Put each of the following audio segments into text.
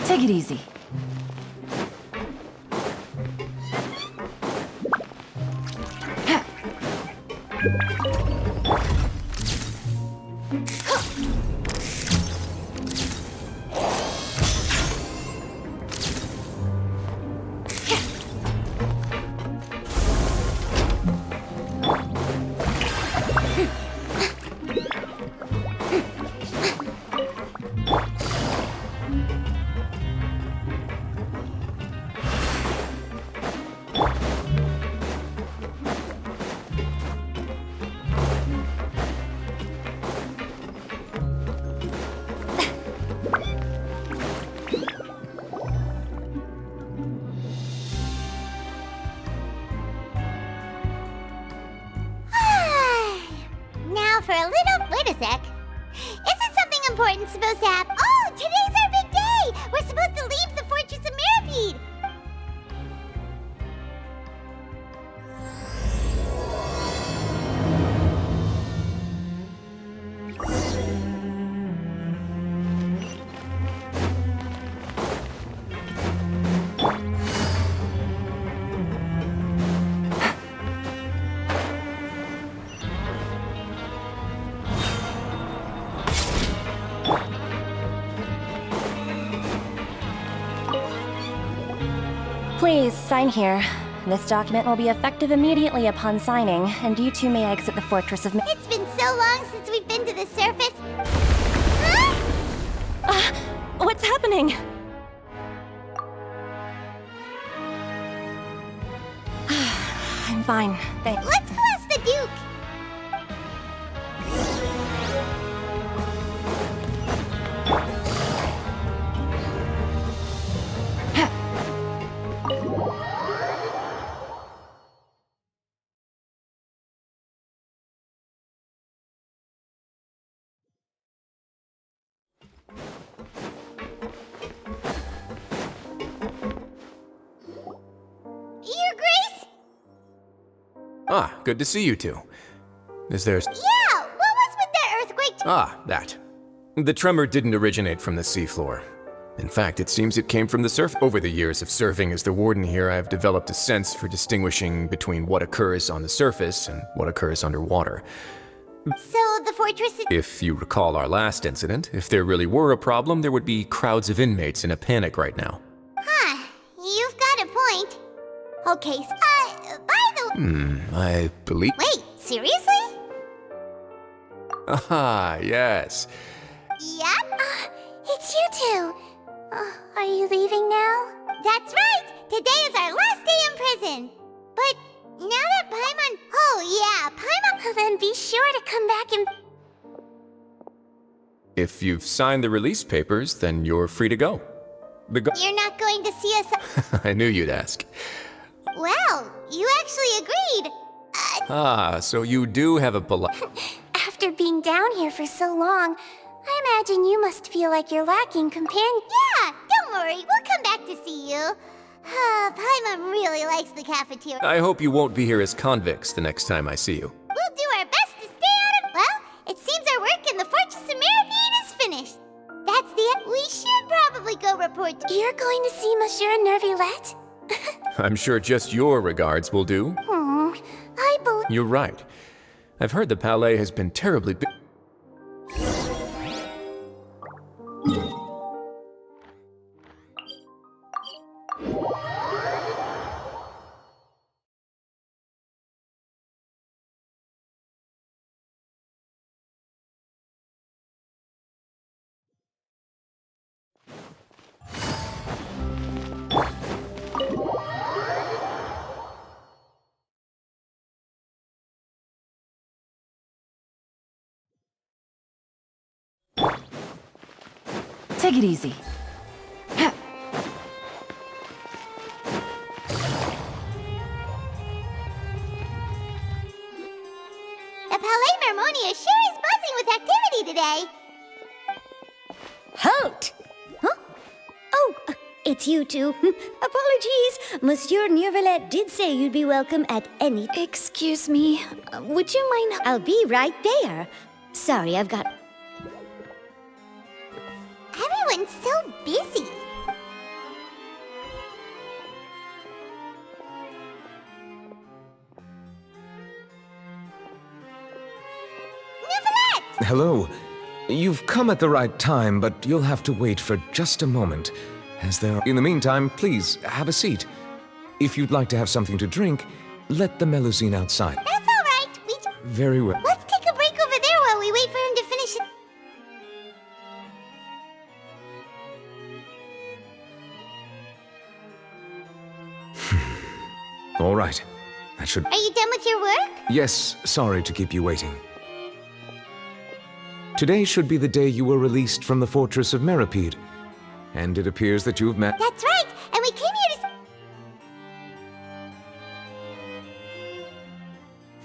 Take it easy. For a little... Wait a sec. Isn't something important supposed to happen? Oh, today's our big day! We're supposed to leave the Fortress of Mirapede! Please, sign here. This document will be effective immediately upon signing, and you two may exit the Fortress of... It's been so long since we've been to the surface. What's happening? I'm fine, thanks. Let's go ask the Duke. Your Grace? Ah, good to see you two. Is there... Yeah, what was with that earthquake? Ah, that. The tremor didn't originate from the seafloor. In fact, it seems it came from the surf. Over the years of serving as the warden here, I've developed a sense for distinguishing between what occurs on the surface and what occurs underwater. So the fortress is... If you recall our last incident, if there really were a problem, there would be crowds of inmates in a panic right now. Huh, you've got a point. Okay, by the... I believe... Wait, seriously? Ah, yes. Yep. It's you two. Are you leaving now? That's right! Today is our last day in prison! But now that Paimon... Oh yeah, Paimon... Then be sure to come back and... If you've signed the release papers, then you're free to go. You're not going to see us... I knew you'd ask. Well, you actually agreed. Ah, so you do have a polite... After being down here for so long, I imagine you must feel like you're lacking companion. Yeah, don't worry, we'll come back to see you. Paimon really likes the cafeteria. I hope you won't be here as convicts the next time I see you. We'll do our best to stay out of... Well, it seems our work in the Fortress of Mirabine is finished. That's the end. We should probably go report to... You're going to see Monsieur Nervillette? I'm sure just your regards will do. I believe... You're right. I've heard the Palais has been terribly Take it easy. The Palais Mermonia sure is buzzing with activity today. Halt! Huh? Oh, it's you two. Apologies. Monsieur Nervillette did say you'd be welcome at any... Excuse me, would you mind... I'll be right there. Sorry, I've got... Everyone's so busy. Nervillette! Hello. You've come at the right time, but you'll have to wait for just a moment, as there are... In the meantime, please, have a seat. If you'd like to have something to drink, let the Melusine outside. That's all right. Very well. Let's take a break over there while we wait for him to finish it. All right. That should... Are you done with your work? Yes, sorry to keep you waiting. Today should be the day you were released from the Fortress of Meripede. And it appears that you've met... That's right. And we came here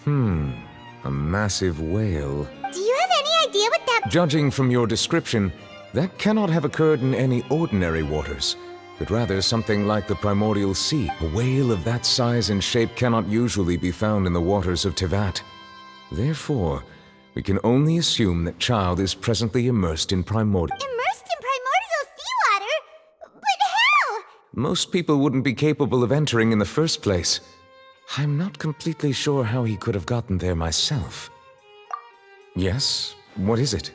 to... a massive whale. Do you have any idea what that... Judging from your description, that cannot have occurred in any ordinary waters, but rather something like the primordial sea. A whale of that size and shape cannot usually be found in the waters of Tevat. Therefore, we can only assume that Child is presently immersed in primordial... Immersed in primordial seawater? But how? Most people wouldn't be capable of entering in the first place. I'm not completely sure how he could have gotten there myself. Yes? What is it?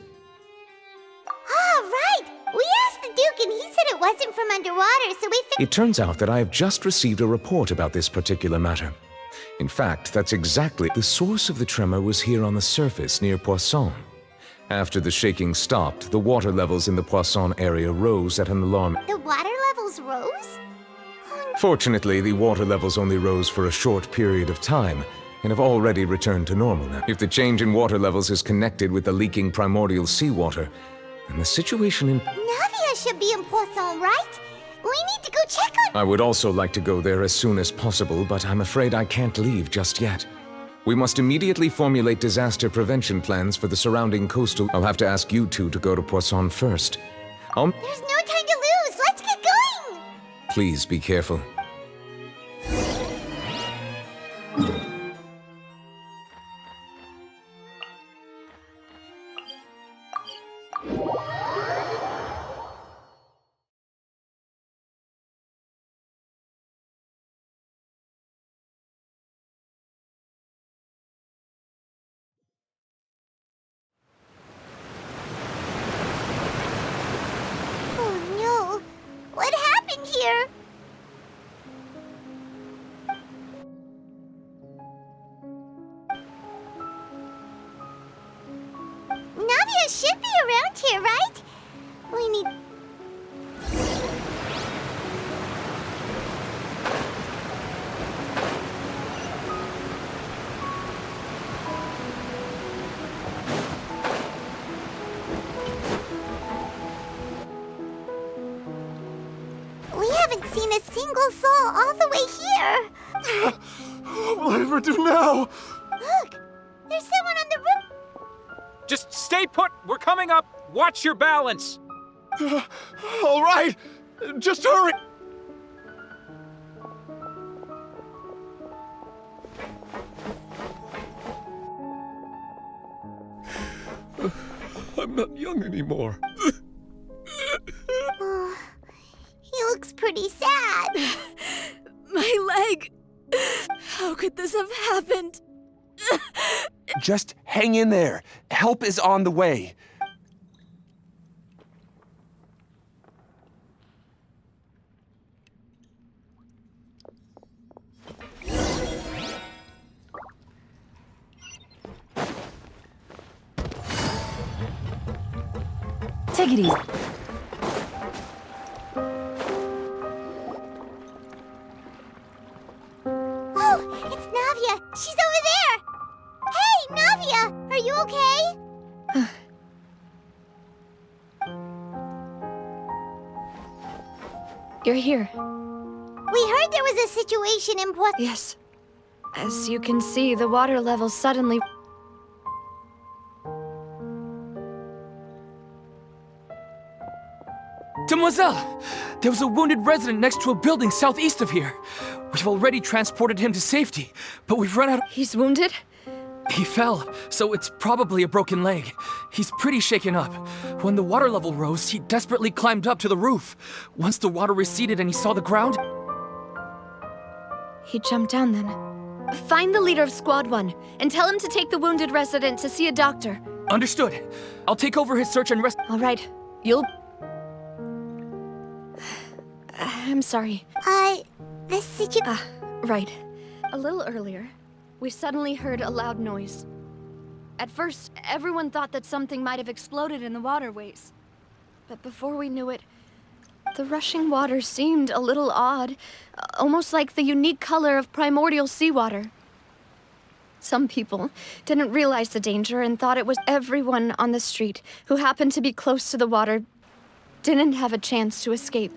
Oh, right. We asked the Duke and he said it wasn't from underwater, so we... It turns out that I have just received a report about this particular matter. In fact, that's exactly... The source of the tremor was here on the surface near Poisson. After the shaking stopped, the water levels in the Poisson area rose at an alarm. The water levels rose? Fortunately, the water levels only rose for a short period of time, and have already returned to normal now. If the change in water levels is connected with the leaking primordial seawater, then the situation in... Navia should be in Poisson, right? We need to go check on... I would also like to go there as soon as possible, but I'm afraid I can't leave just yet. We must immediately formulate disaster prevention plans for the surrounding coastal... I'll have to ask you two to go to Poisson first. There's no time to lose. Let's get going! Please be careful. around here, right? We need... We haven't seen a single soul all the way here. What will I ever do now? Look, there's someone on the roof. Just stay put! We're coming up! Watch your balance! All right, just hurry. I'm not young anymore. Oh, he looks pretty sad. My leg! How could this have happened? Just hang in there. Help is on the way. Take it easy. Oh, it's Navia. She's over there. Hey, Navia, are you okay? You're here. We heard there was a situation in Port... Yes. As you can see, the water level suddenly... Demoiselle! There was a wounded resident next to a building southeast of here. We've already transported him to safety, but we've run out of... He's wounded? He fell, so it's probably a broken leg. He's pretty shaken up. When the water level rose, he desperately climbed up to the roof. Once the water receded and he saw the ground... He jumped down then. Find the leader of Squad 1 and tell him to take the wounded resident to see a doctor. Understood. I'll take over his search and All right. You'll... I'm sorry. This situation... Right. A little earlier, we suddenly heard a loud noise. At first, everyone thought that something might have exploded in the waterways. But before we knew it, the rushing water seemed a little odd, almost like the unique color of primordial seawater. Some people didn't realize the danger and thought it was everyone on the street who happened to be close to the water didn't have a chance to escape.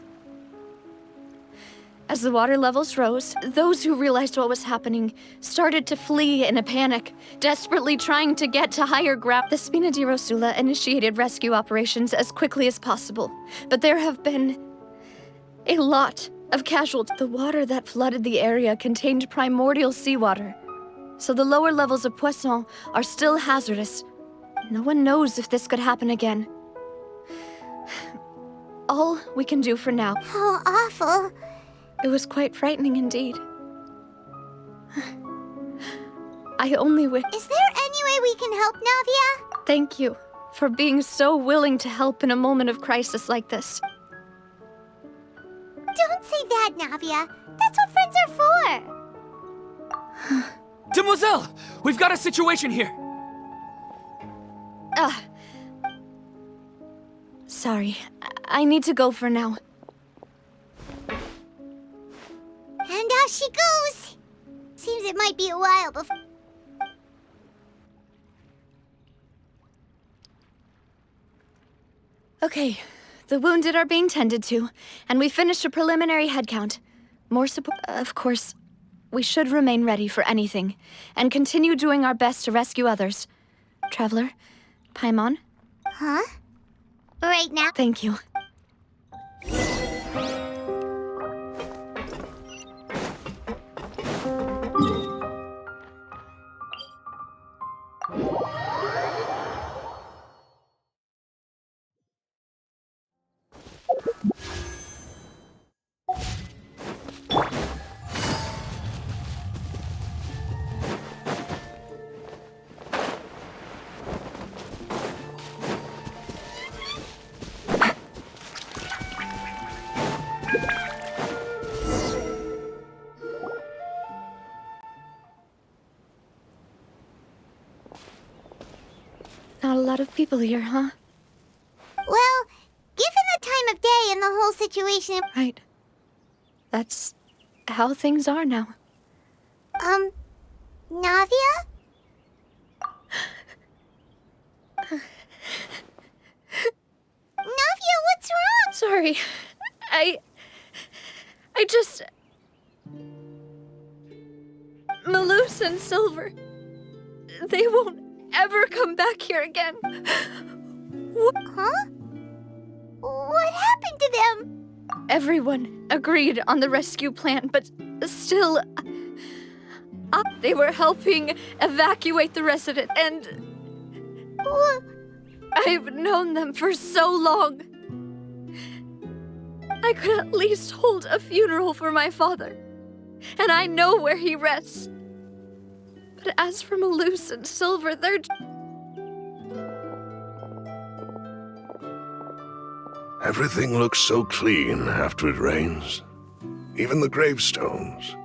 As the water levels rose, those who realized what was happening started to flee in a panic, desperately trying to get to higher ground. The Spina di Rosula initiated rescue operations as quickly as possible, but there have been a lot of casualties. The water that flooded the area contained primordial seawater, so the lower levels of Poisson are still hazardous. No one knows if this could happen again. All we can do for now. How awful. It was quite frightening indeed. I only wish... Is there any way we can help, Navia? Thank you for being so willing to help in a moment of crisis like this. Don't say that, Navia. That's what friends are for. Demoiselle! We've got a situation here! Sorry. I need to go for now. And off she goes. Seems it might be a while before... Okay. The wounded are being tended to, and we finished a preliminary head count. More support... Of course, we should remain ready for anything, and continue doing our best to rescue others. Traveler, Paimon? Huh? Right now? Thank you. Not a lot of people here, huh? situation. Right. That's how things are now. Navia? Navia, what's wrong? Sorry. I just... Maloose and Silver. They won't ever come back here again. Huh? What happened to them? Everyone agreed on the rescue plan, but still... they were helping evacuate the resident, and... I've known them for so long. I could at least hold a funeral for my father, and I know where he rests. But as for Maloose and Silver, they're... Everything looks so clean after it rains. Even the gravestones.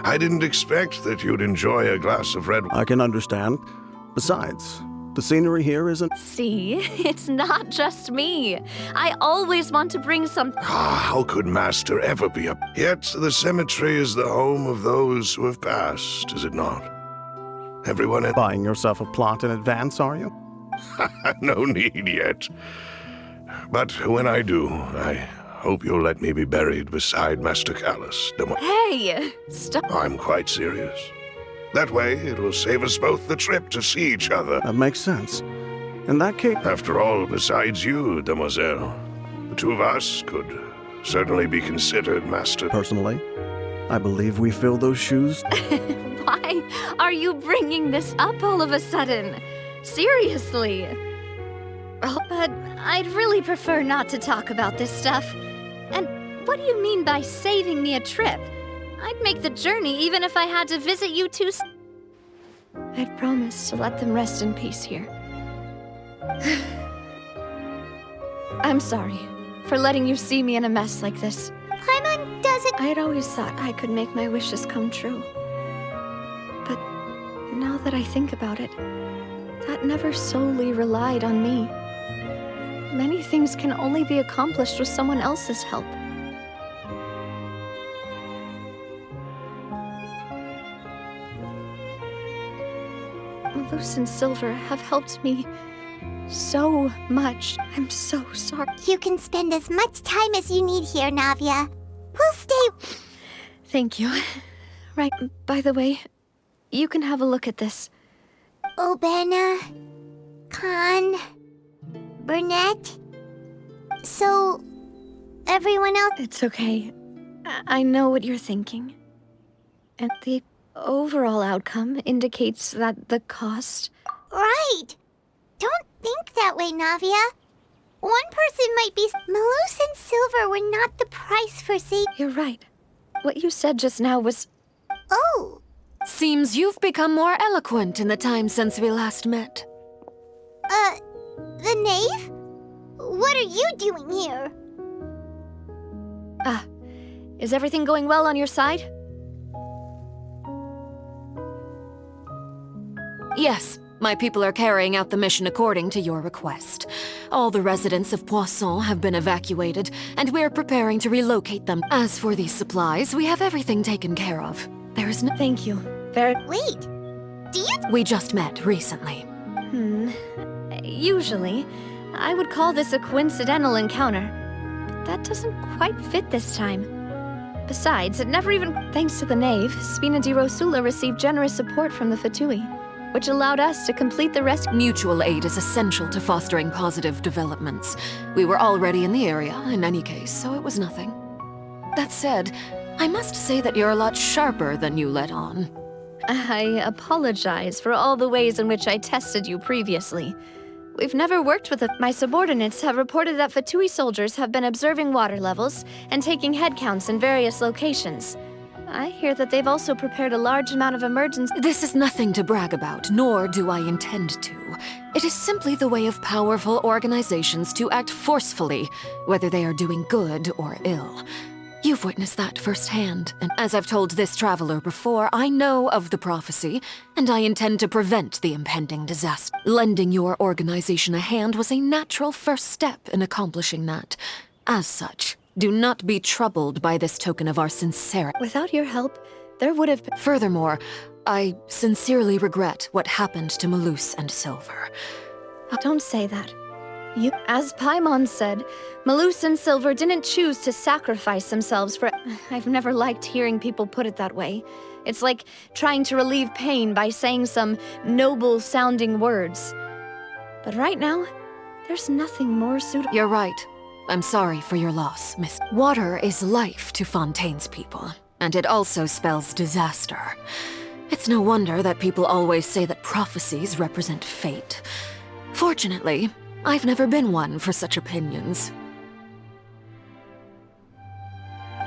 I didn't expect that you'd enjoy a glass of red... I can understand. Besides, the scenery here isn't... See, it's not just me. I always want to bring some... How could Master ever be up? Yet the cemetery is the home of those who have passed, is it not? Everyone... Buying yourself a plot in advance, are you? No need yet. But when I do, I hope you'll let me be buried beside Master Callus. Hey, stop. I'm quite serious. That way, it will save us both the trip to see each other. That makes sense. In that case... After all, besides you, Demoiselle, the two of us could certainly be considered master... Personally, I believe we fill those shoes. Why are you bringing this up all of a sudden? Seriously. But I'd really prefer not to talk about this stuff. And what do you mean by saving me a trip? I'd make the journey even if I had to visit you two. I'd promised to let them rest in peace here. I'm sorry for letting you see me in a mess like this. Paimon doesn't... I'd always thought I could make my wishes come true. But now that I think about it, that never solely relied on me. Many things can only be accomplished with someone else's help. Maloose and Silver have helped me so much. I'm so sorry. You can spend as much time as you need here, Navia. We'll stay... Thank you. Right, by the way, you can have a look at this. Obena... Khan... Burnett... So... everyone else... It's okay. I know what you're thinking. And the overall outcome indicates that the cost... Right! Don't think that way, Navia. One person might be... Maloose and Silver were not the price for You're right. What you said just now was... Oh! Seems you've become more eloquent in the time since we last met. The knave? What are you doing here? Is everything going well on your side? Yes, my people are carrying out the mission according to your request. All the residents of Poisson have been evacuated, and we're preparing to relocate them. As for these supplies, we have everything taken care of. There is no... Thank you. Wait, do you... We just met recently. Usually, I would call this a coincidental encounter. But that doesn't quite fit this time. Besides, it never even... Thanks to the knave, Spina di Rosula received generous support from the Fatui, which allowed us to complete the rescue. Mutual aid is essential to fostering positive developments. We were already in the area, in any case, so it was nothing. That said, I must say that you're a lot sharper than you let on. I apologize for all the ways in which I tested you previously. We've never worked with My subordinates have reported that Fatui soldiers have been observing water levels and taking head counts in various locations. I hear that they've also prepared a large amount of emergency... This is nothing to brag about, nor do I intend to. It is simply the way of powerful organizations to act forcefully, whether they are doing good or ill. You've witnessed that firsthand, and as I've told this traveler before, I know of the prophecy, and I intend to prevent the impending disaster. Lending your organization a hand was a natural first step in accomplishing that. As such, Do not be troubled by this token of our sincerity. Without your help, there would have been. Furthermore, I sincerely regret what happened to Malus and Silver. Don't say that. As Paimon said, Malus and Silver didn't choose to sacrifice themselves for. I've never liked hearing people put it that way. It's like trying to relieve pain by saying some noble-sounding words. But right now, there's nothing more suitable. You're right. I'm sorry for your loss, Miss. Water is life to Fontaine's people, and it also spells disaster. It's no wonder that people always say that prophecies represent fate. Fortunately, I've never been one for such opinions.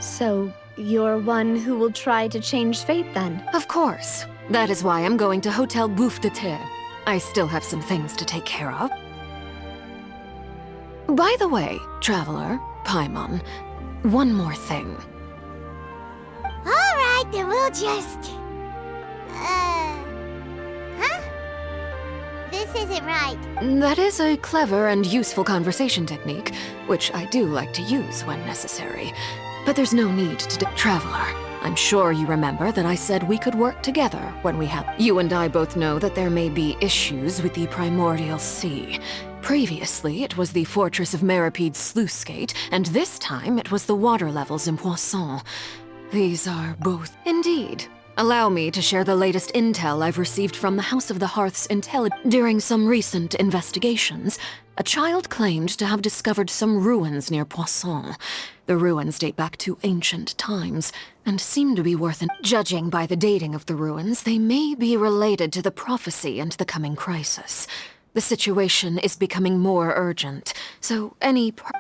So, you're one who will try to change fate then? Of course. That is why I'm going to Hotel Bouffe de Terre. I still have some things to take care of. By the way, Traveler, Paimon, one more thing. Alright, then we'll just... Huh? This isn't right. That is a clever and useful conversation technique, which I do like to use when necessary. But there's no need to... Traveler, I'm sure you remember that I said we could work together when we had... You and I both know that there may be issues with the Primordial Sea. Previously, it was the Fortress of Meripede's sluice gate, and this time it was the water levels in Poisson. These are both... Indeed. Allow me to share the latest intel I've received from the House of the Hearth's intelligence. During some recent investigations, a child claimed to have discovered some ruins near Poisson. The ruins date back to ancient times, and seem to be worth an... Judging by the dating of the ruins, they may be related to the prophecy and the coming crisis. The situation is becoming more urgent, so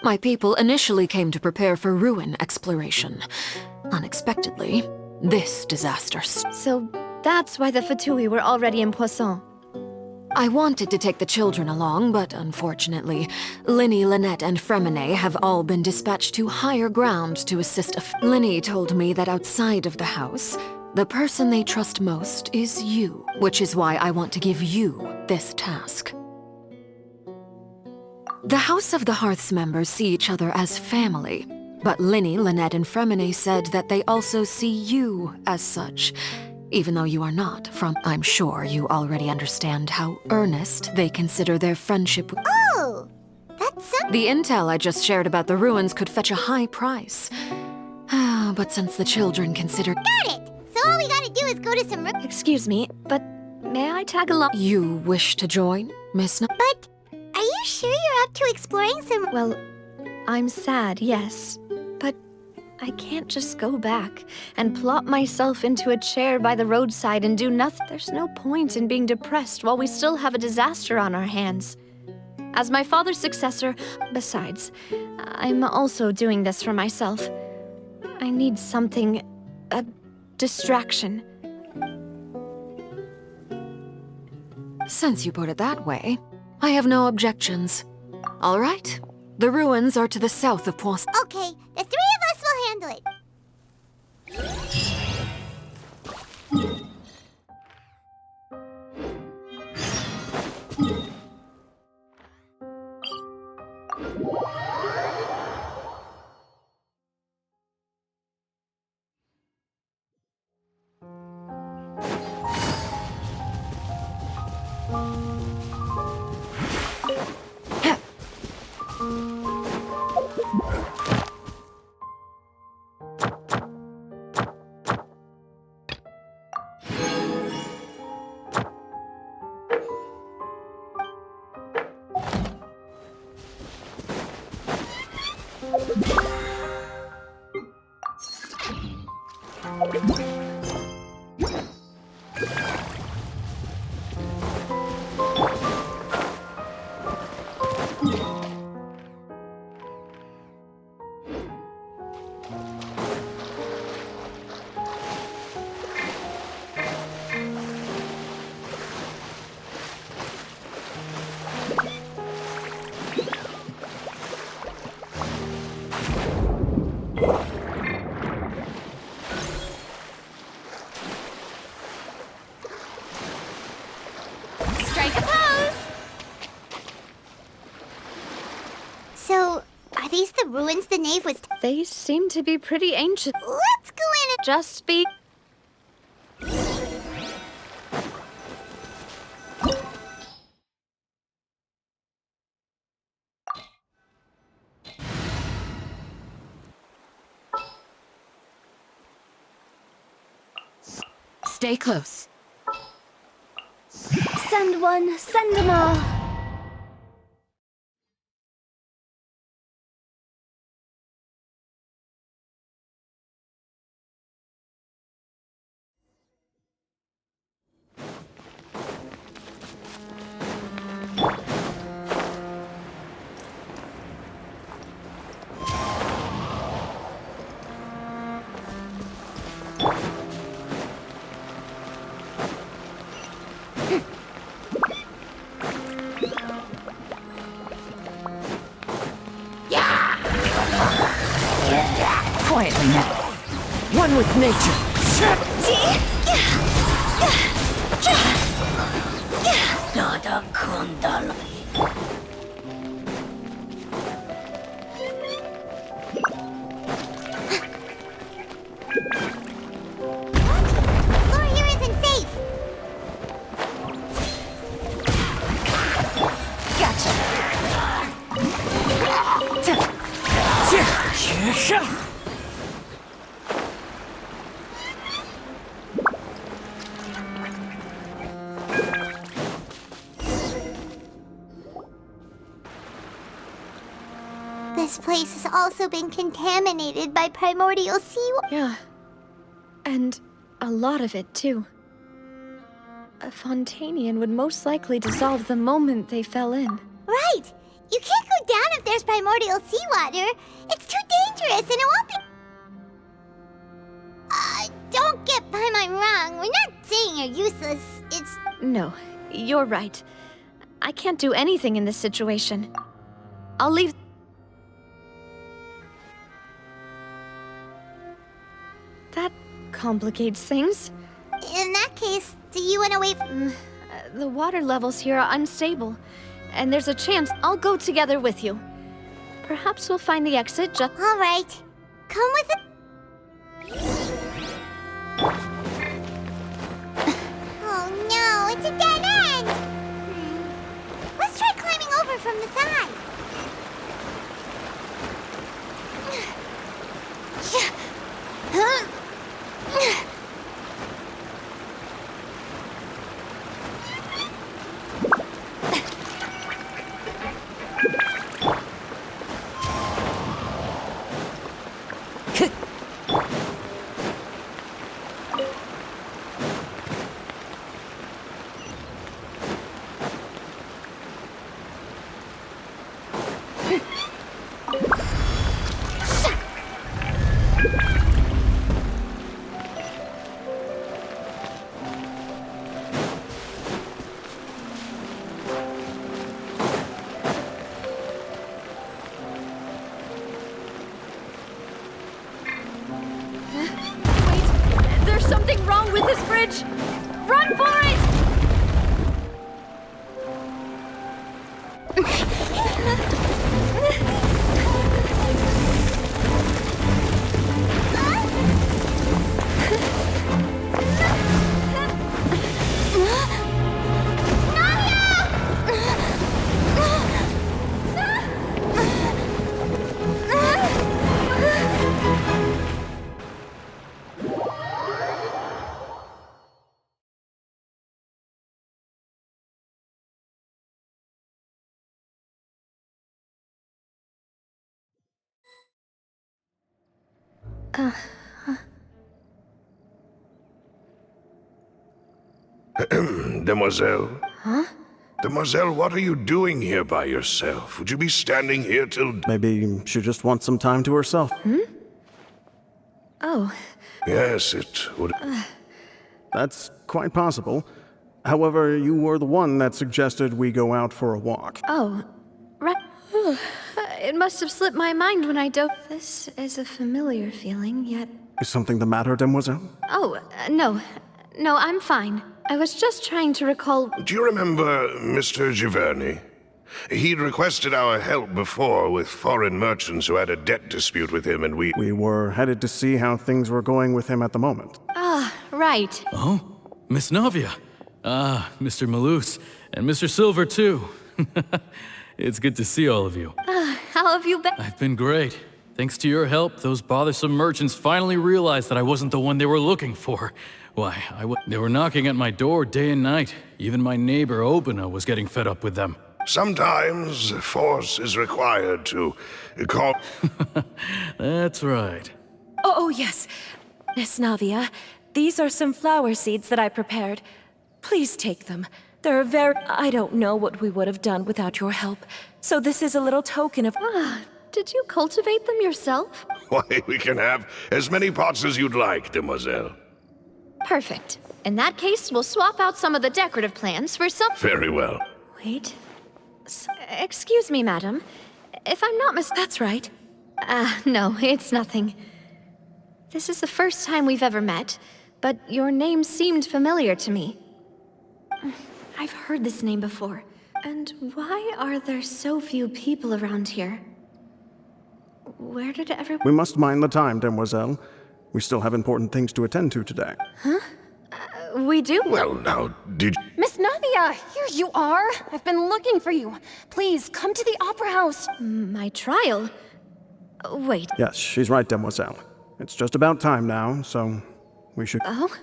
my people initially came to prepare for ruin exploration. Unexpectedly, this disaster... So that's why the Fatui were already in Poisson. I wanted to take the children along, but unfortunately, Linny, Lynette, and Fremine have all been dispatched to higher ground to assist Linny told me that outside of the house, the person they trust most is you, which is why I want to give you this task. The House of the Hearth's members see each other as family, but Linny, Lynette, and Fremine said that they also see you as such. Even though you are not I'm sure you already understand how earnest they consider their friendship. Oh! That's so... The intel I just shared about the ruins could fetch a high price. But since the children consider... Got it! So all we gotta do is go to some... Excuse me, but may I tag along? You wish to join, Miss... But are you sure you're up to exploring some... Well, I'm sad, yes. But I can't just go back and plop myself into a chair by the roadside and do nothing. There's no point in being depressed while we still have a disaster on our hands. As my father's successor, besides, I'm also doing this for myself. I need something, a distraction. Since you put it that way, I have no objections. All right, the ruins are to the south of Poisson. Okay, the three of us will handle it. ruins the nave was... They seem to be pretty ancient. Let's go in and... Just be... Stay close. Send one, send them all. Quietly now. One with nature. Floor here isn't safe. This place has also been contaminated by primordial seawater. Yeah. And a lot of it, too. A Fontanian would most likely dissolve the moment they fell in. Right! You can't go down if there's primordial seawater. It's too dangerous and it won't be... Don't get by my wrong. We're not saying you're useless. It's... No, you're right. I can't do anything in this situation. I'll leave... That complicates things. In that case, do you want to wait for... The water levels here are unstable, and there's a chance I'll go together with you. Perhaps we'll find the exit just... All right. Come with it. Oh no, it's a dead end! Let's try climbing over from the side. There's something wrong with this bridge! Run for it! Demoiselle? Huh? Demoiselle, what are you doing here by yourself? Would you be standing here till... Maybe she just wants some time to herself. Oh. Yes, it would... That's quite possible. However, you were the one that suggested we go out for a walk. Oh. Right. It must have slipped my mind when I dove. This is a familiar feeling, yet... Is something the matter, Demoiselle? Oh, no. No, I'm fine. I was just trying to recall... Do you remember Mr. Giverny? He'd requested our help before with foreign merchants who had a debt dispute with him, and we... We were headed to see how things were going with him at the moment. Ah, right. Oh, Miss Navia. Ah, Mr. Malus, and Mr. Silver, too. It's good to see all of you. How have you been? I've been great. Thanks to your help, those bothersome merchants finally realized that I wasn't the one they were looking for. Why, they were knocking at my door day and night. Even my neighbor, Obina, was getting fed up with them. Sometimes force is required to call... That's right. Oh, yes. Miss Navia, these are some flower seeds that I prepared. Please take them. They're I don't know what we would have done without your help. So this is a little token of... Did you cultivate them yourself? Why, we can have as many pots as you'd like, demoiselle. Perfect. In that case, we'll swap out some of the decorative plants for some... Very well. Wait. Excuse me, madam. If I'm not That's right. No, it's nothing. This is the first time we've ever met, but your name seemed familiar to me. I've heard this name before. And why are there so few people around here? Where did everyone... We must mind the time, demoiselle. We still have important things to attend to today. Huh? We do? Well, now, did... Miss Navia, here you are. I've been looking for you. Please, come to the Opera House. My trial? Wait. Yes, she's right, demoiselle. It's just about time now, so we should... Oh?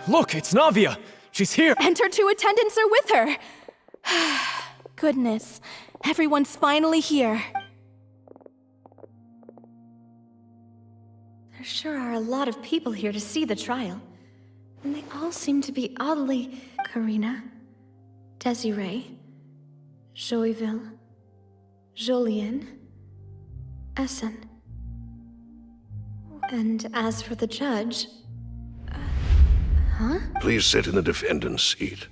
Look, it's Navia! She's here! And her two attendants are with her! Goodness, everyone's finally here. There sure are a lot of people here to see the trial. And they all seem to be oddly... Karina, Desiree, Joyville, Jolien, Essen. And as for the judge... Huh? Please sit in the defendant's seat.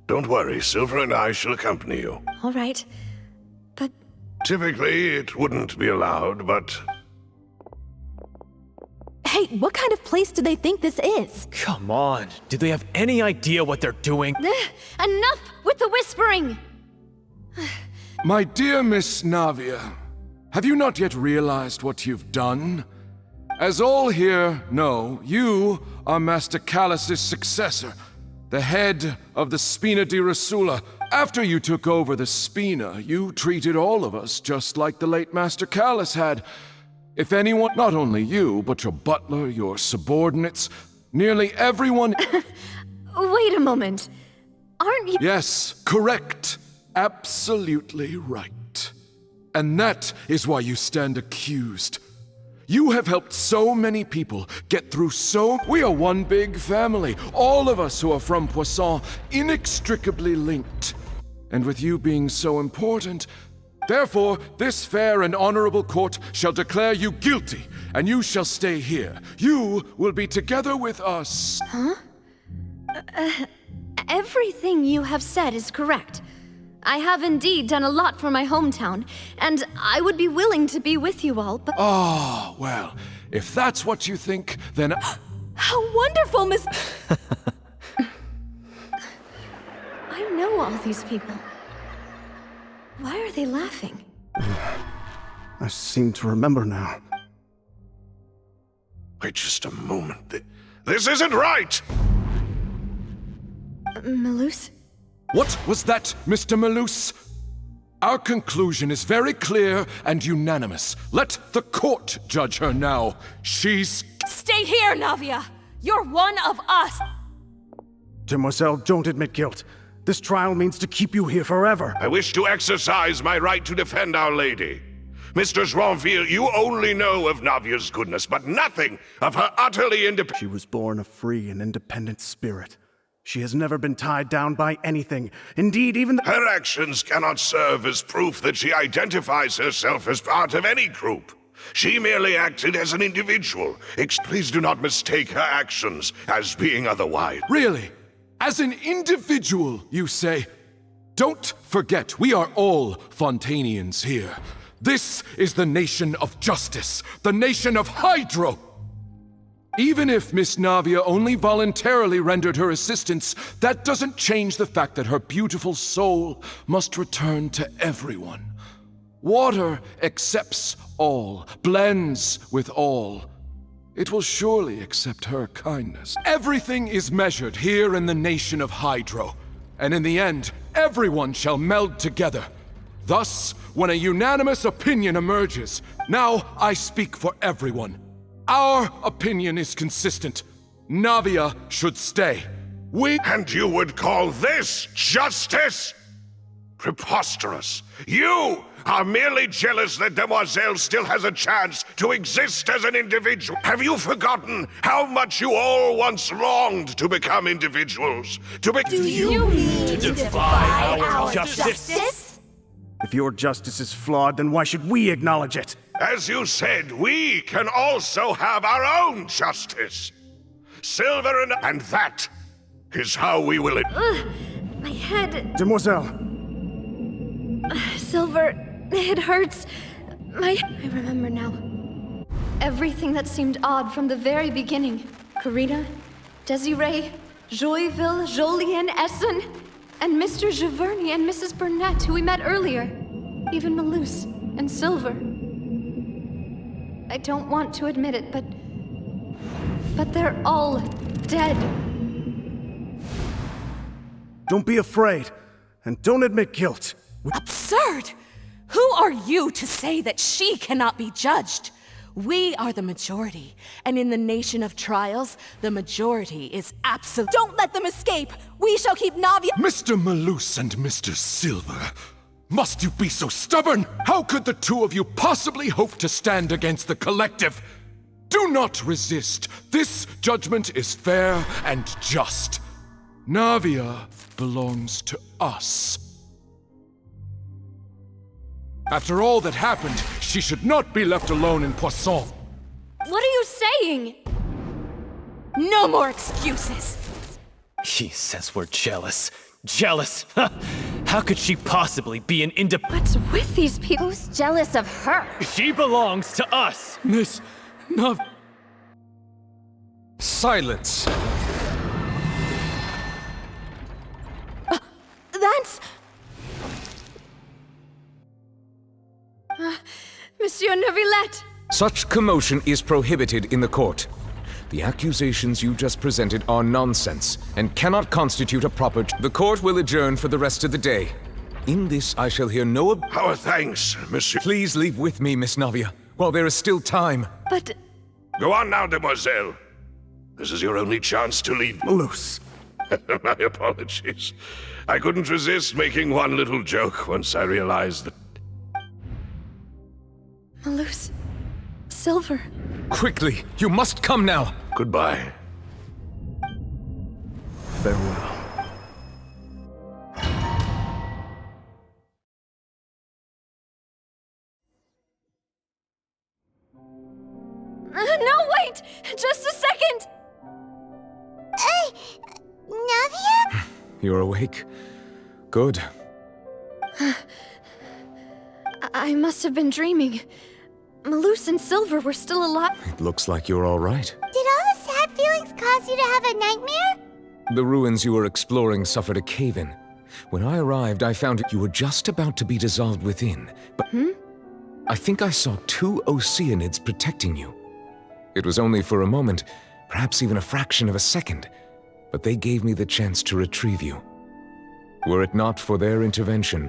Don't worry, Silver and I shall accompany you. All right, but... Typically, it wouldn't be allowed, but... Hey, what kind of place do they think this is? Come on, do they have any idea what they're doing? Enough with the whispering! My dear Miss Navia, have you not yet realized what you've done? As all here know, you are Master Callus's successor, the head of the Spina di Rosula. After you took over the Spina, you treated all of us just like the late Master Callus had. If anyone, not only you, but your butler, your subordinates, nearly everyone... Wait a moment. Aren't you... Yes, correct. Absolutely right. And that is why you stand accused. You have helped so many people get through so... We are one big family, all of us who are from Poisson, inextricably linked. And with you being so important, therefore, this fair and honorable court shall declare you guilty, and you shall stay here. You will be together with us. Huh? Everything you have said is correct. I have indeed done a lot for my hometown, and I would be willing to be with you all, but... Oh, well, if that's what you think, then... How wonderful, Miss... I know all these people. Why are they laughing? I seem to remember now. Wait just a moment. This isn't right! Malus? What was that, Mr. Malus? Our conclusion is very clear and unanimous. Let the court judge her now. She's... Stay here, Navia! You're one of us! Demoiselle, don't admit guilt. This trial means to keep you here forever. I wish to exercise my right to defend Our Lady. Mr. Joinville, you only know of Navia's goodness, but nothing of her utterly independent... She was born a free and independent spirit. She has never been tied down by anything. Indeed, even Her actions cannot serve as proof that she identifies herself as part of any group. She merely acted as an individual. Please do not mistake her actions as being otherwise. Really? As an individual, you say? Don't forget, we are all Fontanians here. This is the nation of justice, the nation of Hydro. Even if Miss Navia only voluntarily rendered her assistance, that doesn't change the fact that her beautiful soul must return to everyone. Water accepts all, blends with all. It will surely accept her kindness. Everything is measured here in the nation of Hydro, and in the end, everyone shall meld together. Thus, when a unanimous opinion emerges, now I speak for everyone. Our opinion is consistent. Navia should stay. And you would call this justice? Preposterous. You are merely jealous that Demoiselle still has a chance to exist as an individual. Have you forgotten how much you all once longed to become individuals? Do you mean to defy our justice? If your justice is flawed, then why should we acknowledge it? As you said, we can also have our own justice. Silver and that is how we will... My head... Demoiselle! Silver, it hurts. I remember now. Everything that seemed odd from the very beginning. Karina, Desiree, Joyville, Jolien, Essen, and Mr. Giverny and Mrs. Burnett, who we met earlier. Even Malus and Silver. I don't want to admit it, but they're all dead. Don't be afraid, and don't admit guilt. Absurd! Who are you to say that she cannot be judged? We are the majority, and in the nation of trials, the majority is absolute. Don't let them escape! We shall keep Navia— Mr. Malus and Mr. Silver, must you be so stubborn? How could the two of you possibly hope to stand against the collective? Do not resist. This judgment is fair and just. Navia belongs to us. After all that happened, she should not be left alone in Poisson. What are you saying? No more excuses! He says we're jealous. Jealous? How could she possibly be an What's with these people? Who's jealous of her? She belongs to us! Miss Nav... Silence! That's... Monsieur Neuvillette! Such commotion is prohibited in the court. The accusations you just presented are nonsense and cannot constitute a proper... The court will adjourn for the rest of the day. In this, I shall hear no... Our thanks, Monsieur. Please leave with me, Miss Navia, while there is still time. But... Go on now, Demoiselle. This is your only chance to leave. Malus. My apologies. I couldn't resist making one little joke once I realized that... Malus... Silver... Quickly, you must come now. Goodbye. Farewell. No, wait! Just a second! Navia? You're awake? Good. I must have been dreaming. Malus and Silver were still alive. It looks like you're all right. Did all the sad feelings cause you to have a nightmare? The ruins you were exploring suffered a cave-in. When I arrived, I found you were just about to be dissolved within, but... I think I saw 2 Oceanids protecting you. It was only for a moment, perhaps even a fraction of a second, but they gave me the chance to retrieve you. Were it not for their intervention,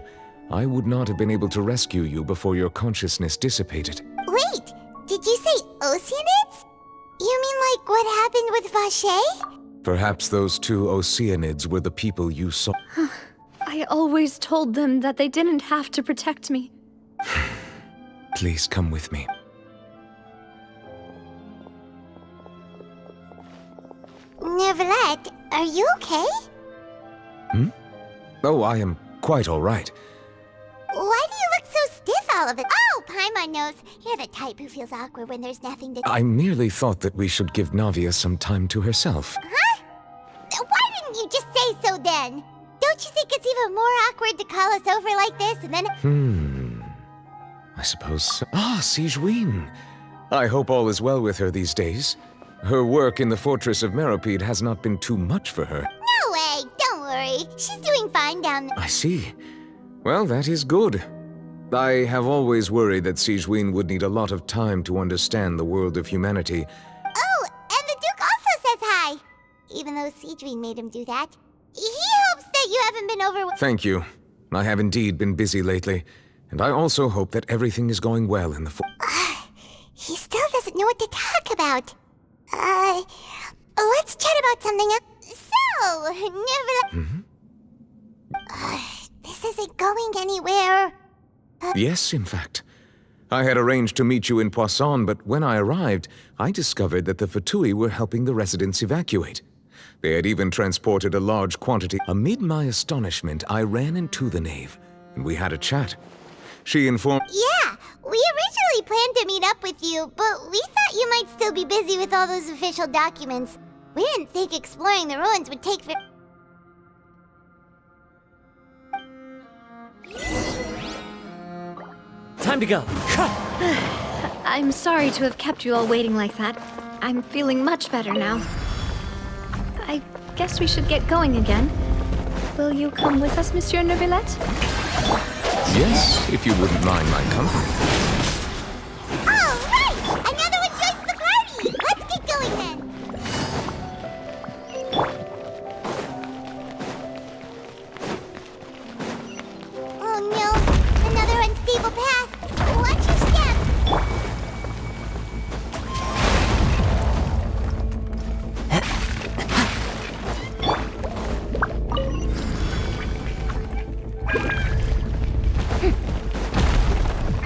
I would not have been able to rescue you before your consciousness dissipated. Wait, did you say Oceanids? You mean like what happened with Vache? Perhaps those 2 Oceanids were the people you saw. I always told them that they didn't have to protect me. Please come with me. Neuvillette, are you okay? Oh, I am quite all right. Why do you look so stiff all of it? Oh, Paimon knows. You're the type who feels awkward when there's nothing to do. I merely thought that we should give Navia some time to herself. Huh? Why didn't you just say so then? Don't Don't you think it's even more awkward to call us over like this and then... I suppose so. Ah, Sigewinne. I hope all is well with her these days. Her work in the Fortress of Meropide has not been too much for her. No way! Don't worry. She's doing fine down there. I see. Well, that is good. I have always worried that Sigewinne would need a lot of time to understand the world of humanity. Oh, and the Duke also says hi! Even though Sigewinne made him do that. He hopes that you haven't been over... Thank you. I have indeed been busy lately, and I also hope that everything is going well in the He still doesn't know what to talk about. Let's chat about something else. So, never... this isn't going anywhere. Yes, in fact. I had arranged to meet you in Poisson, but when I arrived, I discovered that the Fatui were helping the residents evacuate. They had even transported a large quantity. Amid my astonishment, I ran into the knave, and we had a chat. She informed... Yeah, we originally planned to meet up with you, but we thought you might still be busy with all those official documents. We didn't think exploring the ruins would take... Time to go. I'm sorry to have kept you all waiting like that. I'm feeling much better now. I guess we should get going again. Will you come with us, Monsieur Neuvillette? Yes, if you wouldn't mind my company. All right! Another one joins the party! Let's get going then! Oh no! Another unstable path! Watch your step!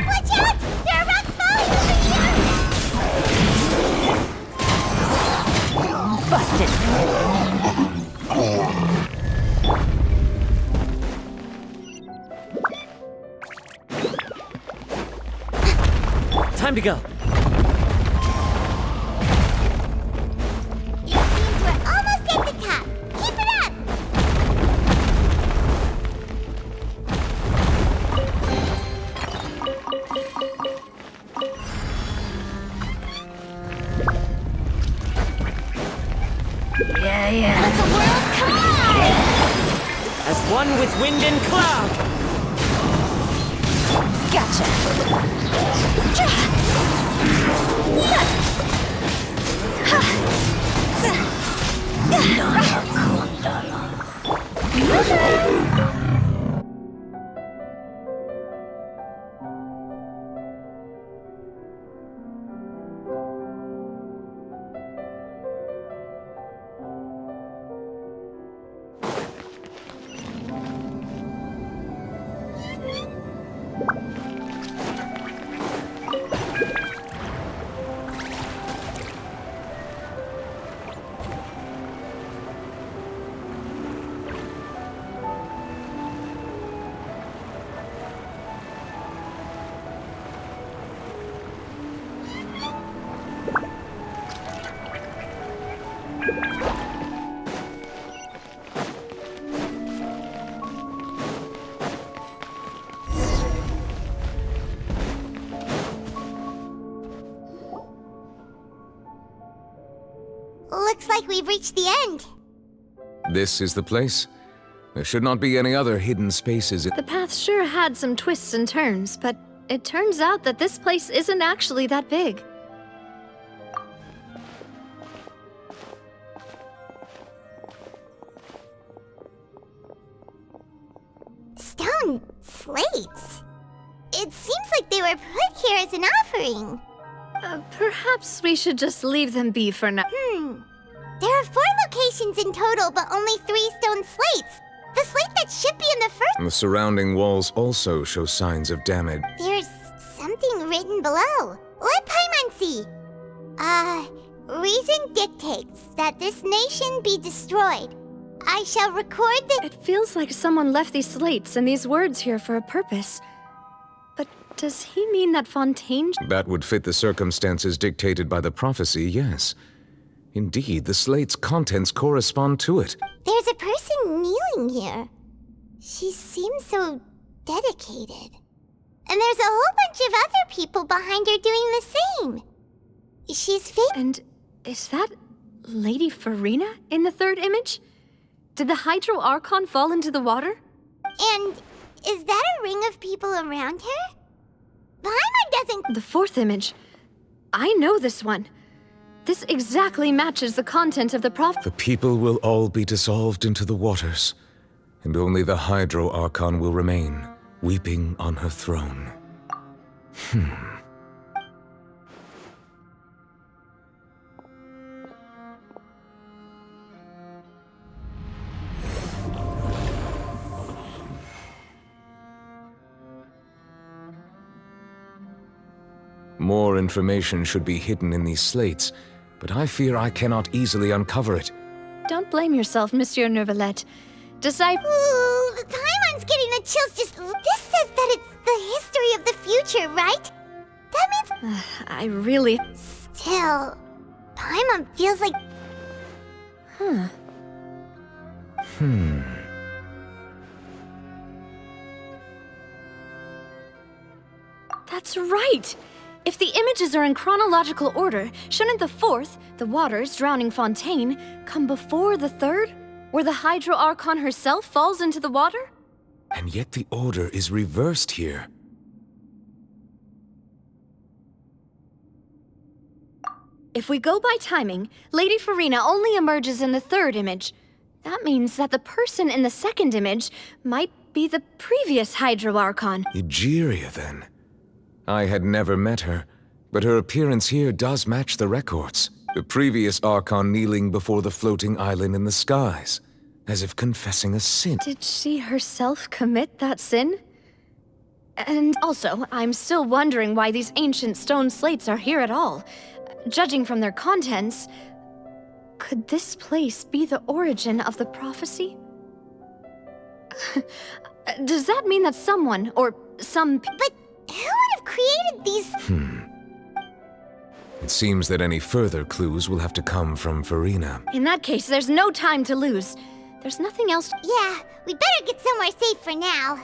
Watch out! There are rocks falling over here! Busted! Time to go. It seems we're almost at the top. Keep it up! Yeah. Let the world collide! As one with wind and cloud. Looks like we've reached the end. This is the place. There should not be any other hidden spaces. The path sure had some twists and turns, but it turns out that this place isn't actually that big. Stone slates. It seems like they were put here as an offering. Perhaps we should just leave them be for now. There are 4 locations in total, but only 3 stone slates. The slate that should be in the first... The surrounding walls also show signs of damage. There's something written below. Let Paimon see. Reason dictates that this nation be destroyed. I shall record the... It feels like someone left these slates and these words here for a purpose. But does he mean that Fontaine... That would fit the circumstances dictated by the prophecy, yes. Indeed, the slate's contents correspond to it. There's a person kneeling here. She seems so dedicated. And there's a whole bunch of other people behind her doing the same. She's And is that Lady Farina in the third image? Did the Hydro Archon fall into the water? And is that a ring of people around her? Paimon doesn't... The fourth image. I know this one. This exactly matches the content of the The people will all be dissolved into the waters, and only the Hydro Archon will remain, weeping on her throne. More information should be hidden in these slates, but I fear I cannot easily uncover it. Don't blame yourself, Monsieur Neuvillette. Ooh, Paimon's getting the chills just... This says that it's the history of the future, right? That means... I really... Still... Paimon feels like... That's right! If the images are in chronological order, shouldn't the fourth, the waters drowning Fontaine, come before the third, where the Hydro Archon herself falls into the water? And yet the order is reversed here. If we go by timing, Lady Farina only emerges in the third image. That means that the person in the second image might be the previous Hydro Archon. Egeria, then. I had never met her, but her appearance here does match the records. The previous Archon kneeling before the floating island in the skies, as if confessing a sin. Did she herself commit that sin? And also, I'm still wondering why these ancient stone slates are here at all. Judging from their contents, could this place be the origin of the prophecy? Does that mean that someone, or some... But who would have created these... It seems that any further clues will have to come from Farina. In that case, there's no time to lose. There's nothing else... Yeah, we better get somewhere safe for now.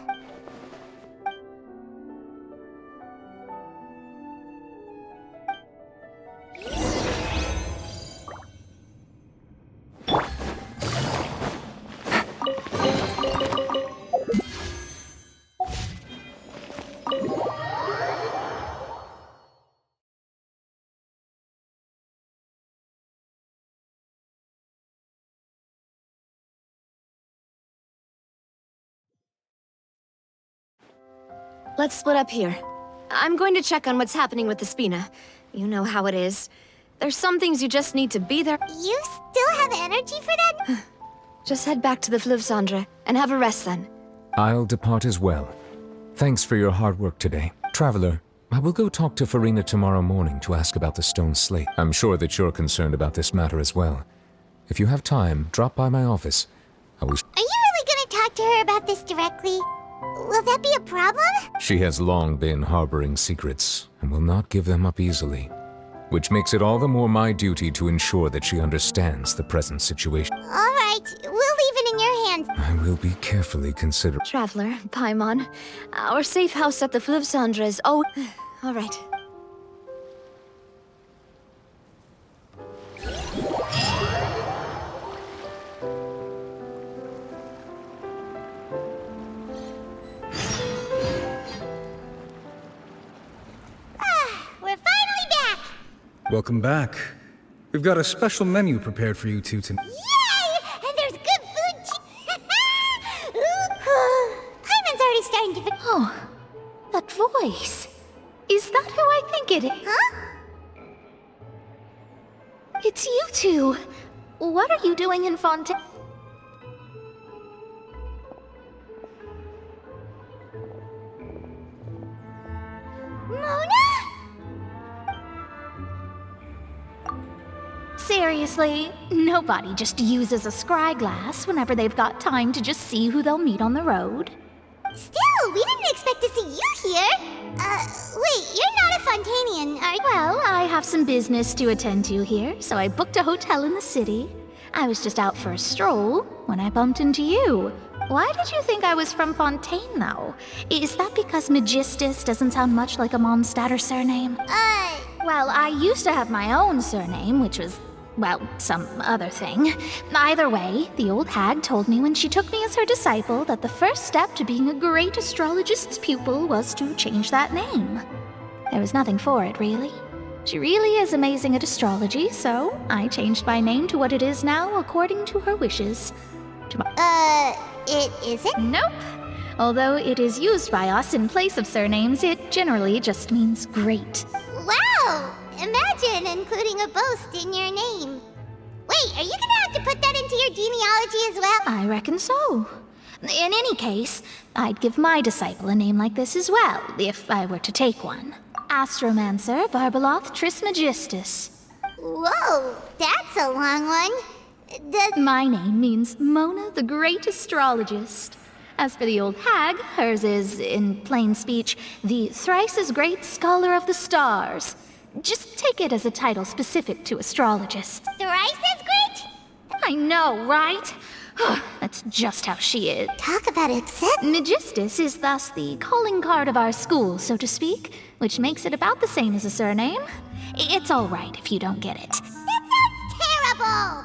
Let's split up here. I'm going to check on what's happening with the Spina. You know how it is. There's some things you just need to be there. You still have energy for that? Just head back to the Fleuve Cendre and have a rest then. I'll depart as well. Thanks for your hard work today. Traveler, I will go talk to Farina tomorrow morning to ask about the stone slate. I'm sure that you're concerned about this matter as well. If you have time, drop by my office. I will... Are you really gonna talk to her about this directly? Will that be a problem? She has long been harboring secrets, and will not give them up easily. Which makes it all the more my duty to ensure that she understands the present situation. All right, we'll leave it in your hands. I will be carefully considered. Traveler, Paimon, our safe house at the Fleuve Cendre is... Oh, all right. We're finally back! Welcome back. We've got a special menu prepared for you two tonight. Yay! And there's good food. Paimon's already starting to... Oh, that voice. Is that who I think it is? Huh? It's you two. What are you doing in Fontaine? Mona? Seriously, nobody just uses a scry glass whenever they've got time to just see who they'll meet on the road. Still, we didn't expect to see you here. Wait, you're not a Fontanian, are you? Well, I have some business to attend to here, so I booked a hotel in the city. I was just out for a stroll when I bumped into you. Why did you think I was from Fontaine, though? Is that because Magistus doesn't sound much like a Mondstadter surname? Well, I used to have my own surname, which was, well, some other thing. Either way, the old hag told me when she took me as her disciple that the first step to being a great astrologist's pupil was to change that name. There was nothing for it, really. She really is amazing at astrology, so I changed my name to what it is now according to her wishes. It isn't? Nope. Although it is used by us in place of surnames, it generally just means great. Wow! Imagine including a boast in your name. Wait, are you gonna have to put that into your genealogy as well? I reckon so. In any case, I'd give my disciple a name like this as well, if I were to take one. Astromancer Barbeloth Trismegistus. Whoa, that's a long one. My name means Mona the Great Astrologist. As for the old hag, hers is, in plain speech, the thrice-as-great Scholar of the Stars. Just take it as a title specific to astrologists. Thrice-as-great? I know, right? That's just how she is. Talk about accept. Magistus is thus the calling card of our school, so to speak, which makes it about the same as a surname. It's all right if you don't get it. That sounds terrible!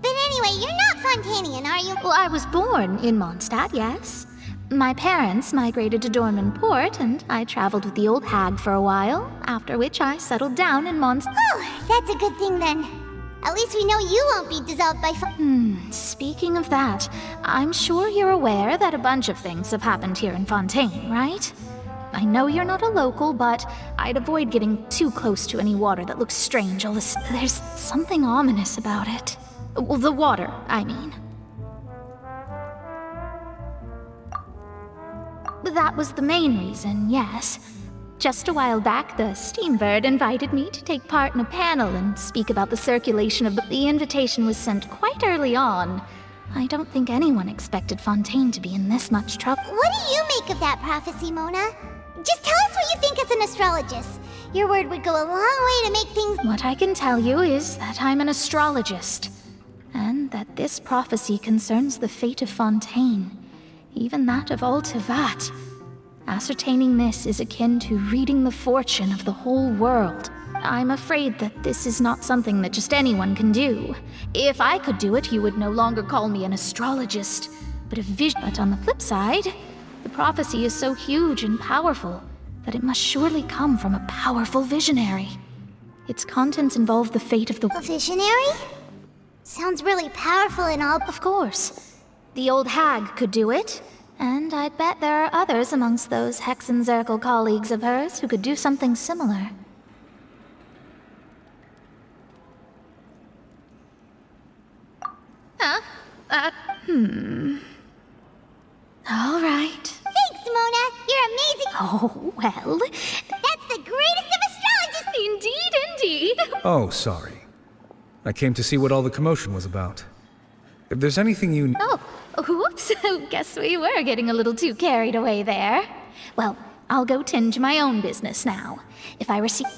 But anyway, you're not Fontanian, are you? Well, I was born in Mondstadt, yes. My parents migrated to Dorman Port, and I traveled with the old hag for a while, after which I settled down in Mondstadt. Oh, that's a good thing then. At least we know you won't be dissolved by Speaking of that, I'm sure you're aware that a bunch of things have happened here in Fontaine, right? I know you're not a local, but I'd avoid getting too close to any water that looks strange. There's something ominous about it. Well, the water, I mean. That was the main reason, yes. Just a while back, the Steambird invited me to take part in a panel and speak about the circulation of the invitation was sent quite early on. I don't think anyone expected Fontaine to be in this much trouble. What do you make of that prophecy, Mona? Just tell us what you think as an astrologist. Your word would go a long way to make things— What I can tell you is that I'm an astrologist, and that this prophecy concerns the fate of Fontaine, even that of all Tevat. Ascertaining this is akin to reading the fortune of the whole world. I'm afraid that this is not something that just anyone can do. If I could do it, you would no longer call me an astrologist, but a vision. But on the flip side, the prophecy is so huge and powerful that it must surely come from a powerful visionary. Its contents involve the fate of the— A visionary? Sounds really powerful and all— Of course. The old hag could do it, and I'd bet there are others amongst those Hexenzirkel colleagues of hers who could do something similar. All right. Thanks, Mona. You're amazing. Oh, well. That's the greatest of astrologists. Indeed, indeed. Oh, sorry. I came to see what all the commotion was about. If there's anything you— Oh, whoops. Guess we were getting a little too carried away there. Well, I'll go tend to my own business now. If I receive— And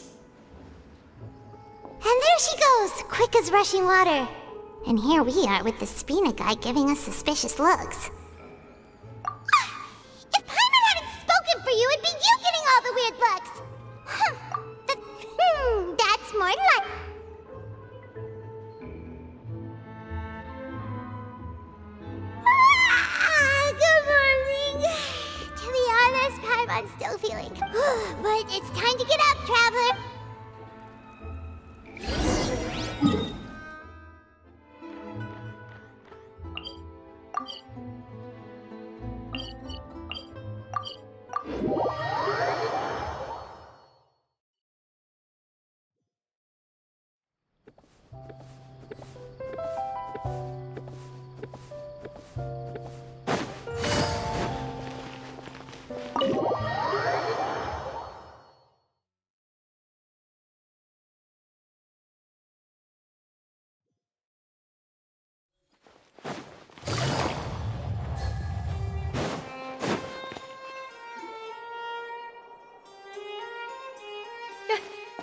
there she goes, quick as rushing water. And here we are with the Spina guy giving us suspicious looks. If Paimon hadn't spoken for you, it'd be you getting all the weird looks. That's more like— Good morning. To be honest, Paimon's still feeling. But it's time to get up, traveler.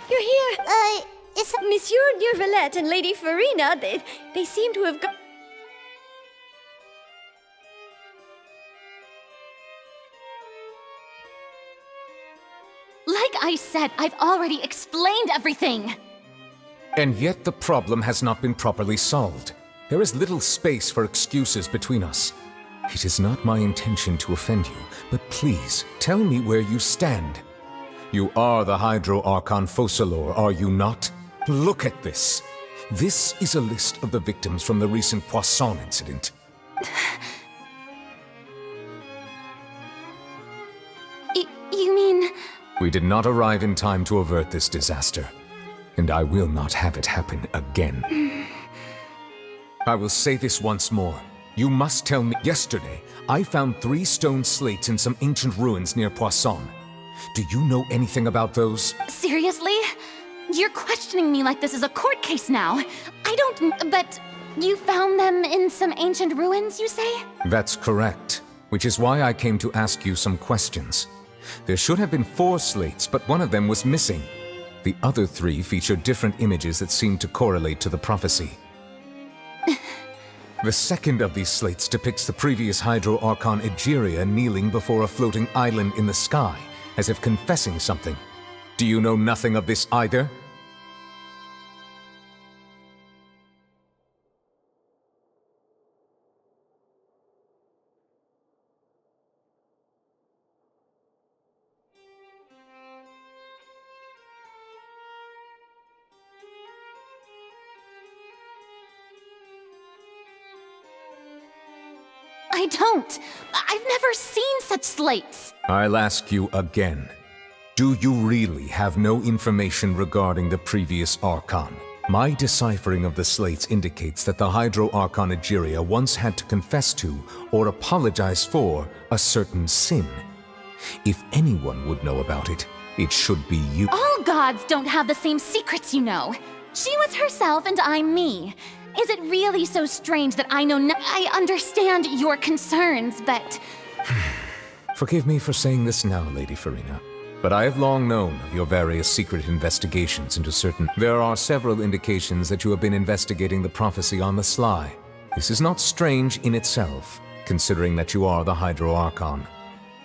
You're here! It's— Monsieur Neurvalette and Lady Farina, they seem to have I said, I've already explained everything. And yet the problem has not been properly solved. There is little space for excuses between us. It is not my intention to offend you, but please, tell me where you stand. You are the Hydro Archon Focalor, are you not? Look at this. This is a list of the victims from the recent Poisson incident. You mean... We did not arrive in time to avert this disaster, and I will not have it happen again. I will say this once more. You must tell me. Yesterday, I found 3 stone slates in some ancient ruins near Poisson. Do you know anything about those? Seriously? You're questioning me like this is a court case now. I don't... But you found them in some ancient ruins, you say? That's correct, which is why I came to ask you some questions. There should have been 4 slates, but one of them was missing. The other 3 feature different images that seem to correlate to the prophecy. The second of these slates depicts the previous Hydro Archon Egeria kneeling before a floating island in the sky, as if confessing something. Do you know nothing of this either? I don't. I've never seen such slates. I'll ask you again. Do you really have no information regarding the previous Archon? My deciphering of the slates indicates that the Hydro Archon Egeria once had to confess to, or apologize for, a certain sin. If anyone would know about it, it should be you. All gods don't have the same secrets, you know. She was herself and I'm me. Is it really so strange that I know I understand your concerns, but... Forgive me for saying this now, Lady Farina, but I have long known of your various secret investigations into certain... There are several indications that you have been investigating the prophecy on the sly. This is not strange in itself, considering that you are the Hydro Archon.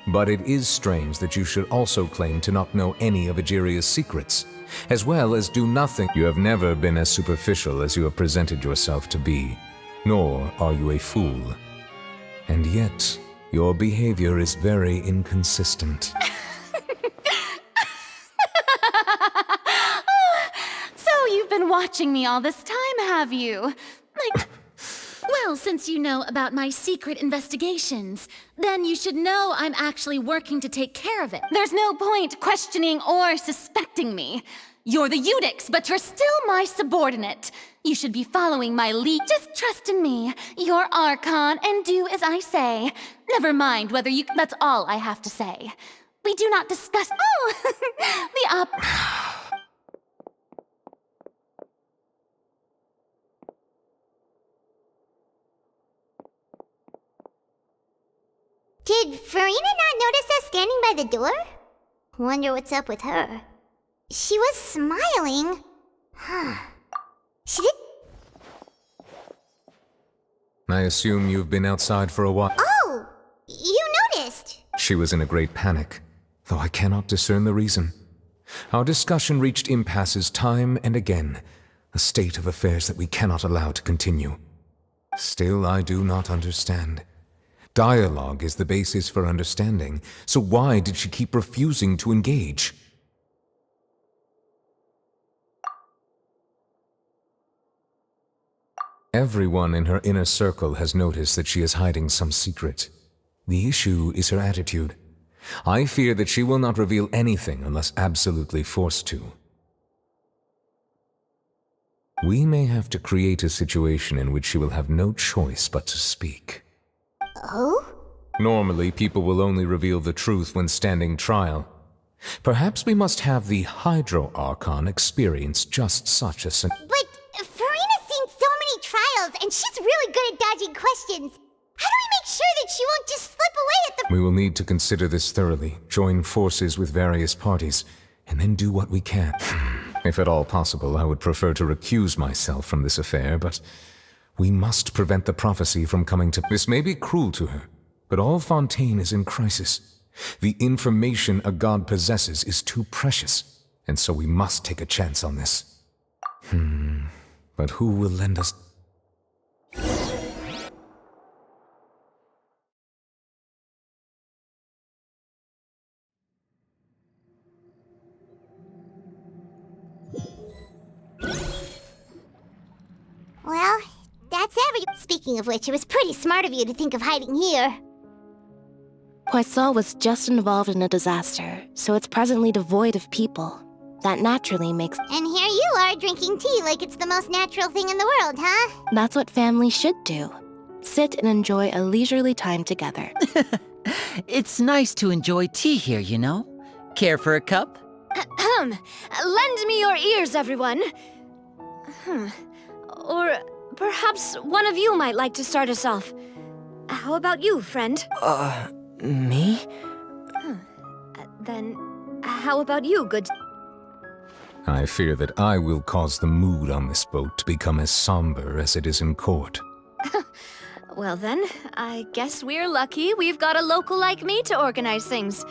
But it is strange that you should also claim to not know any of Egeria's secrets, as well as do nothing. You have never been as superficial as you have presented yourself to be, nor are you a fool. And yet, your behavior is very inconsistent. So you've been watching me all this time, have you? Well, since you know about my secret investigations, then you should know I'm actually working to take care of it. There's no point questioning or suspecting me. You're the Eudix, but you're still my subordinate. You should be following my lead. Just trust in me. You're Archon, and do as I say. Never mind whether you... That's all I have to say. We do not discuss... Oh! Did Farina not notice us standing by the door? Wonder what's up with her. She was smiling. She did... I assume you've been outside for a while. Oh! You noticed! She was in a great panic, though I cannot discern the reason. Our discussion reached impasses time and again, a state of affairs that we cannot allow to continue. Still, I do not understand. Dialogue is the basis for understanding, so why did she keep refusing to engage? Everyone in her inner circle has noticed that she is hiding some secret. The issue is her attitude. I fear that she will not reveal anything unless absolutely forced to. We may have to create a situation in which she will have no choice but to speak. Oh? Normally, people will only reveal the truth when standing trial. Perhaps we must have the Hydro Archon experience just such a scenario. But Farina's seen so many trials, and she's really good at dodging questions. How do we make sure that she won't just slip away at the... We will need to consider this thoroughly, join forces with various parties, and then do what we can. If at all possible, I would prefer to recuse myself from this affair, but we must prevent the prophecy from coming to... This may be cruel to her, but all Fontaine is in crisis, The information a god possesses is too precious, and so we must take a chance on this. But who will lend us... Well, that's Speaking of which, it was pretty smart of you to think of hiding here. Poisson was just involved in a disaster, so it's presently devoid of people. That naturally makes... And here you are drinking tea like it's the most natural thing in the world, huh? That's what family should do. Sit and enjoy a leisurely time together. It's nice to enjoy tea here, you know? Care for a cup? Lend me your ears, everyone. Or perhaps one of you might like to start us off. How about you, friend? Me? Then, how about you, good... I fear that I will cause the mood on this boat to become as somber as it is in court. Well then, I guess we're lucky we've got a local like me to organize things.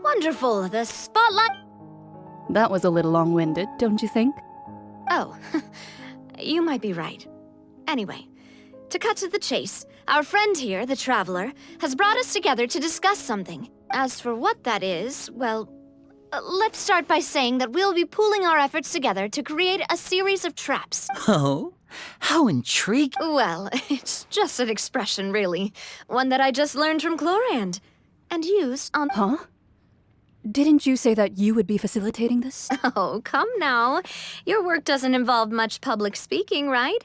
Wonderful, the spotlight... That was a little long-winded, don't you think? Oh, you might be right. Anyway, to cut to the chase, our friend here, the Traveler, has brought us together to discuss something. As for what that is, well, let's start by saying that we'll be pooling our efforts together to create a series of traps. Oh? How intriguing. Well, it's just an expression, really. One that I just learned from Chlorand. And used on... Huh? Didn't you say that you would be facilitating this? Oh, come now. Your work doesn't involve much public speaking, right?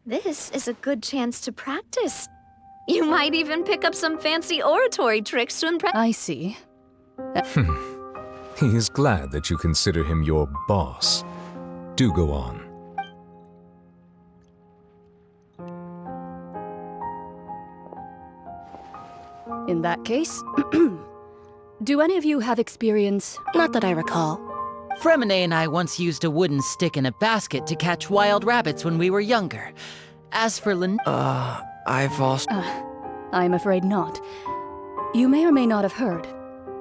This is a good chance to practice. You might even pick up some fancy oratory tricks to impress... I see. He is glad that you consider him your boss. Do go on. In that case, do any of you have experience? Not that I recall. Fremine and I once used a wooden stick in a basket to catch wild rabbits when we were younger. As for I've also... I'm afraid not. You may or may not have heard,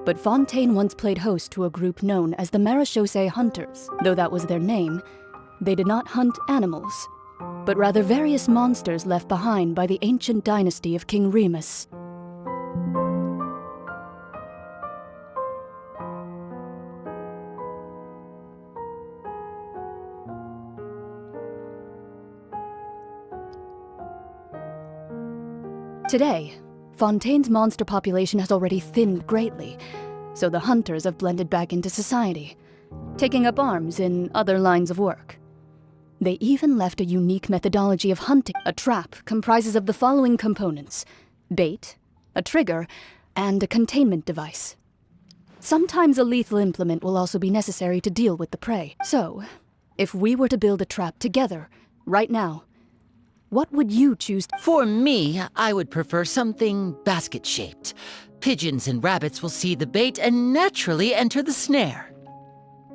but Fontaine once played host to a group known as the Marechaussee Hunters. Though that was their name, they did not hunt animals, but rather various monsters left behind by the ancient dynasty of King Remus. Today, Fontaine's monster population has already thinned greatly, so the hunters have blended back into society, taking up arms in other lines of work. They even left a unique methodology of hunting. A trap comprises of the following components: bait, a trigger, and a containment device. Sometimes a lethal implement will also be necessary to deal with the prey. So, if we were to build a trap together, right now, what would you choose? For me, I would prefer something basket-shaped. Pigeons and rabbits will see the bait and naturally enter the snare.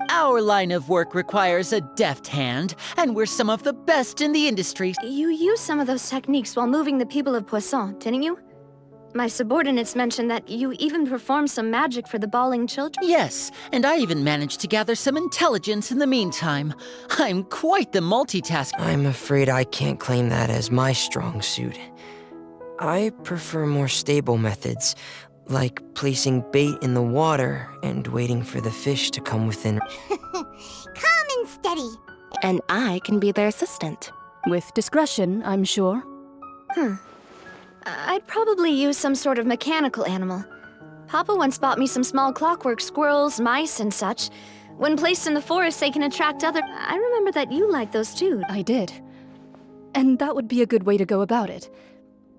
Our line of work requires a deft hand, and we're some of the best in the industry. You used some of those techniques while moving the people of Poisson, didn't you? My subordinates mentioned that you even performed some magic for the bawling children. Yes, and I even managed to gather some intelligence in the meantime. I'm quite the multitasker. I'm afraid I can't claim that as my strong suit. I prefer more stable methods, like placing bait in the water and waiting for the fish to come within. Calm and steady. And I can be their assistant. With discretion, I'm sure. I'd probably use some sort of mechanical animal. Papa once bought me some small clockwork squirrels, mice, and such. When placed in the forest, they can attract other... I remember that you liked those too. I did. And that would be a good way to go about it,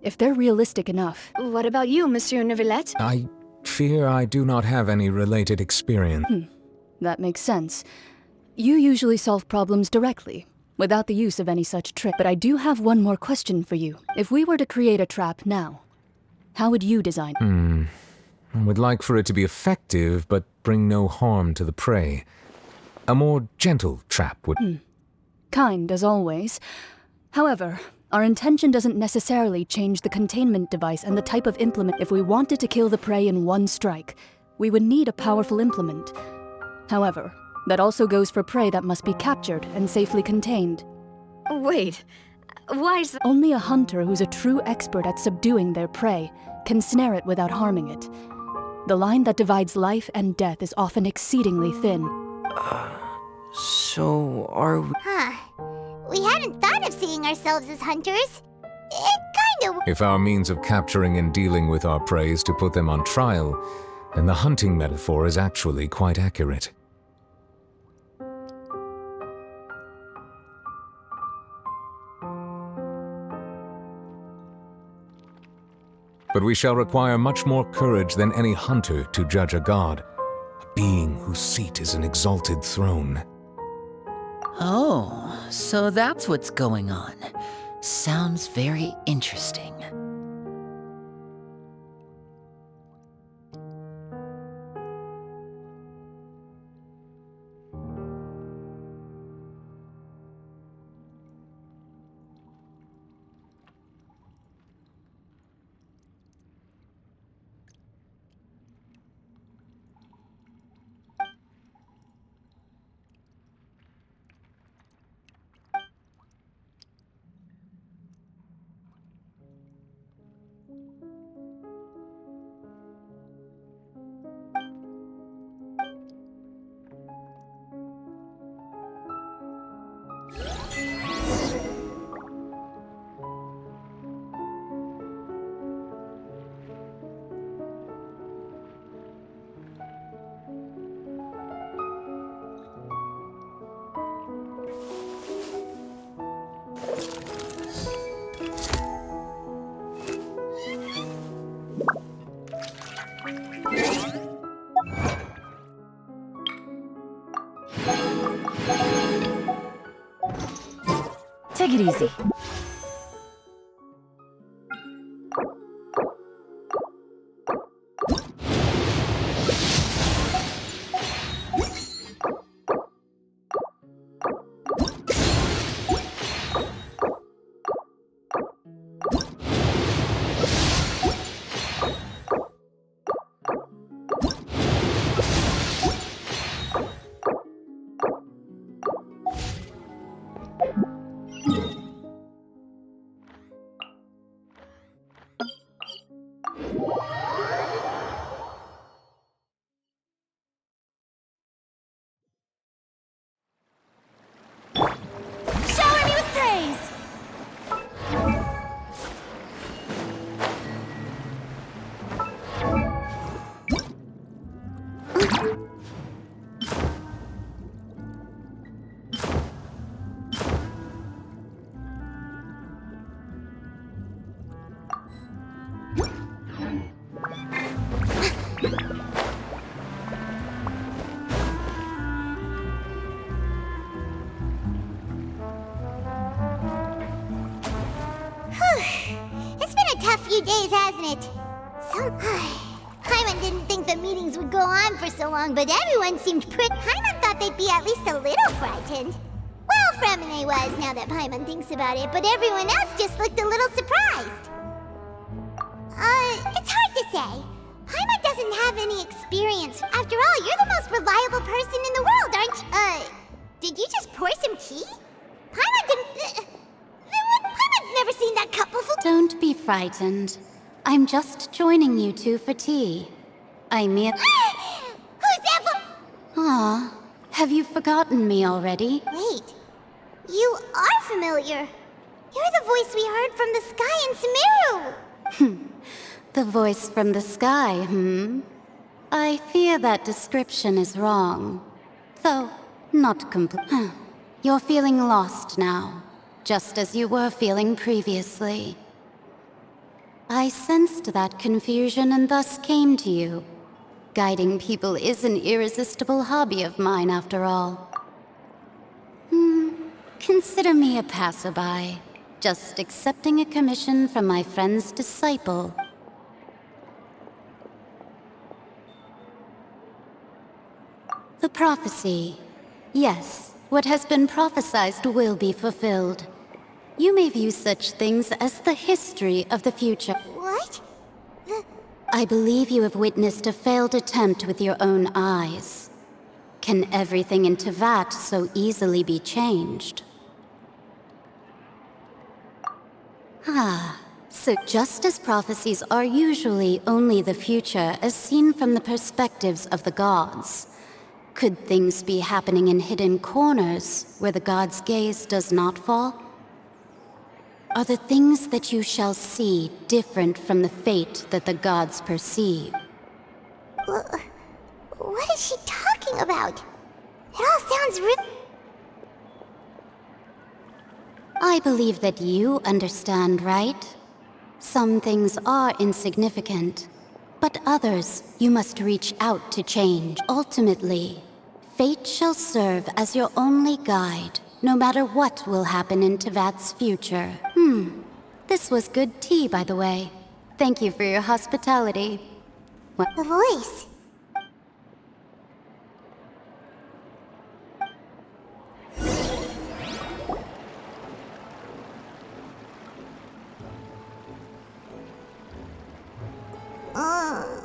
if they're realistic enough. What about you, Monsieur Neuvillette? I fear I do not have any related experience. That makes sense. You usually solve problems directly, without the use of any such trick. But I do have one more question for you. If we were to create a trap now, how would you design it? I would like for it to be effective, but bring no harm to the prey. A more gentle trap would... Kind, as always. However, Our intention doesn't necessarily change the containment device and the type of implement. If we wanted to kill the prey in one strike, we would need a powerful implement. However, that also goes for prey that must be captured and safely contained. Wait, why is that? Only a hunter who's a true expert at subduing their prey can snare it without harming it. The line that divides life and death is often exceedingly thin. So are we... Huh. We hadn't thought of seeing ourselves as hunters. It kinda... If our means of capturing and dealing with our prey is to put them on trial, then the hunting metaphor is actually quite accurate. But we shall require much more courage than any hunter to judge a god, a being whose seat is an exalted throne. Oh, so that's what's going on. Sounds very interesting. Take it easy. Shower me with praise! It's been a tough few days, hasn't it? Paimon didn't think the meetings would go on for so long, but everyone seemed pretty... Paimon thought they'd be at least a little frightened. Well, Fremine was, now that Paimon thinks about it, but everyone else just looked a little surprised. It's hard to say. Paimon doesn't have any experience. After all, you're the most reliable person in the world, aren't you? Did you just pour some tea? Paimon didn't... Paimon's never seen that cup before. Don't be frightened. I'm just joining you two for tea. I'm mere... Who's ever... Aw, have you forgotten me already? Wait, you are familiar. You're the voice we heard from the sky in Sumeru. The voice from the sky, I fear that description is wrong. Though, not complete. You're feeling lost now, just as you were feeling previously. I sensed that confusion and thus came to you. Guiding people is an irresistible hobby of mine, after all. Consider me a passerby, just accepting a commission from my friend's disciple. The prophecy. Yes, what has been prophesied will be fulfilled. You may view such things as the history of the future. What? I believe you have witnessed a failed attempt with your own eyes. Can everything in Tevat so easily be changed? So just as prophecies are usually only the future as seen from the perspectives of the gods, could things be happening in hidden corners where the gods' gaze does not fall? Are the things that you shall see different from the fate that the gods perceive? What is she talking about? It all sounds I believe that you understand, right? Some things are insignificant, but others you must reach out to change. Ultimately, fate shall serve as your only guide, no matter what will happen in Tevat's future. This was good tea, by the way. Thank you for your hospitality. The voice. What?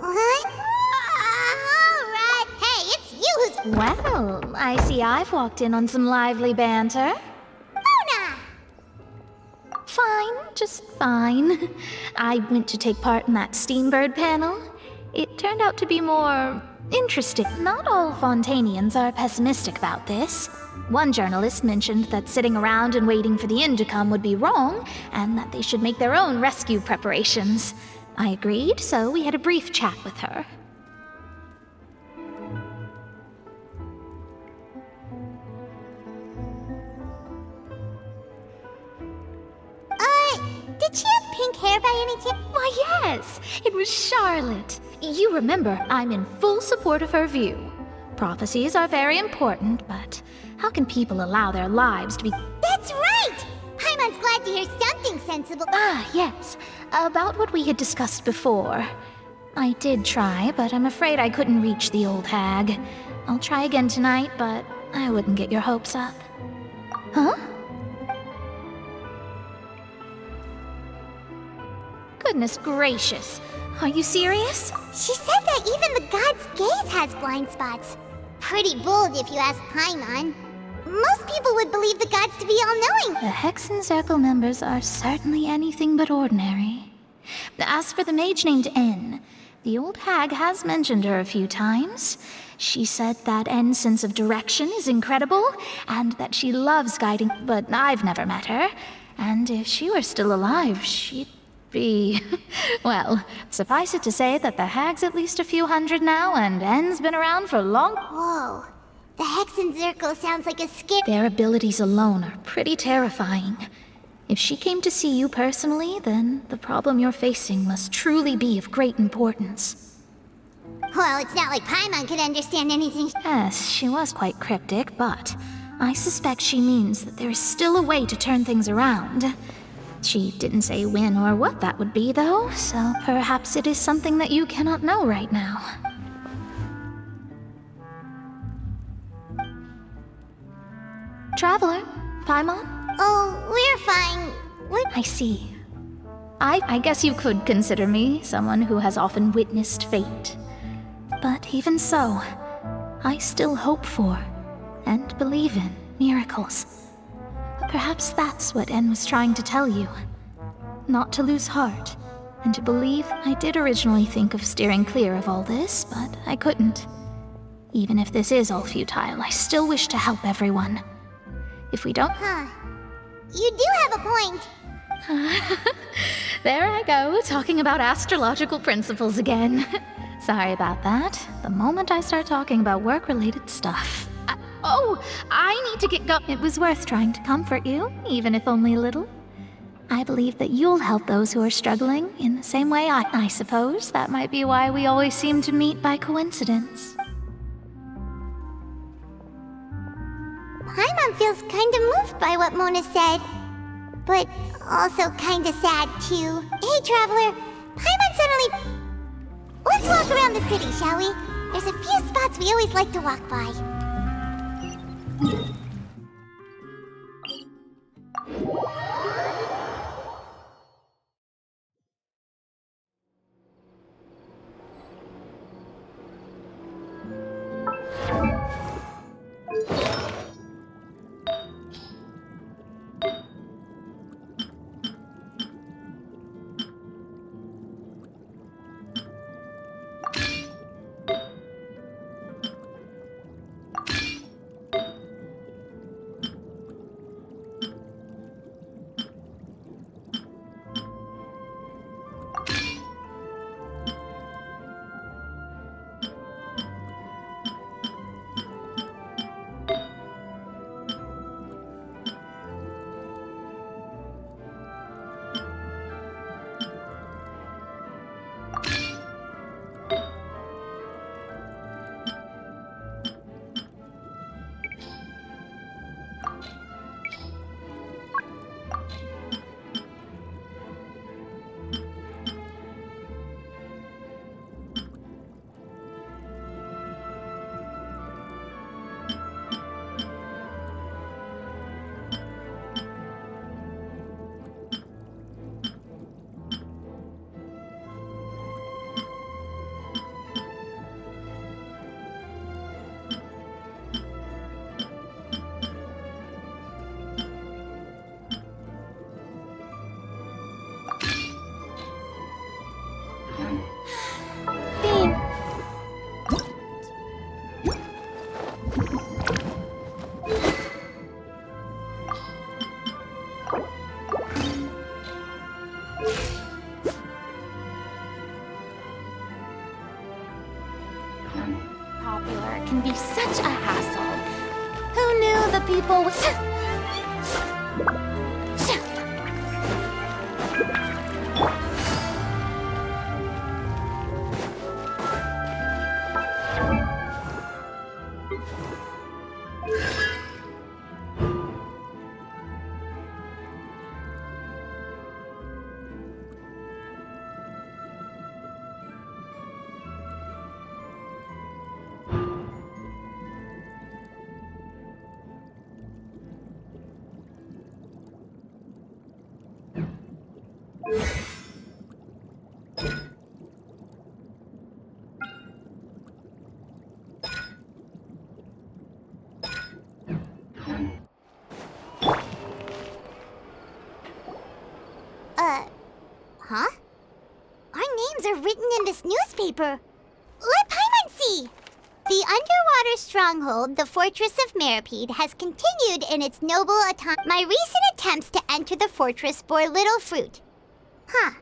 Alright. Hey, it's you who's... Well, I see I've walked in on some lively banter. Mona! Fine, just fine. I went to take part in that Steambird panel. It turned out to be more interesting. Not all Fontainians are pessimistic about this. One journalist mentioned that sitting around and waiting for the end to come would be wrong, and that they should make their own rescue preparations. I agreed, so we had a brief chat with her. Did she have pink hair by any chance? Why, yes! It was Charlotte. You remember, I'm in full support of her view. Prophecies are very important, but how can people allow their lives to be... That's right! Paimon's glad to hear something sensible. Yes. About what we had discussed before. I did try, but I'm afraid I couldn't reach the old hag. I'll try again tonight, but I wouldn't get your hopes up. Huh? Goodness gracious. Are you serious? She said that even the god's gaze has blind spots. Pretty bold if you ask Paimon. Most people would believe the gods to be all-knowing. The Hexen Circle members are certainly anything but ordinary. As for the mage named N, the old hag has mentioned her a few times. She said that N's sense of direction is incredible, and that she loves guiding, but I've never met her. And if she were still alive, she'd be... Well, suffice it to say that the hag's at least a few hundred now, and N's been around for long... Whoa. The Hexen Circle sounds like a scare... Their abilities alone are pretty terrifying. If she came to see you personally, then the problem you're facing must truly be of great importance. Well, it's not like Paimon could understand anything. Yes, she was quite cryptic, but I suspect she means that there is still a way to turn things around. She didn't say when or what that would be, though, so perhaps it is something that you cannot know right now. Traveler, Paimon? Oh, we're fine. I see. I guess you could consider me someone who has often witnessed fate. But even so, I still hope for and believe in miracles. Perhaps that's what N was trying to tell you. Not to lose heart, and to believe. I did originally think of steering clear of all this, but I couldn't. Even if this is all futile, I still wish to help everyone. If we don't... You do have a point. There I go, talking about astrological principles again. Sorry about that. The moment I start talking about work-related stuff... I need to get It was worth trying to comfort you, even if only a little. I believe that you'll help those who are struggling in the same way I suppose that might be why we always seem to meet by coincidence. Paimon feels kinda moved by what Mona said. But also kinda sad, too. Hey, Traveler. Paimon suddenly... Let's walk around the city, shall we? There's a few spots we always like to walk by. be such a hassle. Who knew the people would... Huh? Our names are written in this newspaper. Let Paimon see! The underwater stronghold, the Fortress of Meripede, has continued in its noble My recent attempts to enter the fortress bore little fruit. Huh.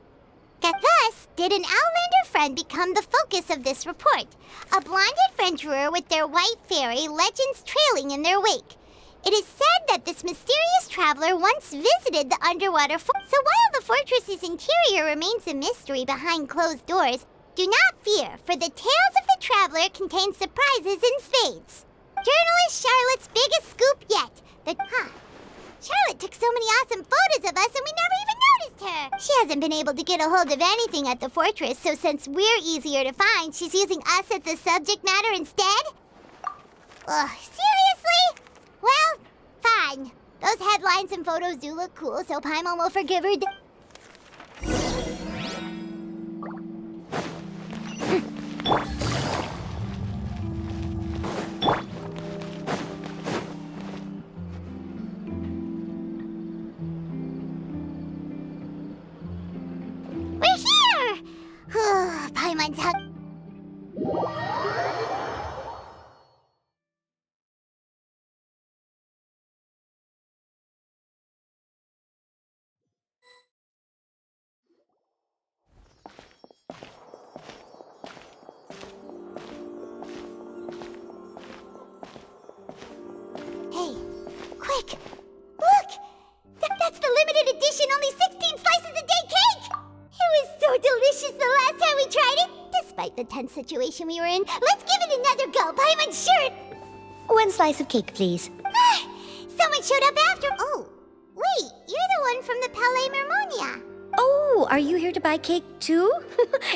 Thus, did an Outlander friend become the focus of this report? A blonde adventurer with their white fairy legends trailing in their wake. It is said that this mysterious traveler once visited the underwater so while the fortress's interior remains a mystery behind closed doors, do not fear, for the tales of the traveler contain surprises in spades. Journalist Charlotte's biggest scoop yet. Charlotte took so many awesome photos of us and we never even noticed her. She hasn't been able to get a hold of anything at the fortress, so since we're easier to find, she's using us as the subject matter instead? Ugh, seriously? Well, fine. Those headlines and photos do look cool, so Paimon will forgive her. We're here! Paimon's hug. Hey, quick! Look! That's the limited edition, only 16 slices a day cake! It was so delicious the last time we tried it! Despite the tense situation we were in, let's give it another go! Paimon's shirt! 1 slice of cake, please. Someone showed up after. Oh, wait, you're the one from the Palais Mermonia. Oh, are you here to buy cake too?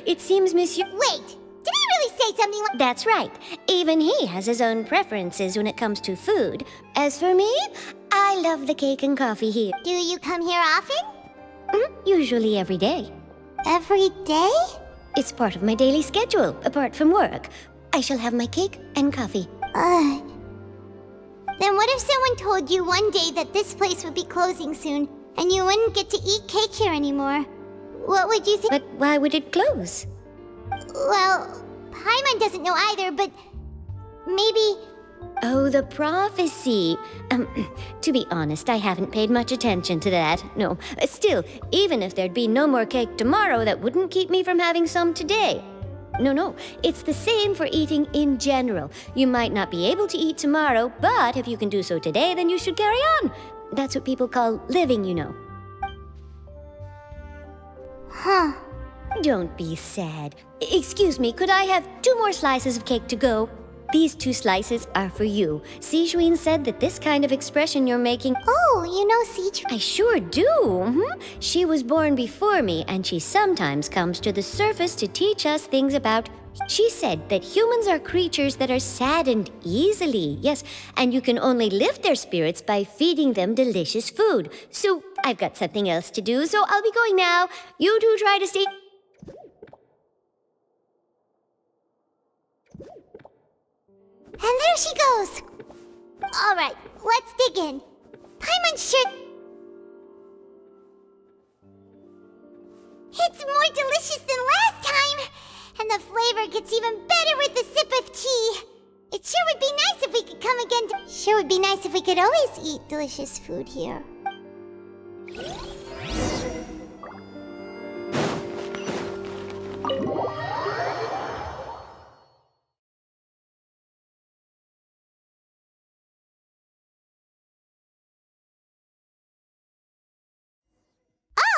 It seems Monsieur... Wait, did he really say something like... That's right. Even he has his own preferences when it comes to food. As for me, I love the cake and coffee here. Do you come here often? Usually every day. Every day? It's part of my daily schedule, apart from work. I shall have my cake and coffee. Then what if someone told you one day that this place would be closing soon, and you wouldn't get to eat cake here anymore? What would you think? But why would it close? Well, Paimon doesn't know either, but maybe... Oh, the prophecy. To be honest, I haven't paid much attention to that. No, still, even if there'd be no more cake tomorrow, that wouldn't keep me from having some today. No, it's the same for eating in general. You might not be able to eat tomorrow, but if you can do so today, then you should carry on. That's what people call living, you know. Huh. Don't be sad. Excuse me, could I have 2 more slices of cake to go? These 2 slices are for you. Sijuin said that this kind of expression you're making... Oh, you know Sijuin? I sure do. She was born before me, and she sometimes comes to the surface to teach us things about... She said that humans are creatures that are saddened easily, yes, and you can only lift their spirits by feeding them delicious food. So I've got something else to do, so I'll be going now. You two try to stay... And there she goes! Alright, let's dig in. Paimon's shirt... It's more delicious than last time! And the flavor gets even better with a sip of tea! It sure would be nice if we could come again to... Sure would be nice if we could always eat delicious food here.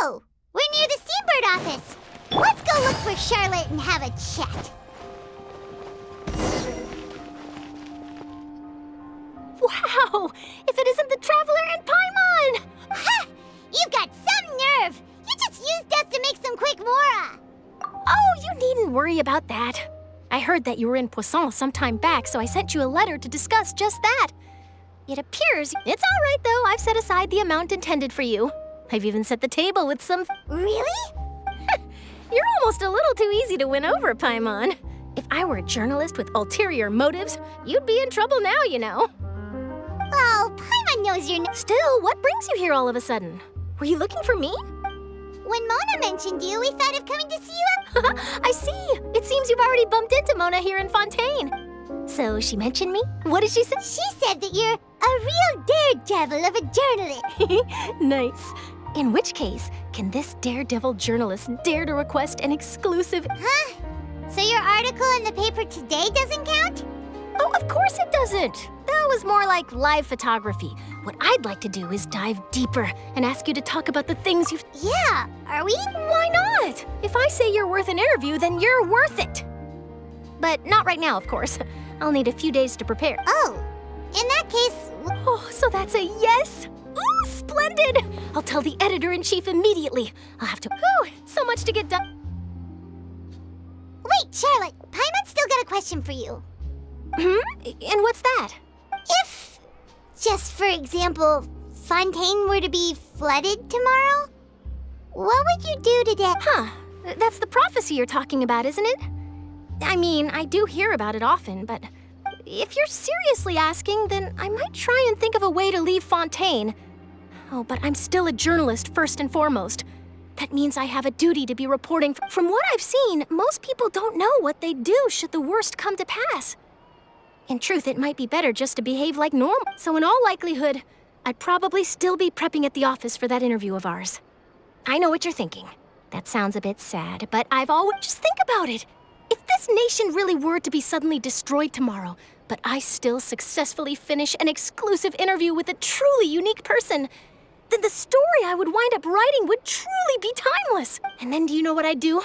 Oh, we're near the Steambird office. Let's go look for Charlotte and have a chat. Wow! If it isn't the Traveler and Paimon! Ha! You've got some nerve! You just used us to make some quick mora! Oh, you needn't worry about that. I heard that you were in Poisson some time back, so I sent you a letter to discuss just that. It appears it's all right, though. I've set aside the amount intended for you. I've even set the table with some... Really? You're almost a little too easy to win over, Paimon. If I were a journalist with ulterior motives, you'd be in trouble now, you know. Oh, Paimon knows you're Still, what brings you here all of a sudden? Were you looking for me? When Mona mentioned you, we thought of coming to see you. I see. It seems you've already bumped into Mona here in Fontaine. So she mentioned me? What did she say? She said that you're a real daredevil of a journalist. Nice. In which case, can this daredevil journalist dare to request an exclusive... Huh? So your article in the paper today doesn't count? Oh, of course it doesn't. That was more like live photography. What I'd like to do is dive deeper and ask you to talk about the things you've... Yeah, are we? Why not? If I say you're worth an interview, then you're worth it. But not right now, of course. I'll need a few days to prepare. Oh, in that case... Oh, so that's a yes? Ooh, splendid! I'll tell the editor-in-chief immediately. I'll have to... Whew, so much to get done. Wait, Charlotte, Paimon's still got a question for you. And what's that? If, just for example, Fontaine were to be flooded tomorrow, what would you do today? Huh, that's the prophecy you're talking about, isn't it? I mean, I do hear about it often, but if you're seriously asking, then I might try and think of a way to leave Fontaine. Oh, but I'm still a journalist first and foremost. That means I have a duty to be reporting. From what I've seen, most people don't know what they'd do should the worst come to pass. In truth, it might be better just to behave like normal. So in all likelihood, I'd probably still be prepping at the office for that interview of ours. I know what you're thinking. That sounds a bit sad, but I've always... Just think about it. If this nation really were to be suddenly destroyed tomorrow, but I still successfully finish an exclusive interview with a truly unique person, then the story I would wind up writing would truly be timeless. And then do you know what I'd do?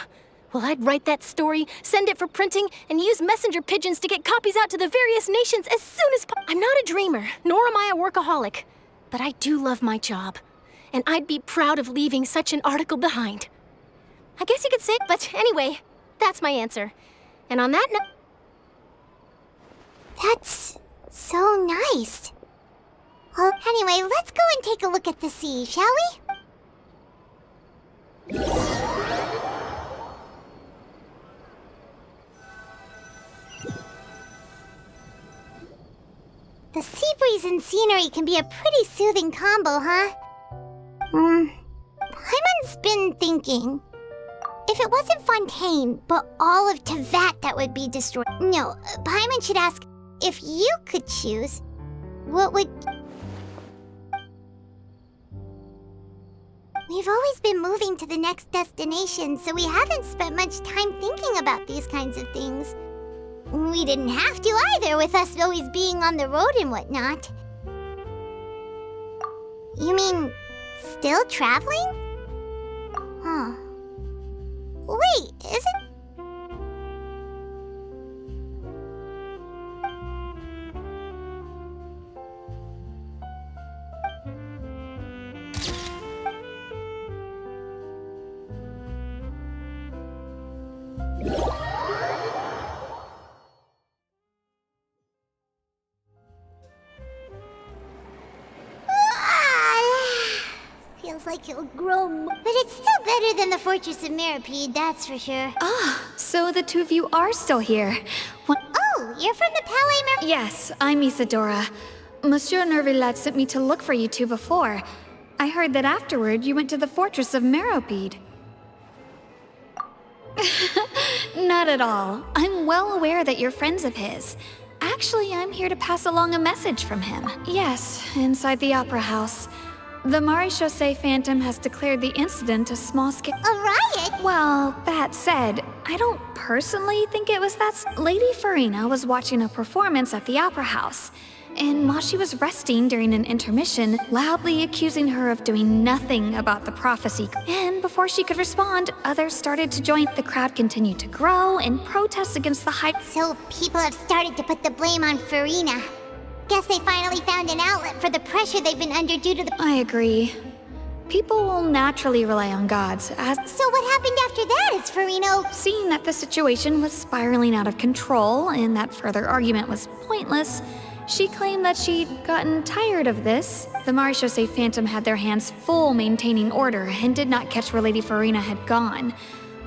Well, I'd write that story, send it for printing, and use messenger pigeons to get copies out to the various nations as soon as possible. I'm not a dreamer, nor am I a workaholic, but I do love my job, and I'd be proud of leaving such an article behind. I guess you could say, but anyway, that's my answer. And on that note... That's so nice. Well, anyway, let's go and take a look at the sea, shall we? The sea breeze and scenery can be a pretty soothing combo, huh? Paimon's been thinking. If it wasn't Fontaine, but all of Tevat that would be destroyed... No, Paimon should ask, if you could choose, what would... We've always been moving to the next destination, so we haven't spent much time thinking about these kinds of things. We didn't have to either, with us always being on the road and whatnot. You mean, still traveling? Huh. Wait, is it... Feels like it'll grow more. But it's still better than the Fortress of Meropide, that's for sure. Ah, so the two of you are still here. Oh, you're from the Palais Yes, I'm Isadora. Monsieur Nervillet sent me to look for you two before. I heard that afterward you went to the Fortress of Meropide. Not at all. I'm well aware that you're friends of his. Actually, I'm here to pass along a message from him. Yes, inside the Opera House. The Maréchaussée Phantom has declared the incident a small-scale... A riot? Well, that said, I don't personally think it was that... Lady Farina was watching a performance at the Opera House, and while she was resting during an intermission, loudly accusing her of doing nothing about the prophecy. And before she could respond, others started to join. The crowd continued to grow and protest against the hype. So people have started to put the blame on Farina. Guess they finally found an outlet for the pressure they've been under due to the— I agree. People will naturally rely on gods as— So what happened after that is Farina— Seeing that the situation was spiraling out of control and that further argument was pointless, she claimed that she'd gotten tired of this. The Marechaussee Phantom had their hands full maintaining order and did not catch where Lady Farina had gone.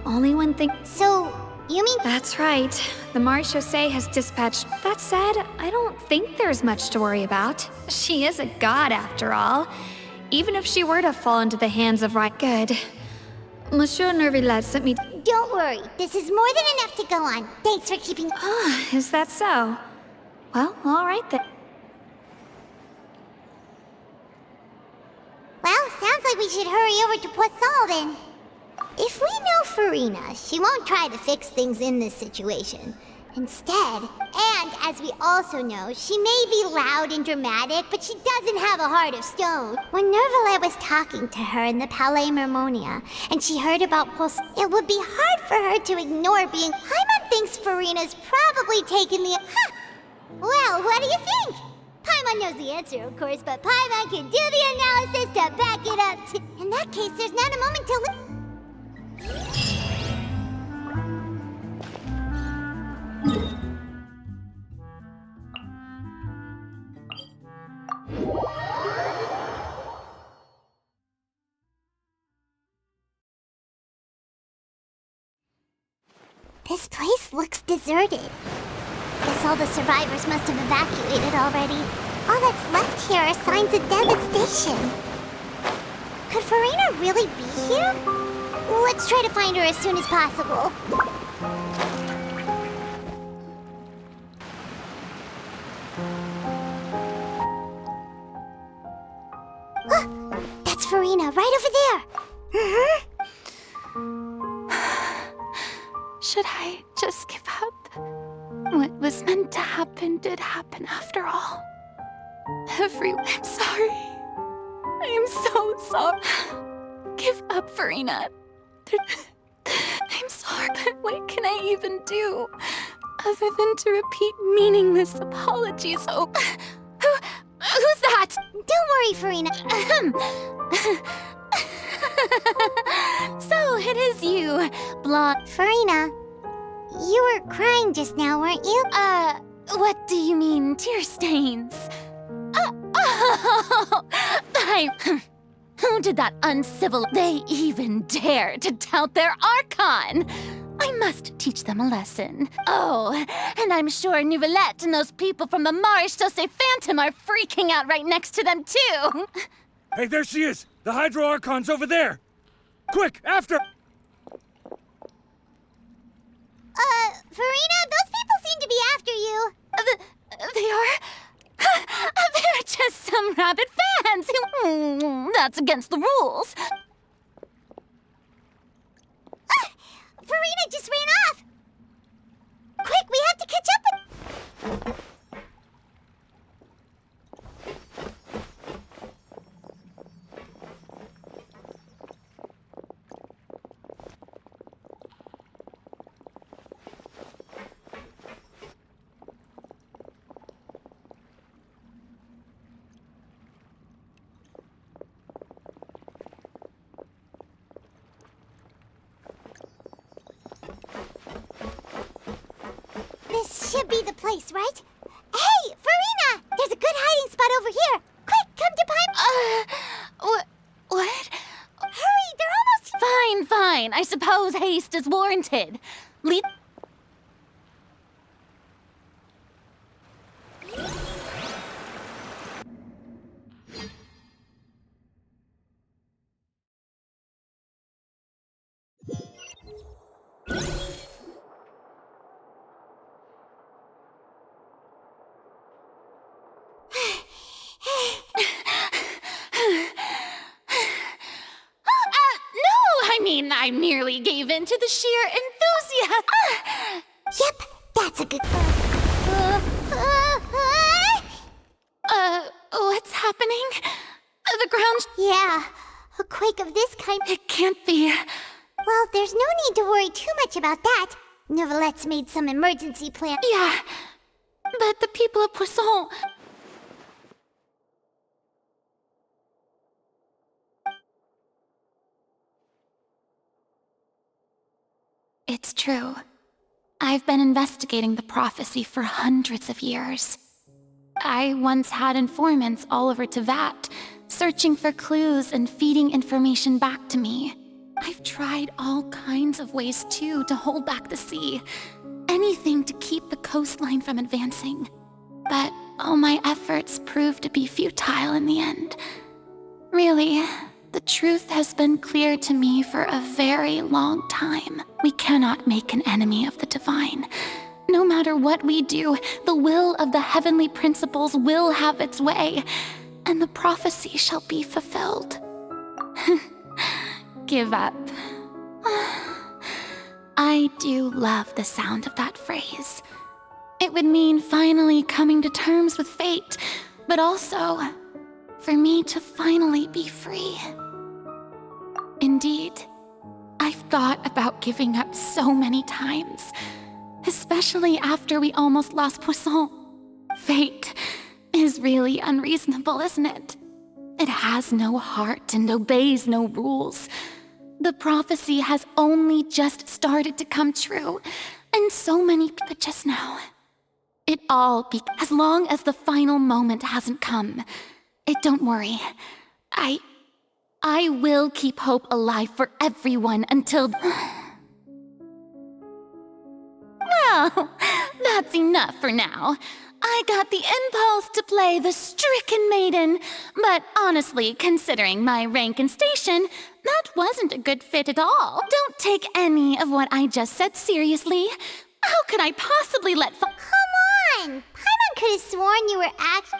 Only when So, you mean— That's right. The Marechaussee has dispatched— That said, I don't think there's much to worry about. She is a god after all. Even if she were to fall into the hands of Good. Monsieur Nervillet sent me— Don't worry, this is more than enough to go on. Thanks for keeping— Is that so? Well, all right then. Well, sounds like we should hurry over to Poisson then. If we know Farina, she won't try to fix things in this situation. Instead, and as we also know, she may be loud and dramatic, but she doesn't have a heart of stone. When Nervalet was talking to her in the Palais Mermonia, and she heard about Poisson, it would be hard for her to ignore being— Paimon thinks Farina's probably taken the— Well, what do you think? Paimon knows the answer, of course, but Paimon can do the analysis to back it up. In that case, there's not a moment to— This place looks deserted. Guess all the survivors must have evacuated already. All that's left here are signs of devastation. Could Farina really be here? Let's try to find her as soon as possible. That's Farina, right over there. Should I just give up? What was meant to happen did happen after all. I'm sorry. I am so sorry. Give up, Farina. I'm sorry, but what can I even do other than to repeat meaningless apologies? Oh, who's that? Don't worry, Farina. So it is you, blonde Farina. You were crying just now, weren't you? What do you mean, tear stains? Who did that uncivil— They even dare to tout their Archon! I must teach them a lesson. Oh, and I'm sure Nouvellette and those people from the Marechaussee Phantom are freaking out right next to them, too! Hey, there she is! The Hydro Archon's over there! Quick, after! Farina, those people seem to be after you. They are? They're just some rabid fans who— That's against the rules. Farina just ran off! Quick, we have to catch up with— This should be the place, right? Hey, Farina! There's a good hiding spot over here! Quick, come to Paimon! What? Hurry, they're almost— Fine. I suppose haste is warranted. Lead— I merely gave in to the sheer enthusiasm. Yep, that's a good— What's happening? The ground... Yeah, a quake of this kind... It can't be. Well, there's no need to worry too much about that. Neverlette's made some emergency plan. Yeah, but the people of Poisson... It's true. I've been investigating the prophecy for hundreds of years. I once had informants all over Tevat, searching for clues and feeding information back to me. I've tried all kinds of ways, too, to hold back the sea. Anything to keep the coastline from advancing. But all my efforts proved to be futile in the end. Really, the truth has been clear to me for a very long time. We cannot make an enemy of the divine. No matter what we do, the will of the heavenly principles will have its way, and the prophecy shall be fulfilled. Give up. I do love the sound of that phrase. It would mean finally coming to terms with fate, but also for me to finally be free. Indeed, I've thought about giving up so many times, especially after we almost lost Poisson. Fate is really unreasonable, isn't it? It has no heart and obeys no rules. The prophecy has only just started to come true, and so many people just now. It all as long as the final moment hasn't come. Don't worry. I will keep hope alive for everyone until... Well, that's enough for now. I got the impulse to play the stricken maiden, but honestly, considering my rank and station, that wasn't a good fit at all. Don't take any of what I just said seriously. How could I possibly let... Come on! Paimon could have sworn you were actually...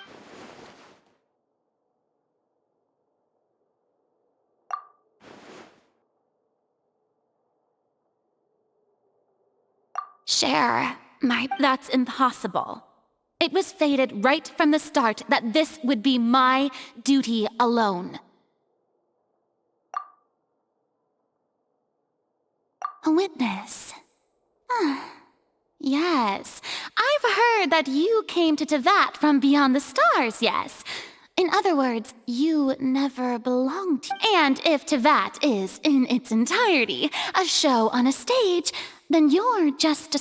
Share, that's impossible. It was fated right from the start that this would be my duty alone. A witness. Yes, I've heard that you came to Tevat from beyond the stars, yes. In other words, you never belonged to... And if Tevat is, in its entirety, a show on a stage, then you're just a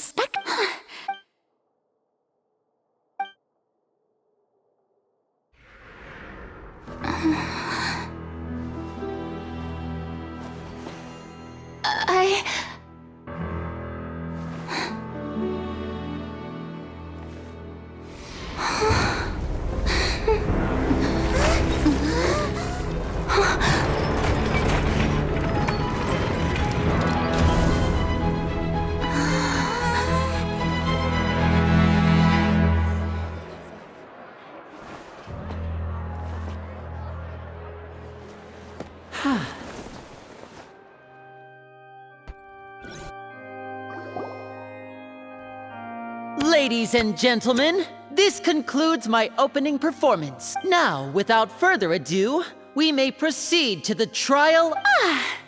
Ladies and gentlemen, this concludes my opening performance. Now, without further ado, we may proceed to the trial.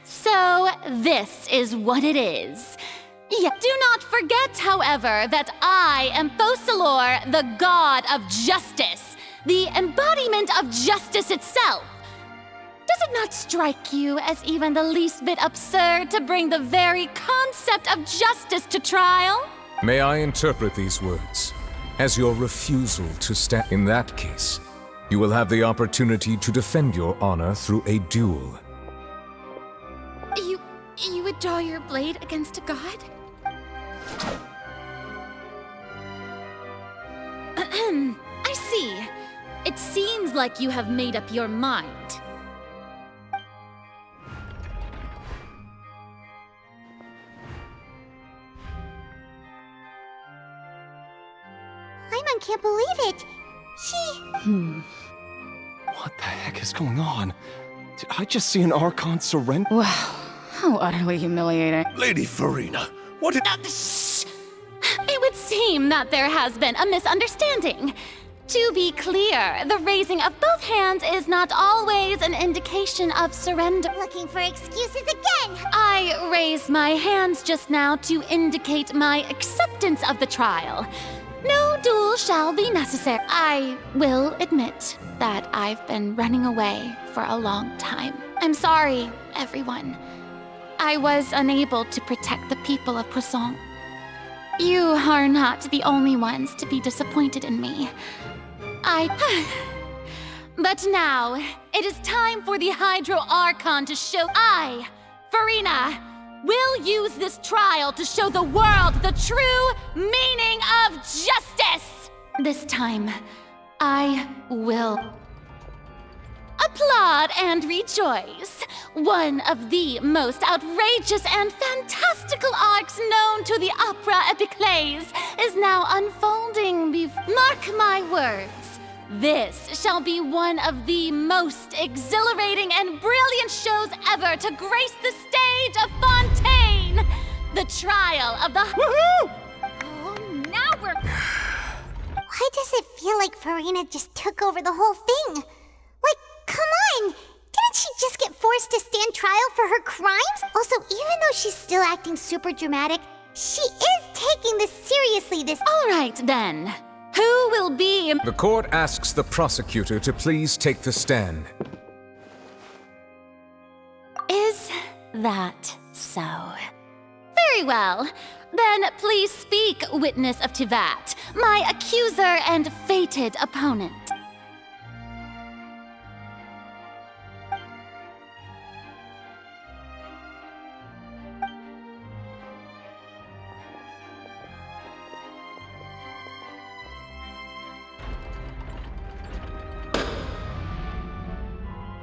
So this is what it is. Yeah, do not forget, however, that I am Focalor, the god of justice, the embodiment of justice itself. Does it not strike you as even the least bit absurd to bring the very concept of justice to trial? May I interpret these words as your refusal to stand? In that case, you will have the opportunity to defend your honor through a duel. You would draw your blade against a god? I see. It seems like you have made up your mind. Paimon can't believe it. What the heck is going on? Did I just see an Archon surrender? Wow, how utterly humiliating. Lady Farina, Shh! It would seem that there has been a misunderstanding. To be clear, the raising of both hands is not always an indication of surrender. Looking for excuses again! I raised my hands just now to indicate my acceptance of the trial. No duel shall be necessary. I will admit that I've been running away for a long time. I'm sorry, everyone. I was unable to protect the people of Poisson. You are not the only ones to be disappointed in me. But now, it is time for the Hydro Archon to show I, Farina, will use this trial to show the world the true meaning of justice! This time, I will applaud and rejoice. One of the most outrageous and fantastical arcs known to the opera epiclese is now unfolding Mark my words. This shall be one of the most exhilarating and brilliant shows ever to grace the stage of Fontaine! The trial of the... Woohoo! Oh, now we're... Why does it feel like Farina just took over the whole thing? Like, come on! Didn't she just get forced to stand trial for her crimes? Also, even though she's still acting super dramatic, she is taking this seriously this... All right, then. Who will be... The court asks the prosecutor to please take the stand. Is that so? Very well. Then please speak, witness of Tivat, my accuser and fated opponent.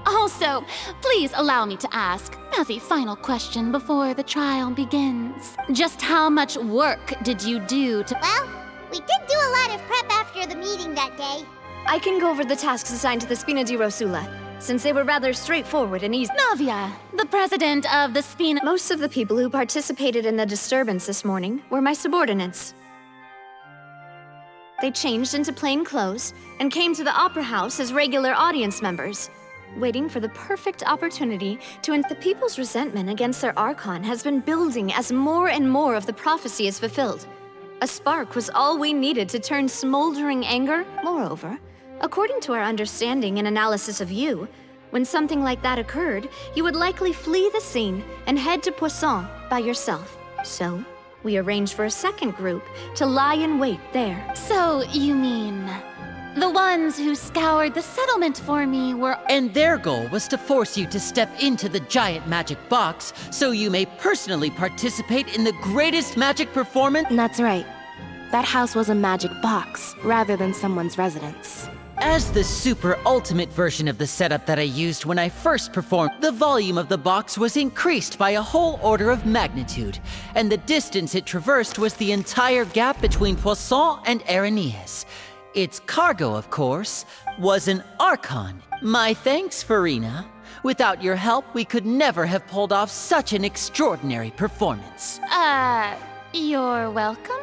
Also, please allow me to ask, as a final question before the trial begins, just how much work did you do to... Well, we did do a lot of prep after the meeting that day. I can go over the tasks assigned to the Spina di Rosula, since they were rather straightforward and easy. Navia, the president of the Spina... Most of the people who participated in the disturbance this morning were my subordinates. They changed into plain clothes and came to the Opera House as regular audience members, waiting for the perfect opportunity to end. The people's resentment against their Archon has been building as more and more of the prophecy is fulfilled. A spark was all we needed to turn smoldering anger. Moreover, according to our understanding and analysis of you, when something like that occurred, you would likely flee the scene and head to Poisson by yourself. So, we arranged for a second group to lie in wait there. So, you mean... the ones who scoured the settlement for me were... And their goal was to force you to step into the giant magic box so you may personally participate in the greatest magic performance? That's right. That house was a magic box, rather than someone's residence. As the super ultimate version of the setup that I used when I first performed, the volume of the box was increased by a whole order of magnitude, and the distance it traversed was the entire gap between Poisson and Areneas. Its cargo, of course, was an Archon. My thanks, Farina. Without your help, we could never have pulled off such an extraordinary performance. You're welcome?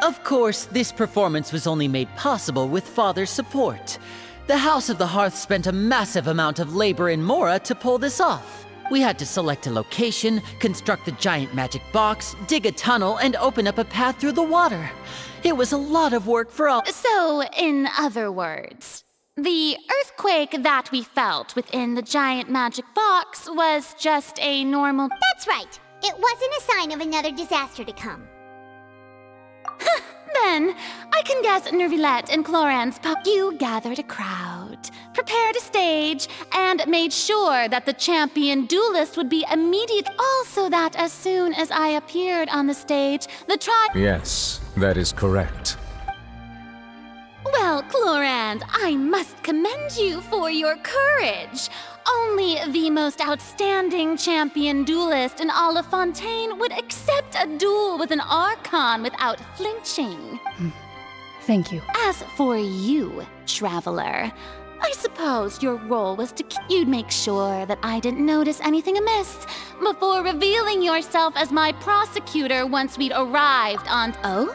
Of course, this performance was only made possible with Father's support. The House of the Hearth spent a massive amount of labor in Mora to pull this off. We had to select a location, construct the giant magic box, dig a tunnel, and open up a path through the water. It was a lot of work for all. So, in other words, the earthquake that we felt within the giant magic box was just a normal... That's right. It wasn't a sign of another disaster to come. Then, I can guess Nervilette and Cloran's you gathered a crowd, prepared a stage, and made sure that the champion duelist would be immediate. Also that as soon as I appeared on the stage, the Yes, that is correct. Well, Clorand, I must commend you for your courage. Only the most outstanding champion duelist in all of Fontaine would accept a duel with an Archon without flinching. Thank you. As for you, Traveler, I suppose your role was to... You'd make sure that I didn't notice anything amiss before revealing yourself as my prosecutor once we'd arrived on... Oh?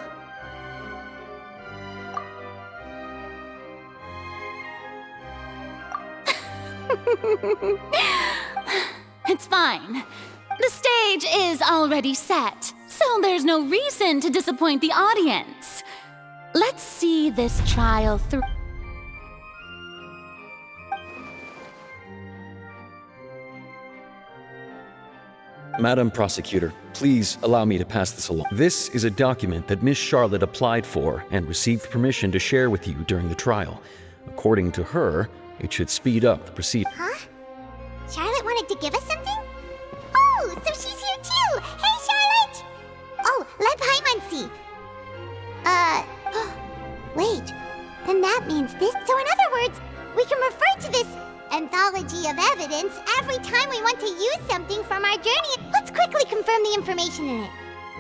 It's fine. The stage is already set, so there's no reason to disappoint the audience. Let's see this trial through. Madam Prosecutor, please allow me to pass this along. This is a document that Miss Charlotte applied for and received permission to share with you during the trial. According to her, it should speed up the proceedings. Huh? Charlotte wanted to give us something? Oh, so she's here too! Hey, Charlotte! Oh, let Paimon see. Wait. Then that means this. So in other words, we can refer to this anthology of evidence every time we want to use something from our journey. Let's quickly confirm the information in it.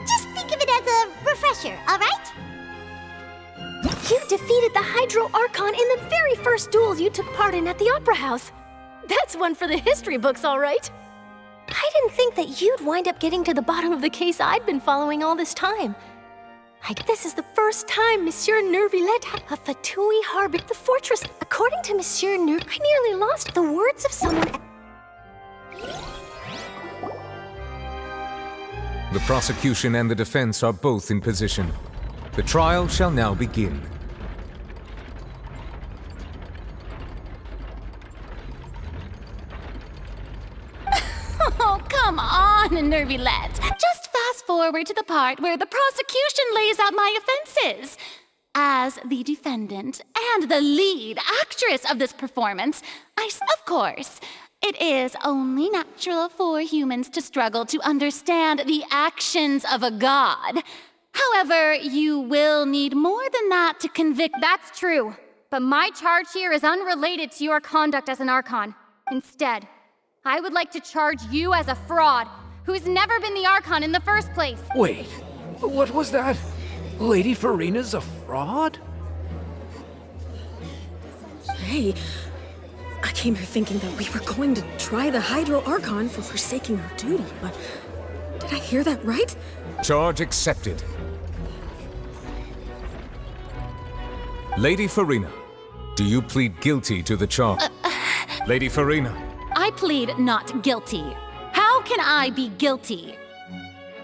Just think of it as a refresher, alright? You defeated the Hydro Archon in the very first duels you took part in at the Opera House. That's one for the history books, all right. I didn't think that you'd wind up getting to the bottom of the case I'd been following all this time. This is the first time Monsieur Nervillet had a Fatui Harbor. The fortress, according to Monsieur I nearly lost the words of someone. The prosecution and the defense are both in position. The trial shall now begin. Oh, come on, Nervillet. Just fast forward to the part where the prosecution lays out my offenses. As the defendant and the lead actress of this performance, of course, it is only natural for humans to struggle to understand the actions of a god. However, you will need more than that to convict. That's true, but my charge here is unrelated to your conduct as an Archon. Instead, I would like to charge you as a fraud who's never been the Archon in the first place. Wait, what was that? Lady Farina's a fraud? Hey, I came here thinking that we were going to try the Hydro Archon for forsaking our duty, but did I hear that right? Charge accepted. Lady Farina, do you plead guilty to the charge? Lady Farina. I plead not guilty. How can I be guilty?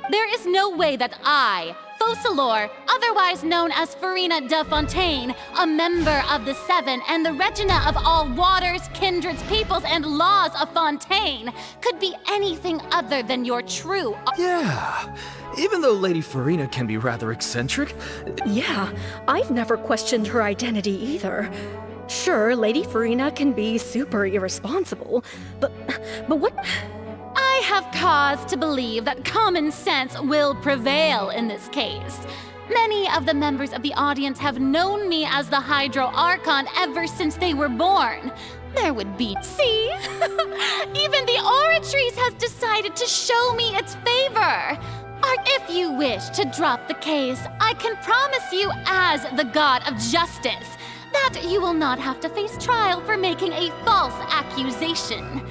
There is no way that I, Focalor, otherwise known as Farina de Fontaine, a member of the Seven and the Regina of all waters, kindreds, peoples, and laws of Fontaine, could be anything other than your true. Yeah, even though Lady Farina can be rather eccentric. Yeah, I've never questioned her identity either. Sure, Lady Farina can be super irresponsible, but what? I have cause to believe that common sense will prevail in this case. Many of the members of the audience have known me as the Hydro Archon ever since they were born. There would be... See? Even the Oratrice has decided to show me its favor. If you wish to drop the case, I can promise you as the God of Justice that you will not have to face trial for making a false accusation.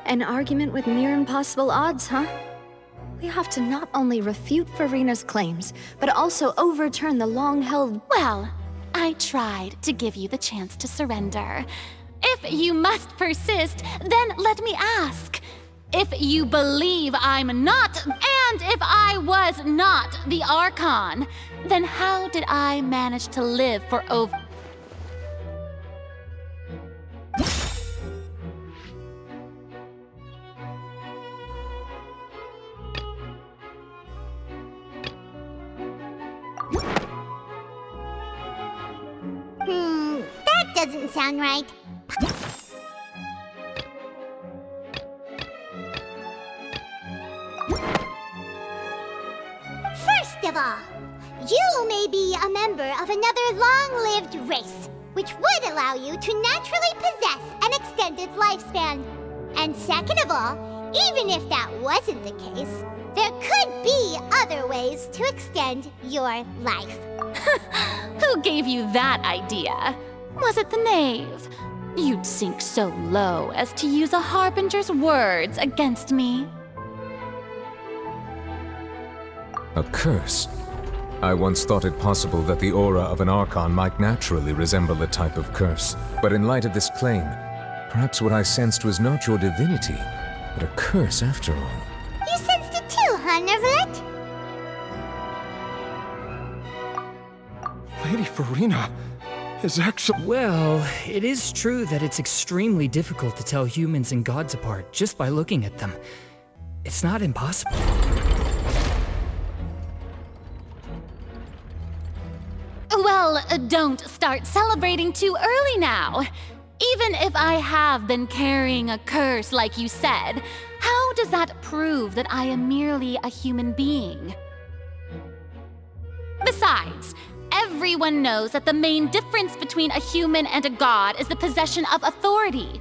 An argument with near impossible odds, huh? We have to not only refute Farina's claims, but also overturn the long-held... Well, I tried to give you the chance to surrender. If you must persist, then let me ask. If you believe I'm not, and if I was not the Archon, then how did I manage to live for over... That doesn't sound right. First of all, you may be a member of another long-lived race, which would allow you to naturally possess an extended lifespan. And second of all, even if that wasn't the case, there could be other ways to extend your life. Who gave you that idea? Was it the knave? You'd sink so low as to use a harbinger's words against me. A curse? I once thought it possible that the aura of an Archon might naturally resemble a type of curse. But in light of this claim, Perhaps what I sensed was not your divinity, but a curse after all. You sensed it too, huh, Nervalet? Lady Farina is actually... Well, it is true that it's extremely difficult to tell humans and gods apart just by looking at them. It's not impossible. Well, don't start celebrating too early now. Even if I have been carrying a curse like you said, how does that prove that I am merely a human being? Besides, everyone knows that the main difference between a human and a god is the possession of authority.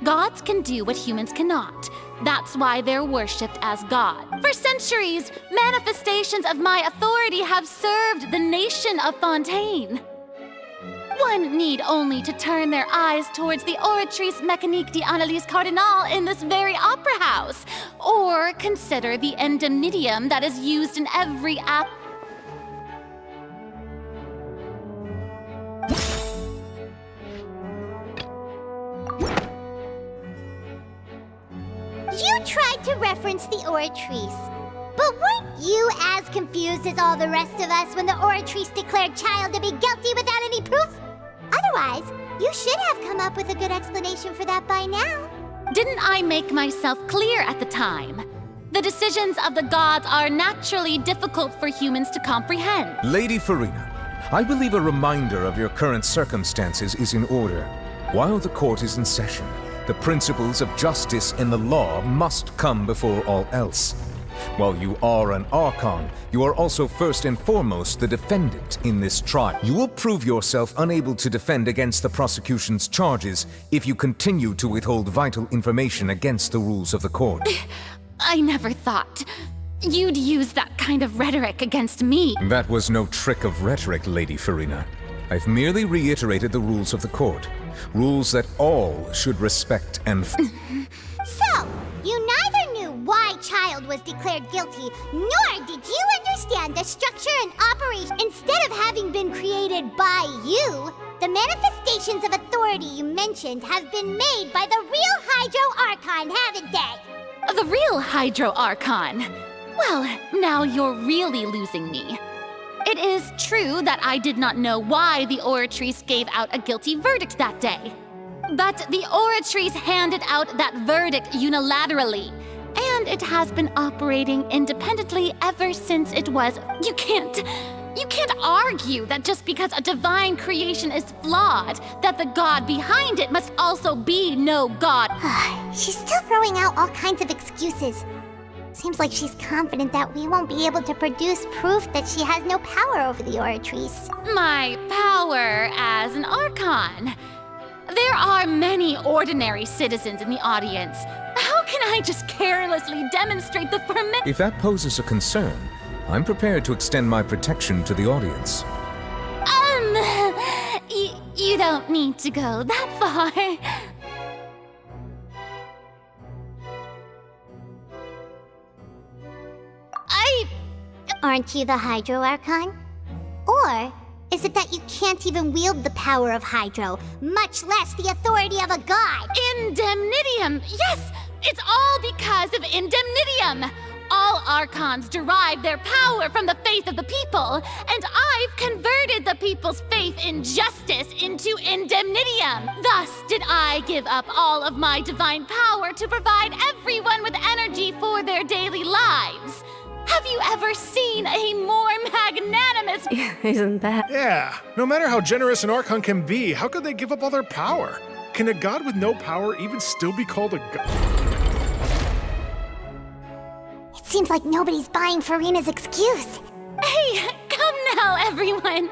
Gods can do what humans cannot. That's why they're worshipped as God. For centuries, manifestations of my authority have served the nation of Fontaine. One need only to turn their eyes towards the Oratrice Mécanique d'Analyse Cardinal in this very opera house, or consider the endemnitium that is used in every app. You tried to reference the Oratrice, but weren't you as confused as all the rest of us when the Oratrice declared Child to be guilty without any proof? Otherwise, you should have come up with a good explanation for that by now. Didn't I make myself clear at the time? The decisions of the gods are naturally difficult for humans to comprehend. Lady Farina, I believe a reminder of your current circumstances is in order. While the court is in session, the principles of justice and the law must come before all else. While you are an Archon, you are also first and foremost the defendant in this trial. You will prove yourself unable to defend against the prosecution's charges if you continue to withhold vital information against the rules of the court. I never thought you'd use that kind of rhetoric against me. That was no trick of rhetoric, Lady Farina. I've merely reiterated the rules of the court. Rules that all should respect and... So, you neither knew why Child was declared guilty, nor did you understand the structure and operation. Instead of having been created by you, the manifestations of authority you mentioned have been made by the real Hydro Archon, haven't they? The real Hydro Archon? Well, now you're really losing me. It is true that I did not know why the Oratrice gave out a guilty verdict that day. But the Oratrice handed out that verdict unilaterally, and it has been operating independently ever since it was. You can't argue that just because a divine creation is flawed, that the god behind it must also be no god. She's still throwing out all kinds of excuses. Seems like she's confident that we won't be able to produce proof that she has no power over the Oratrice. My power as an Archon. There are many ordinary citizens in the audience. How can I just carelessly demonstrate the ferment? If that poses a concern, I'm prepared to extend my protection to the audience. You don't need to go that far. Aren't you the Hydro Archon? Or is it that you can't even wield the power of Hydro, much less the authority of a god? Indemnitium! Yes! It's all because of Indemnitium! All Archons derive their power from the faith of the people, and I've converted the people's faith in justice into Indemnitium. Thus did I give up all of my divine power to provide everyone with energy for their daily lives. Have you ever seen a more magnanimous... Isn't that... Yeah, no matter how generous an Archon can be, how could they give up all their power? Can a god with no power even still be called a god? It seems like nobody's buying Farina's excuse. Hey, come now, everyone.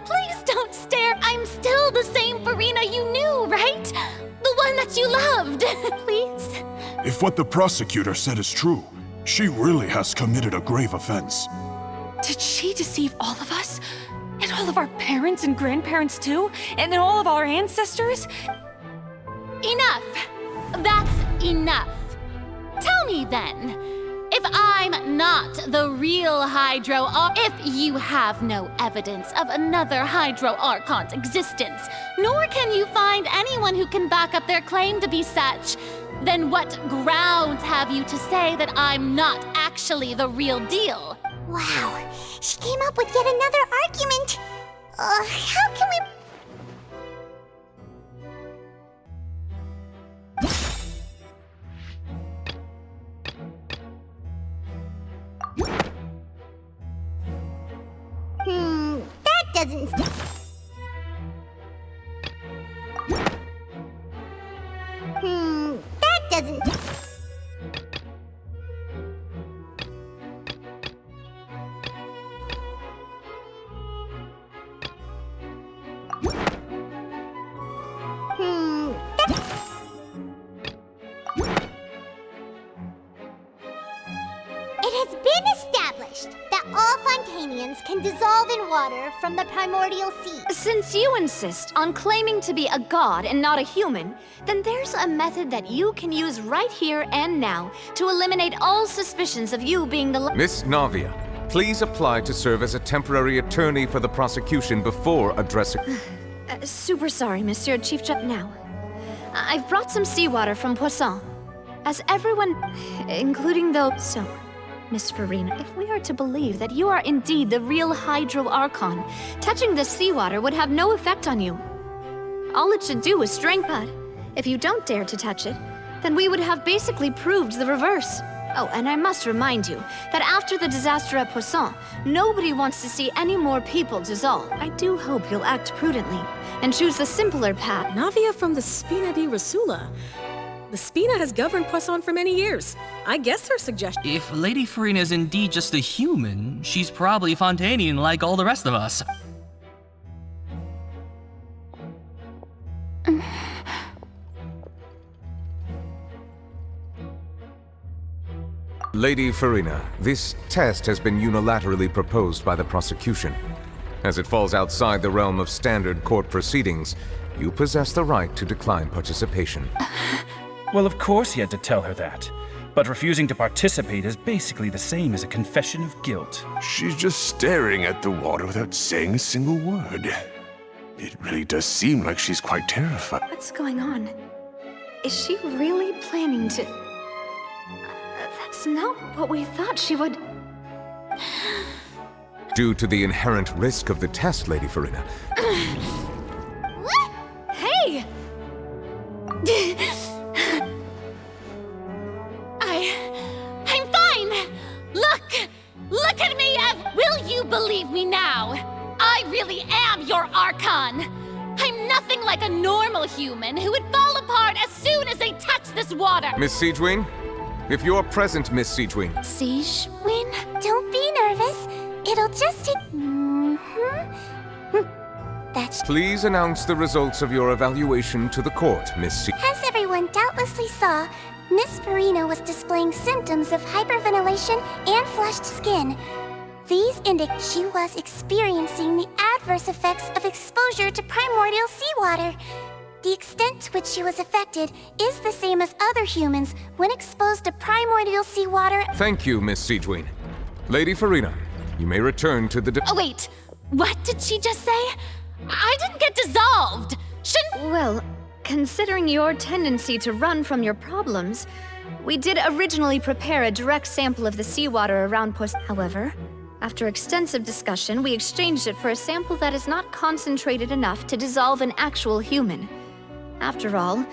Please don't stare. I'm still the same Farina you knew, right? The one that you loved. Please. If what the prosecutor said is true, she really has committed a grave offense. Did she deceive all of us? And all of our parents and grandparents too? And all of our ancestors? Enough! That's enough. Tell me then, if if I'm not the real Hydro if you have no evidence of another Hydro Archon's existence, nor can you find anyone who can back up their claim to be such, then what grounds have you to say that I'm not actually the real deal? Wow, she came up with yet another argument. How can we... that doesn't... that doesn't... It has been established that all Fontanians can dissolve in water from the primordial sea. Since you insist on claiming to be a god and not a human, then there's a method that you can use right here and now to eliminate all suspicions of you being the Miss Navia, please apply to serve as a temporary attorney for the prosecution before addressing... Super sorry, Monsieur Chief Judge. Now, I've brought some seawater from Poisson. As everyone, including those... So, Miss Farina, if we are to believe that you are indeed the real Hydro Archon, touching this seawater would have no effect on you. All it should do is strength, but if you don't dare to touch it, then we would have basically proved the reverse. Oh, and I must remind you that after the disaster at Poisson, nobody wants to see any more people dissolve. I do hope you'll act prudently and choose the simpler path. Navia from the Spina di Rasula. The Spina has governed Poisson for many years. I guess her suggestion... If Lady Farina is indeed just a human, she's probably Fontanian like all the rest of us. Lady Farina, this test has been unilaterally proposed by the prosecution. As it falls outside the realm of standard court proceedings, you possess the right to decline participation. Well, of course he had to tell her that. But refusing to participate is basically the same as a confession of guilt. She's just staring at the water without saying a single word. It really does seem like she's quite terrified. What's going on? Is she really planning to... That's not what we thought she would... Due to the inherent risk of the test, Lady Farina. What? Hey! I'm fine! Look at me, will you believe me now? I really am your Archon! I'm nothing like a normal human who would fall apart as soon as they touch this water! Miss Siegewin? If you're present, Miss Siegewin. Siegewin? Don't be nervous. It'll just take... That's... Please announce the results of your evaluation to the court, Miss Siegewin. As everyone doubtlessly saw, Miss Farina was displaying symptoms of hyperventilation and flushed skin. These indicate she was experiencing the adverse effects of exposure to primordial seawater. The extent to which she was affected is the same as other humans when exposed to primordial seawater. Thank you, Miss Siegewin. Lady Farina, you may return to the... Oh, wait. What did she just say? I didn't get dissolved. Well, considering your tendency to run from your problems, we did originally prepare a direct sample of the seawater around Poisson. However, after extensive discussion, we exchanged it for a sample that is not concentrated enough to dissolve an actual human. After all,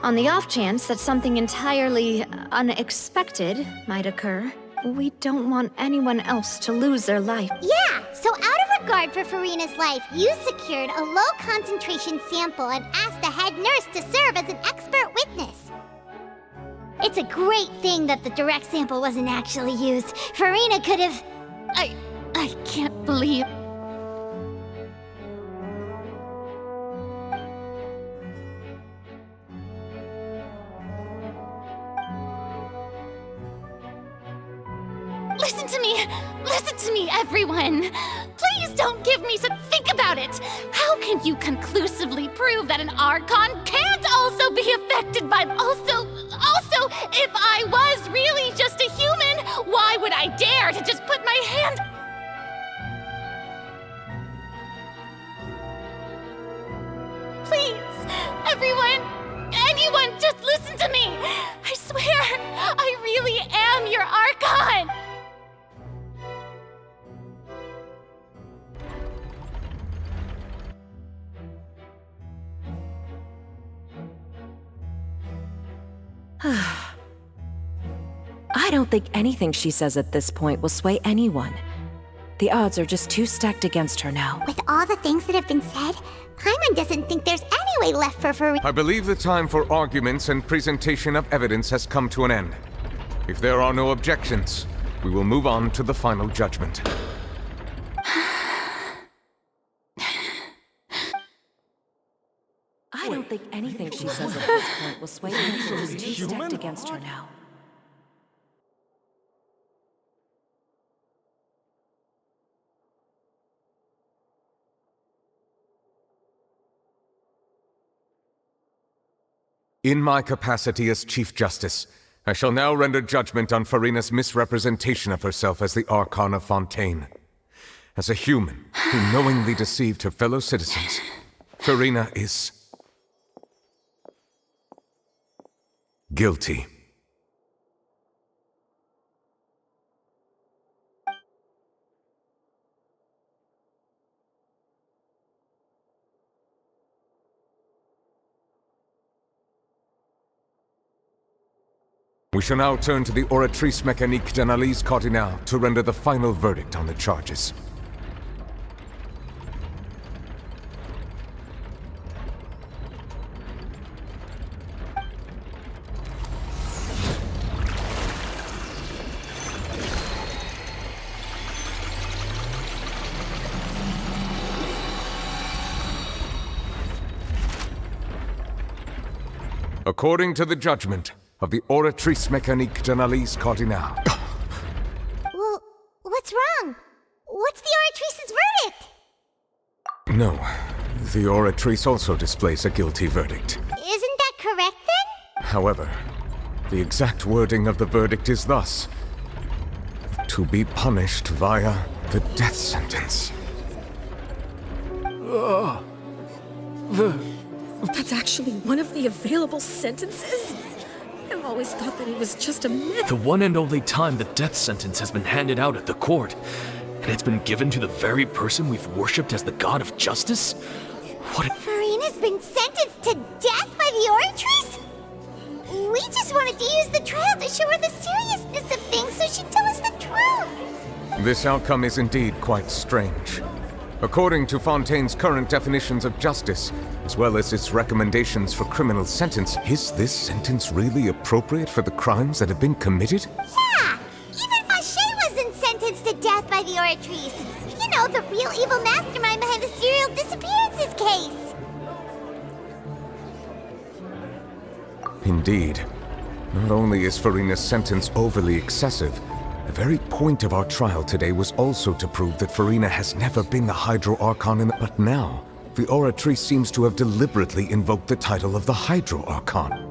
on the off chance that something entirely unexpected might occur, we don't want anyone else to lose their life. Yeah, so out of regard for Farina's life, you secured a low-concentration sample and asked the head nurse to serve as an expert witness. It's a great thing that the direct sample wasn't actually used. Farina could have... I can't believe... Listen to me, everyone! Please don't give me some... Think about it! How can you conclusively prove that an Archon can't also be affected by... Also, if I was really just a human, your Archon! I don't think anything she says at this point will sway anyone. The odds are just too stacked against her now. With all the things that have been said, Paimon doesn't think there's any way left for Farina. I believe the time for arguments and presentation of evidence has come to an end. If there are no objections, we will move on to the final judgment. I don't think anything she says at this point will sway anyone. She's too stacked against her now. In my capacity as Chief Justice, I shall now render judgment on Farina's misrepresentation of herself as the Archon of Fontaine. As a human who knowingly deceived her fellow citizens, Farina is guilty. We shall now turn to the Oratrice Mécanique d'Analyse Cardinale to render the final verdict on the charges. According to the judgment of the Oratrice Mécanique d'Analyse Cardinale. Well, what's wrong? What's the Oratrice's verdict? No, the Oratrice also displays a guilty verdict. Isn't that correct then? However, the exact wording of the verdict is thus: to be punished via the death sentence. That's actually one of the available sentences? I've always thought that it was just a myth. The one and only time the death sentence has been handed out at the court, and it's been given to the very person we've worshipped as the god of justice? What a— Farina's been sentenced to death by the Oratrice? We just wanted to use the trial to show her the seriousness of things so she'd tell us the truth. This outcome is indeed quite strange. According to Fontaine's current definitions of justice, as well as its recommendations for criminal sentence, is this sentence really appropriate for the crimes that have been committed? Yeah! Even Fauché wasn't sentenced to death by the Oratrice. You know, the real evil mastermind behind the serial disappearances case. Indeed. Not only is Farina's sentence overly excessive, the very point of our trial today was also to prove that Farina has never been the Hydro Archon but now, the Oratrice seems to have deliberately invoked the title of the Hydro Archon.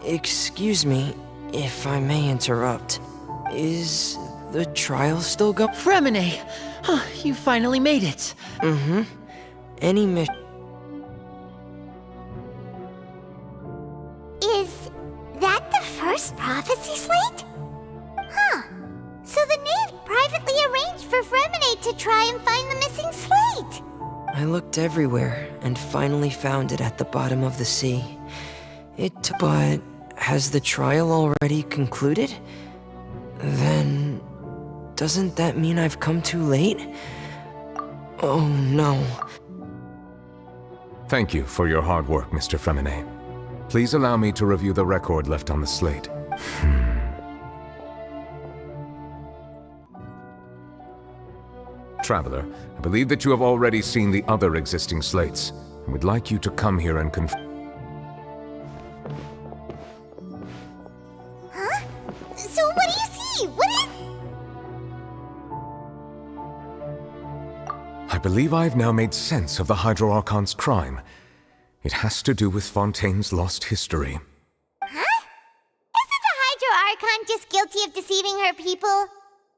Excuse me, if I may interrupt. Is the trial still going? Fremine! You finally made it. Mm-hmm. Any mission? Is that the first prophecy slate? Huh. So the knave privately arranged for Fremine to try and find the missing slate. I looked everywhere and finally found it at the bottom of the sea. But has the trial already concluded? Then doesn't that mean I've come too late? Oh no. Thank you for your hard work, Mr. Fremine. Please allow me to review the record left on the slate. Traveler, I believe that you have already seen the other existing slates, and would like you to come here and Huh? So what do you see? What is... I believe I have now made sense of the Hydro Archon's crime. It has to do with Fontaine's lost history. Huh? Isn't the Hydro Archon just guilty of deceiving her people?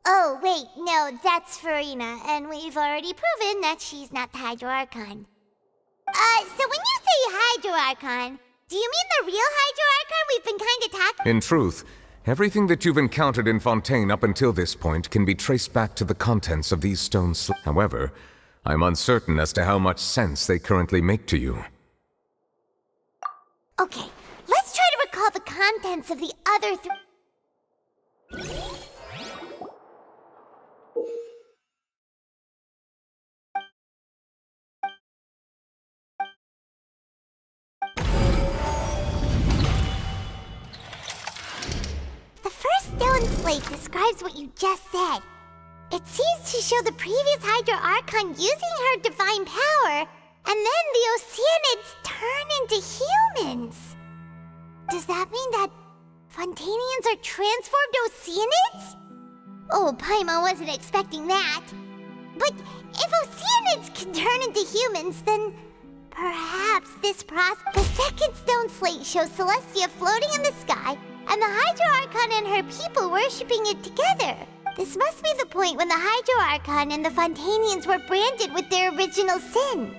Oh, wait, no, that's Farina, and we've already proven that she's not the Hydro Archon. So when you say Hydro Archon. Do you mean the real Hydro Archon we've been kinda talking? In truth, everything that you've encountered in Fontaine up until this point can be traced back to the contents of these stone slates. However, I'm uncertain as to how much sense they currently make to you. Okay, let's try to recall the contents of the other The first stone slate describes what you just said. It seems to show the previous Hydro Archon using her divine power, and then the Oceanids turn into humans. Does that mean that Fontanians are transformed Oceanids? Oh, Paimon wasn't expecting that. But if Oceanids can turn into humans, then perhaps this process... The second stone slate shows Celestia floating in the sky, and the Hydro Archon and her people worshipping it together. This must be the point when the Hydro Archon and the Fontanians were branded with their original sin.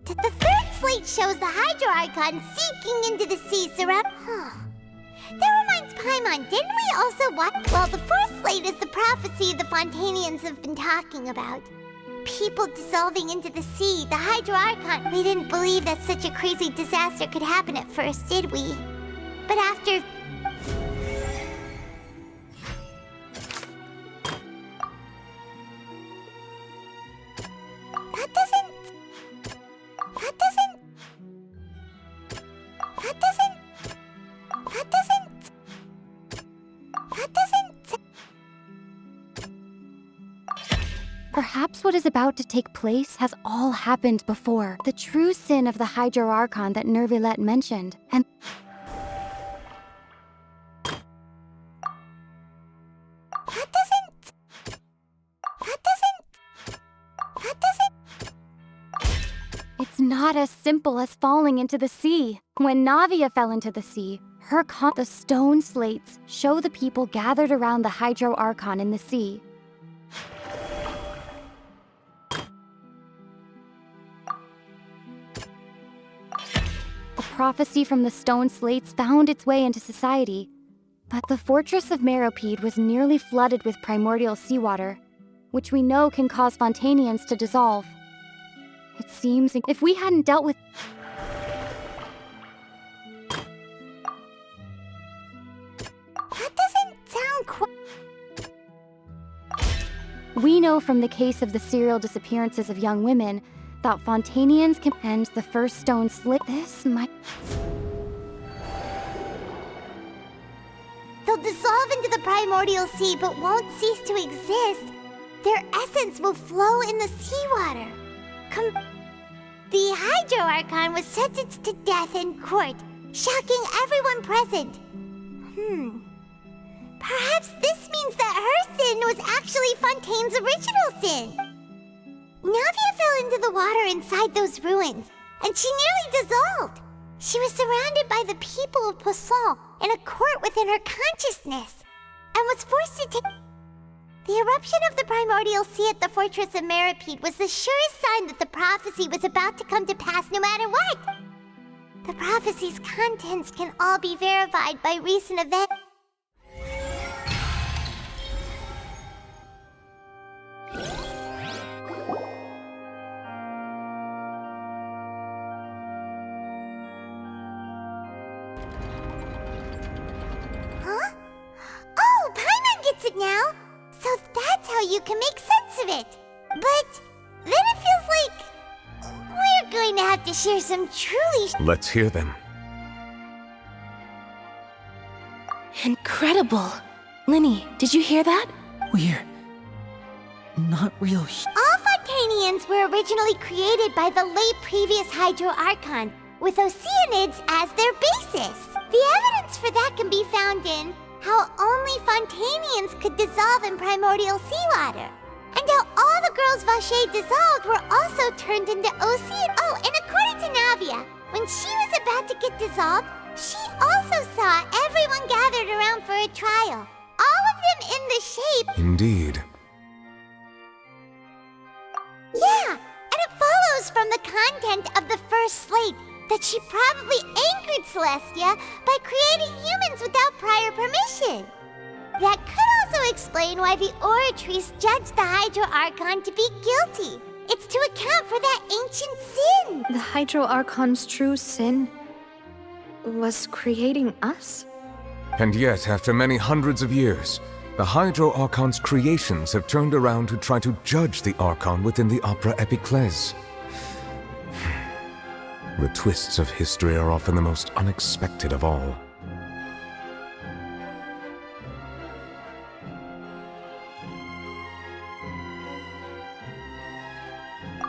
The third slate shows the Hydro Archon sinking into the sea surround... That reminds Paimon, didn't we also watch... Well, the fourth slate is the prophecy the Fontanians have been talking about. People dissolving into the sea, the Hydro Archon. We didn't believe that such a crazy disaster could happen at first, did we? But after... Perhaps what is about to take place has all happened before. The true sin of the Hydro Archon that Nervilette mentioned, and... It's not as simple as falling into the sea. When Navia fell into the sea, the stone slates show the people gathered around the Hydro Archon in the sea. A prophecy from the stone slates found its way into society, but the fortress of Meropide was nearly flooded with primordial seawater, which we know can cause Fontanians to dissolve. It seems if we hadn't dealt with... That doesn't sound quite... We know from the case of the serial disappearances of young women that Fontanians can end the first stone slate. This might... They'll dissolve into the primordial sea but won't cease to exist. Their essence will flow in the seawater. The Hydro Archon was sentenced to death in court, shocking everyone present. Perhaps this means that her sin was actually Fontaine's original sin. Navia fell into the water inside those ruins, and she nearly dissolved. She was surrounded by the people of Poisson in a court within her consciousness, and was forced to take... The eruption of the primordial sea at the fortress of Meropide was the surest sign that the prophecy was about to come to pass no matter what. The prophecy's contents can all be verified by recent events. Huh? Oh, Paimon gets it now! So that's how you can make sense of it. But then it feels like we're going to have to share some truly... Let's hear them. Incredible. Linny, did you hear that? We're not real. All Fontanians were originally created by the late previous Hydro Archon, with Oceanids as their basis. The evidence for that can be found in how only Fontanians could dissolve in primordial seawater, and how all the girls Vacher dissolved were also turned into Ocean. Oh, and according to Navia, when she was about to get dissolved, she also saw everyone gathered around for a trial, all of them in the shape... Indeed. Yeah, and it follows from the content of the first slate that she probably angered Celestia by creating humans without prior permission. That could also explain why the Oratrice judged the Hydro Archon to be guilty. It's to account for that ancient sin. The Hydro Archon's true sin was creating us? And yet, after many hundreds of years, the Hydro Archon's creations have turned around to try to judge the Archon within the Opera Epiclese. The twists of history are often the most unexpected of all.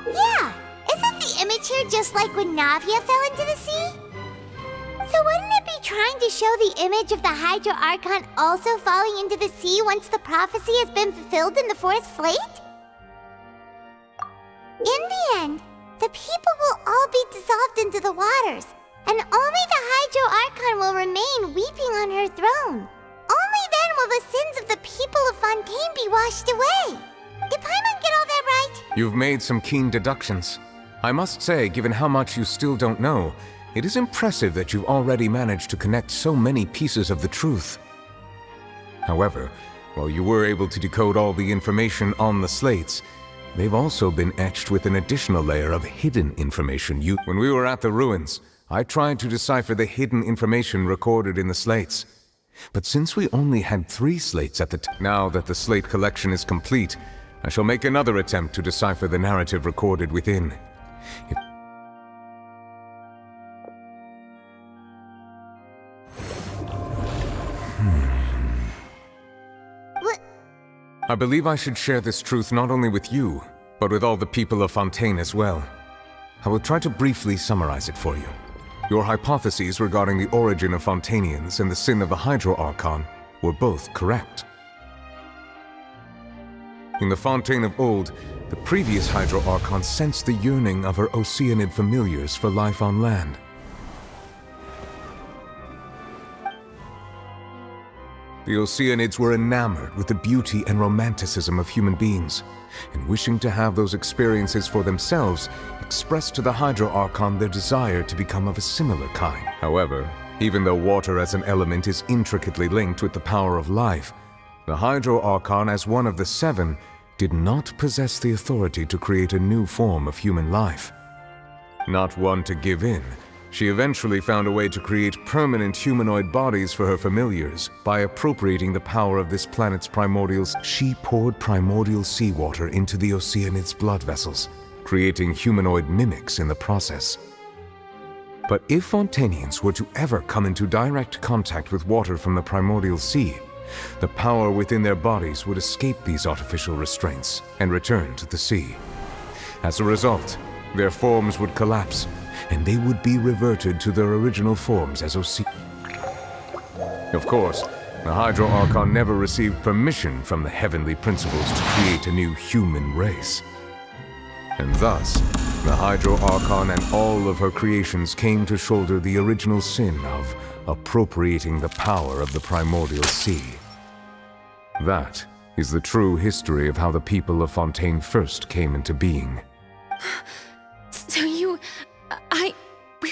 Yeah, isn't the image here just like when Navia fell into the sea? So wouldn't it be trying to show the image of the Hydro Archon also falling into the sea once the prophecy has been fulfilled in the fourth slate? In the end, the people will all be dissolved into the waters, and only the Hydro Archon will remain weeping on her throne. Only then will the sins of the people of Fontaine be washed away. Did Paimon get all that right? You've made some keen deductions. I must say, given how much you still don't know, it is impressive that you've already managed to connect so many pieces of the truth. However, while you were able to decode all the information on the slates, they've also been etched with an additional layer of hidden information. When we were at the ruins, I tried to decipher the hidden information recorded in the slates. But since we only had 3 slates at the time, now that the slate collection is complete, I shall make another attempt to decipher the narrative recorded within. I believe I should share this truth not only with you, but with all the people of Fontaine as well. I will try to briefly summarize it for you. Your hypotheses regarding the origin of Fontainians and the sin of the Hydro Archon were both correct. In the Fontaine of old, the previous Hydro Archon sensed the yearning of her Oceanid familiars for life on land. The Oceanids were enamored with the beauty and romanticism of human beings, and wishing to have those experiences for themselves, expressed to the Hydro Archon their desire to become of a similar kind. However, even though water as an element is intricately linked with the power of life, the Hydro Archon, as one of the 7, did not possess the authority to create a new form of human life. Not one to give in, she eventually found a way to create permanent humanoid bodies for her familiars by appropriating the power of this planet's primordials. She poured primordial seawater into the Oceanids' blood vessels, creating humanoid mimics in the process. But if Fontainians were to ever come into direct contact with water from the primordial sea, the power within their bodies would escape these artificial restraints and return to the sea. As a result, their forms would collapse, and they would be reverted to their original forms as Oceanids. Of course, the Hydro Archon never received permission from the heavenly principles to create a new human race. And thus, the Hydro Archon and all of her creations came to shoulder the original sin of appropriating the power of the primordial sea. That is the true history of how the people of Fontaine first came into being. So we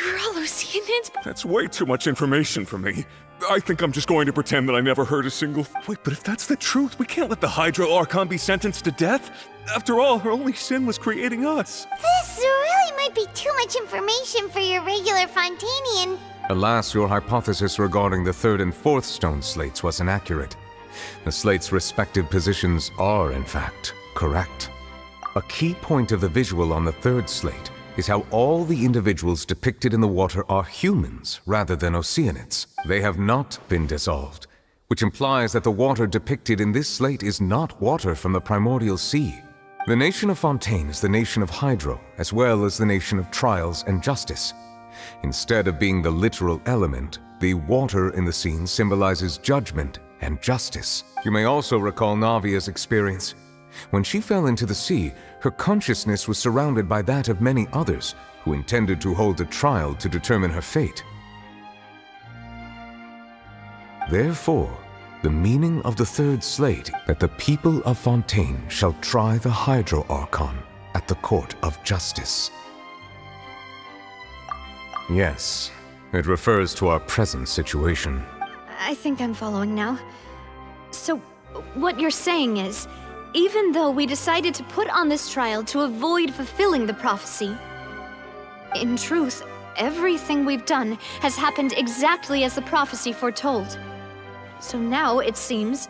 were all Oceanids? That's way too much information for me. I think I'm just going to pretend that I never heard a single... Wait, but if that's the truth, we can't let the Hydro Archon be sentenced to death. After all, her only sin was creating us. This really might be too much information for your regular Fontainian. Alas, your hypothesis regarding the 3rd and 4th stone slates was inaccurate. The slates' respective positions are, in fact, correct. A key point of the visual on the 3rd slate is how all the individuals depicted in the water are humans rather than Oceanids. They have not been dissolved, which implies that the water depicted in this slate is not water from the primordial sea. The nation of Fontaine is the nation of Hydro, as well as the nation of Trials and Justice. Instead of being the literal element, the water in the scene symbolizes judgment and justice. You may also recall Navia's experience. When she fell into the sea, her consciousness was surrounded by that of many others who intended to hold a trial to determine her fate. Therefore, the meaning of the 3rd slate, that the people of Fontaine shall try the Hydro Archon at the court of justice. Yes, it refers to our present situation. I think I'm following now. So, what you're saying is, even though we decided to put on this trial to avoid fulfilling the prophecy, in truth, everything we've done has happened exactly as the prophecy foretold. So now, it seems,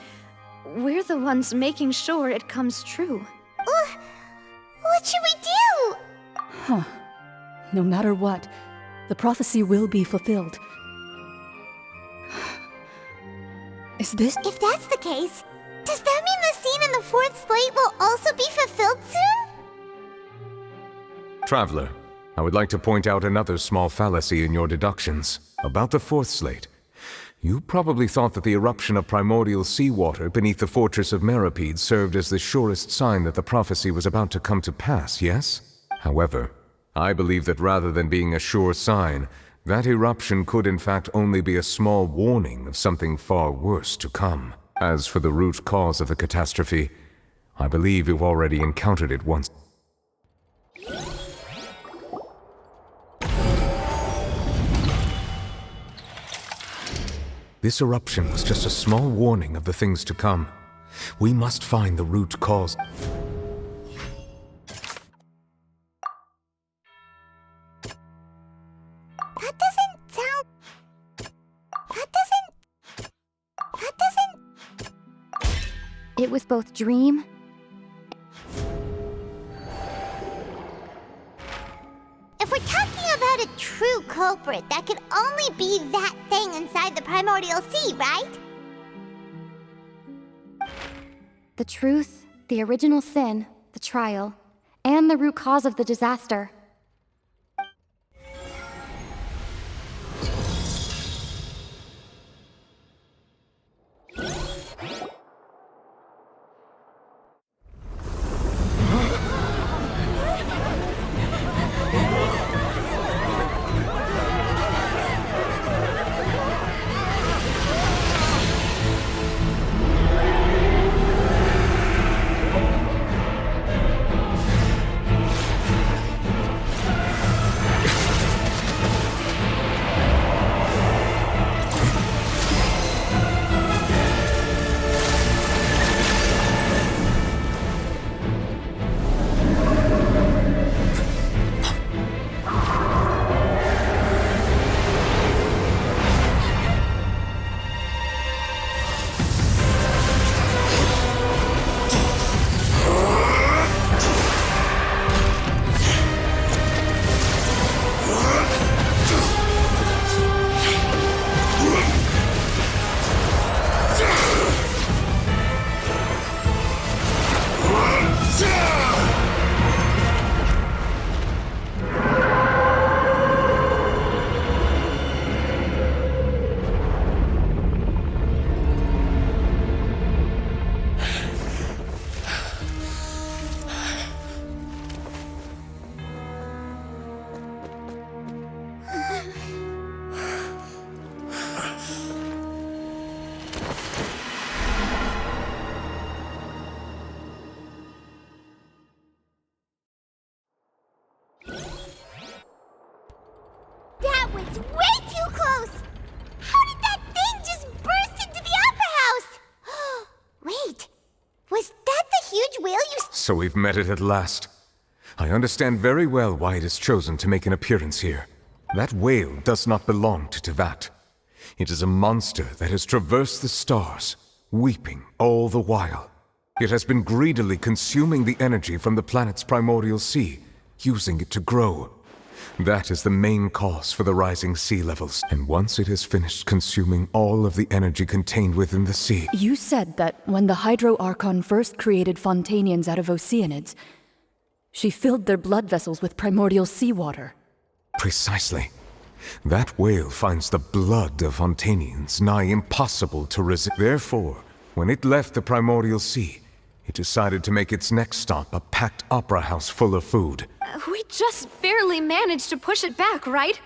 we're the ones making sure it comes true. What should we do? Huh. No matter what, the prophecy will be fulfilled. Is this— If that's the case, does that mean the scene in the fourth slate will also be fulfilled soon? Traveler, I would like to point out another small fallacy in your deductions. About the fourth slate. You probably thought that the eruption of primordial seawater beneath the fortress of Meripede served as the surest sign that the prophecy was about to come to pass, yes? However, I believe that rather than being a sure sign, that eruption could in fact only be a small warning of something far worse to come. As for the root cause of the catastrophe, I believe you've already encountered it once. This eruption was just a small warning of the things to come. We must find the root cause. It was both dream. If we're talking about a true culprit, that could only be that thing inside the primordial sea, right? The truth, the original sin, the trial, and the root cause of the disaster. That was way too close! How did that thing just burst into the Opera House? Wait, was that the huge whale you— So we've met it at last. I understand very well why it has chosen to make an appearance here. That whale does not belong to Tevat. It is a monster that has traversed the stars, weeping all the while. It has been greedily consuming the energy from the planet's primordial sea, using it to grow. That is the main cause for the rising sea levels. And once it has finished consuming all of the energy contained within the sea— You said that when the Hydro Archon first created Fontanians out of Oceanids, she filled their blood vessels with primordial seawater. Precisely. That whale finds the blood of Fontanians nigh impossible to resist. Therefore, when it left the primordial sea, it decided to make its next stop a packed opera house full of food. We just barely managed to push it back, right?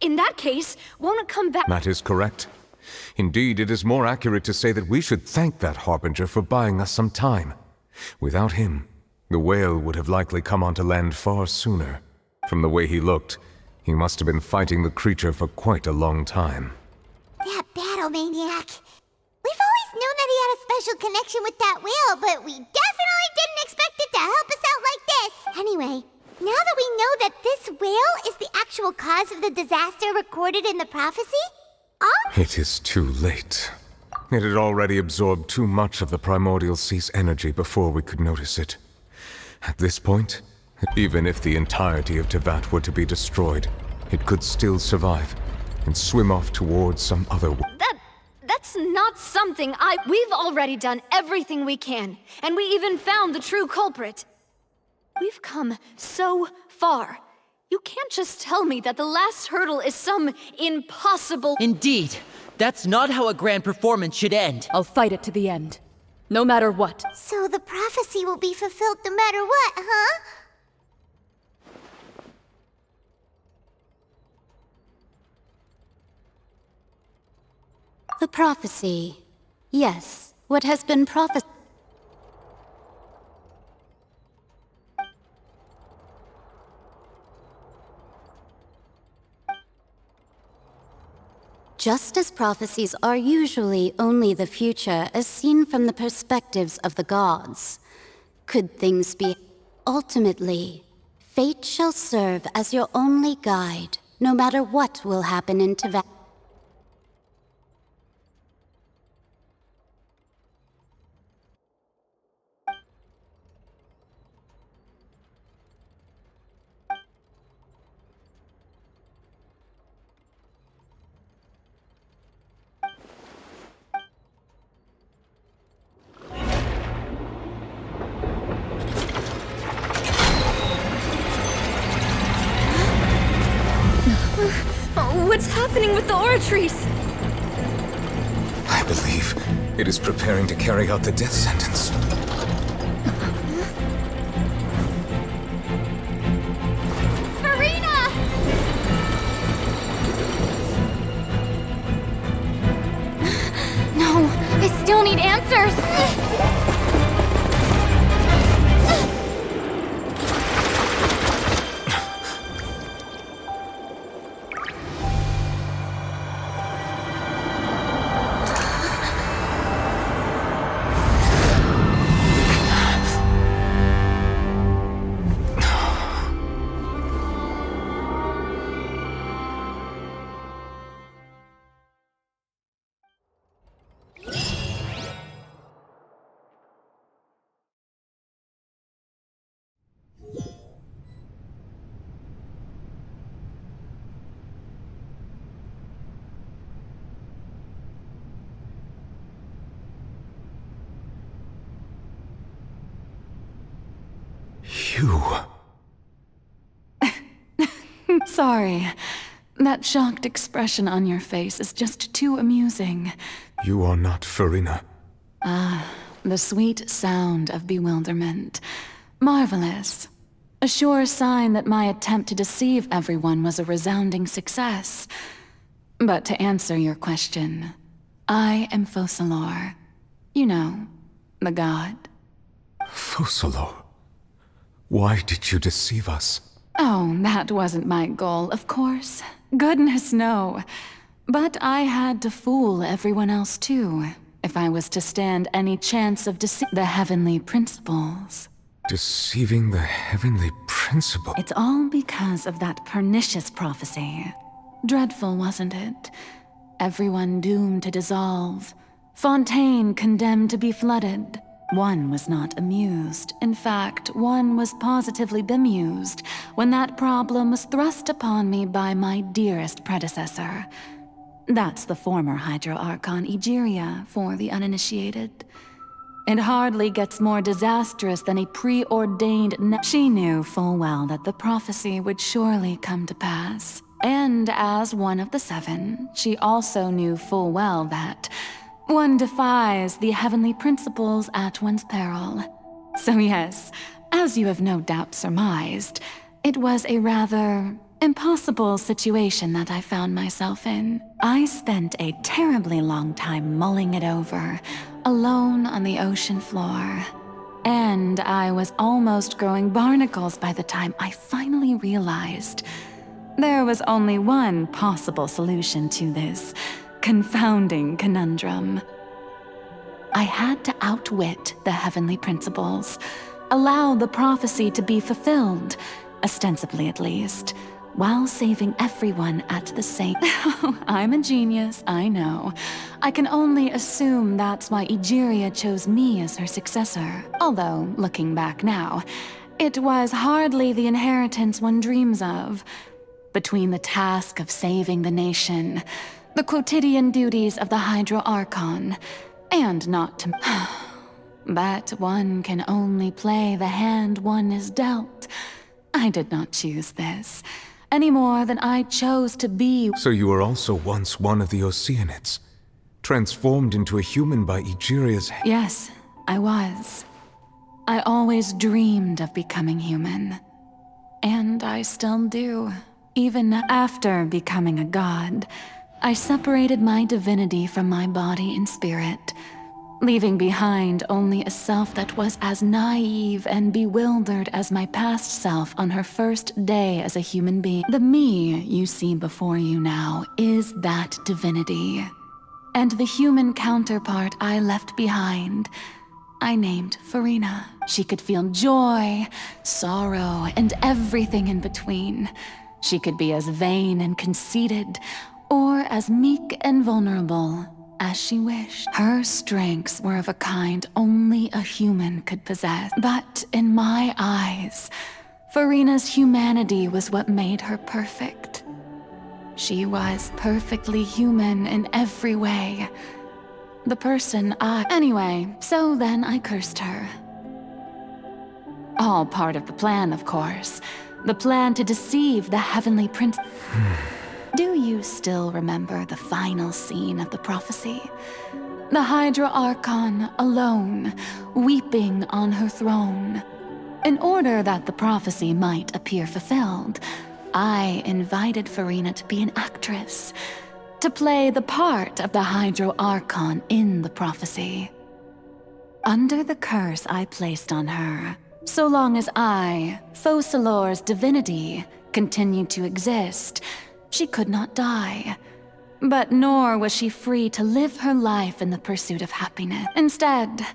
In that case, won't it come back? That is correct. Indeed, it is more accurate to say that we should thank that Harbinger for buying us some time. Without him, the whale would have likely come onto land far sooner. From the way he looked, He must have been fighting the creature for quite a long time. That battle maniac. We've always known that he had a special connection with that whale, but we definitely didn't expect it to help us out like this. Anyway, now that we know that this whale is the actual cause of the disaster recorded in the prophecy, It is too late. It had already absorbed too much of the primordial sea's energy before we could notice it. At this point, even if the entirety of Tevat were to be destroyed, it could still survive and swim off towards some other world. That's not something We've already done everything we can, and we even found the true culprit. We've come so far. You can't just tell me that the last hurdle is some impossible— Indeed. That's not how a grand performance should end. I'll fight it to the end. No matter what. So the prophecy will be fulfilled no matter what, huh? The prophecy. Yes, what has been prophesied. Just as prophecies are usually only the future as seen from the perspectives of the gods, could things be— Ultimately, fate shall serve as your only guide, no matter what will happen in Tevat. What's happening with the oratories? I believe it is preparing to carry out the death sentence. Farina! No, I still need answers! You. Sorry. That shocked expression on your face is just too amusing. You are not Farina. Ah, the sweet sound of bewilderment. Marvelous. A sure sign that my attempt to deceive everyone was a resounding success. But to answer your question, I am Focalor. You know, the god. Focalor? Why did you deceive us? Oh, that wasn't my goal, of course. Goodness, no. But I had to fool everyone else too, if I was to stand any chance of the heavenly principles. Deceiving the heavenly principle? It's all because of that pernicious prophecy. Dreadful, wasn't it? Everyone doomed to dissolve. Fontaine condemned to be flooded. One was not amused. In fact, one was positively bemused when that problem was thrust upon me by my dearest predecessor. That's the former Hydro Archon Egeria, for the uninitiated. It hardly gets more disastrous than a preordained She knew full well that the prophecy would surely come to pass. And as one of the seven, she also knew full well that one defies the heavenly principles at one's peril. So yes, as you have no doubt surmised, it was a rather impossible situation that I found myself in. I spent a terribly long time mulling it over, alone on the ocean floor. And I was almost growing barnacles by the time I finally realized There was only one possible solution to this confounding conundrum. I had to outwit the heavenly principles, allow the prophecy to be fulfilled, ostensibly at least, while saving everyone at the same... I'm a genius, I know. I can only assume that's why Egeria chose me as her successor. Although, looking back now, it was hardly the inheritance one dreams of. Between the task of saving the nation, the quotidian duties of the Hydro Archon, and not to... But one can only play the hand one is dealt. I did not choose this, any more than I chose to be... So you were also once one of the Oceanids, transformed into a human by Egeria's... Yes, I was. I always dreamed of becoming human. And I still do. Even after becoming a god, I separated my divinity from my body and spirit, leaving behind only a self that was as naive and bewildered as my past self on her first day as a human being. The me you see before you now is that divinity. And the human counterpart I left behind, I named Furina. She could feel joy, sorrow, and everything in between. She could be as vain and conceited, or as meek and vulnerable as she wished. Her strengths were of a kind only a human could possess. But in my eyes, Furina's humanity was what made her perfect. She was perfectly human in every way. The person I... Anyway, so then I cursed her. All part of the plan, of course. The plan to deceive the heavenly prince... Do you still remember the final scene of the prophecy? The Hydra Archon alone, weeping on her throne. In order that the prophecy might appear fulfilled, I invited Furina to be an actress, to play the part of the Hydro Archon in the prophecy. Under the curse I placed on her, so long as I, Focalor's divinity, continued to exist, she could not die. But nor was she free to live her life in the pursuit of happiness. Instead,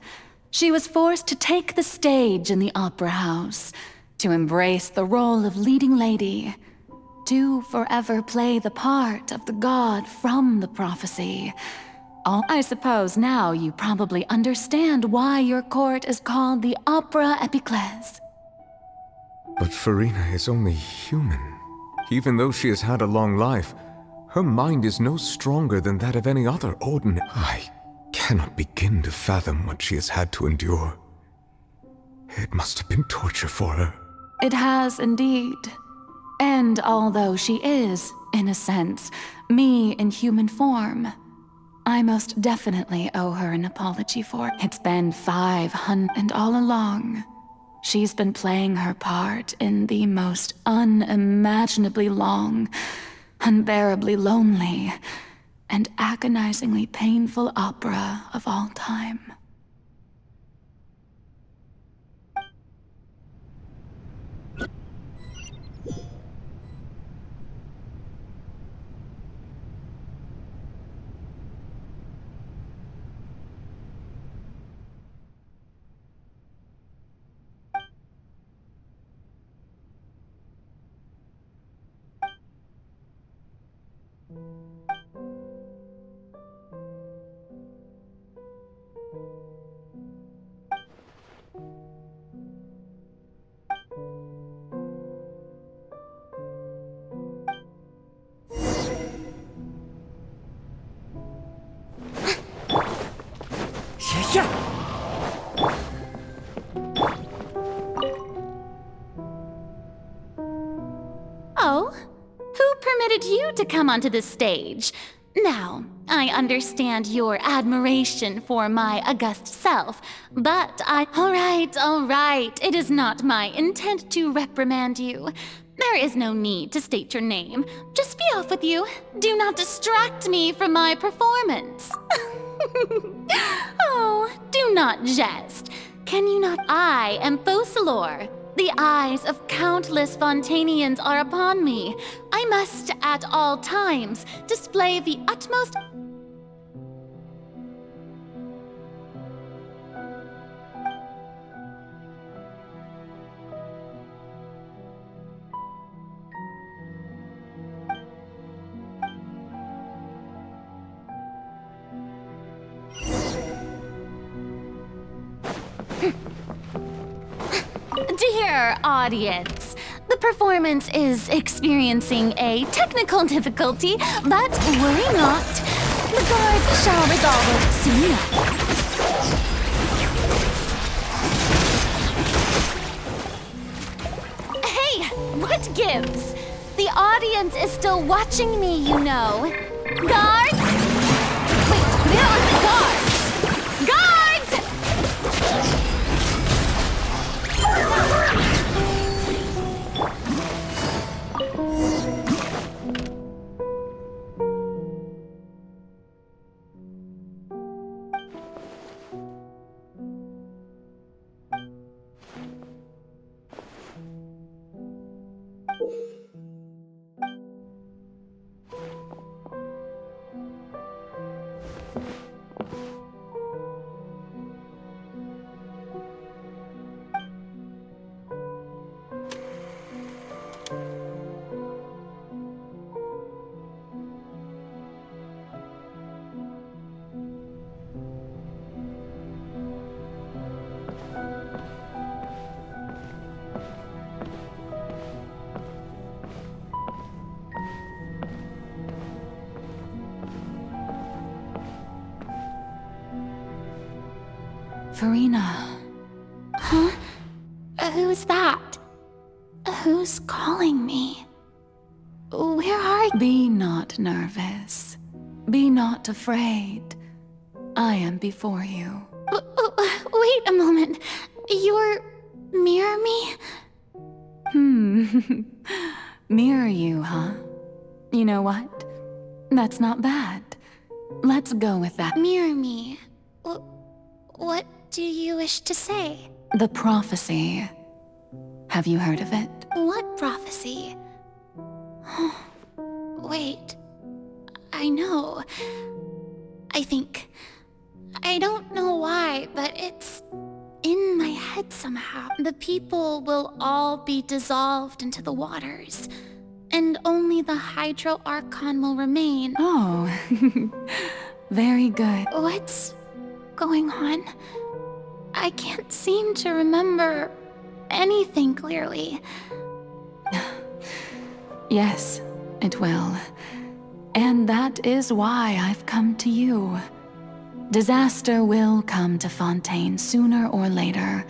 she was forced to take the stage in the opera house, to embrace the role of leading lady, to forever play the part of the god from the prophecy. I suppose now you probably understand why your court is called the Opera Epiclese. But Furina is only human. Even though she has had a long life, her mind is no stronger than that of any other ordinary. I cannot begin to fathom what she has had to endure. It must have been torture for her. It has indeed. And although she is, in a sense, me in human form, I most definitely owe her an apology for it. It's been 500, and all along, she's been playing her part in the most unimaginably long, unbearably lonely, and agonizingly painful opera of all time. Oh? Who permitted you to come onto the stage? Now, I understand your admiration for my august self, but All right. It is not my intent to reprimand you. There is no need to state your name. Just be off with you. Do not distract me from my performance. Oh, do not jest. Can you not? I am Focalor, The eyes of countless Fontanians are upon me. I must, at all times, display the utmost... Dear audience, the performance is experiencing a technical difficulty, but worry not. The guards shall resolve it soon enough. Hey, what gives? The audience is still watching me, you know. Guards? Wait, where are the guards? Guards! Farina. Huh? Who's that? Who's calling me? Where are you? Be not nervous. Be not afraid. I am before you. Wait a moment. You're... mirror me? Mirror you, huh? You know what? That's not bad. Let's go with that. Mirror me. What do you wish to say? The prophecy. Have you heard of it? What prophecy? Wait. I know. I think... I don't know why, but it's in my head somehow. The people will all be dissolved into the waters, and only the Hydro Archon will remain. Oh, very good. What's going on? I can't seem to remember anything clearly. Yes, it will. And that is why I've come to you. Disaster will come to Fontaine sooner or later.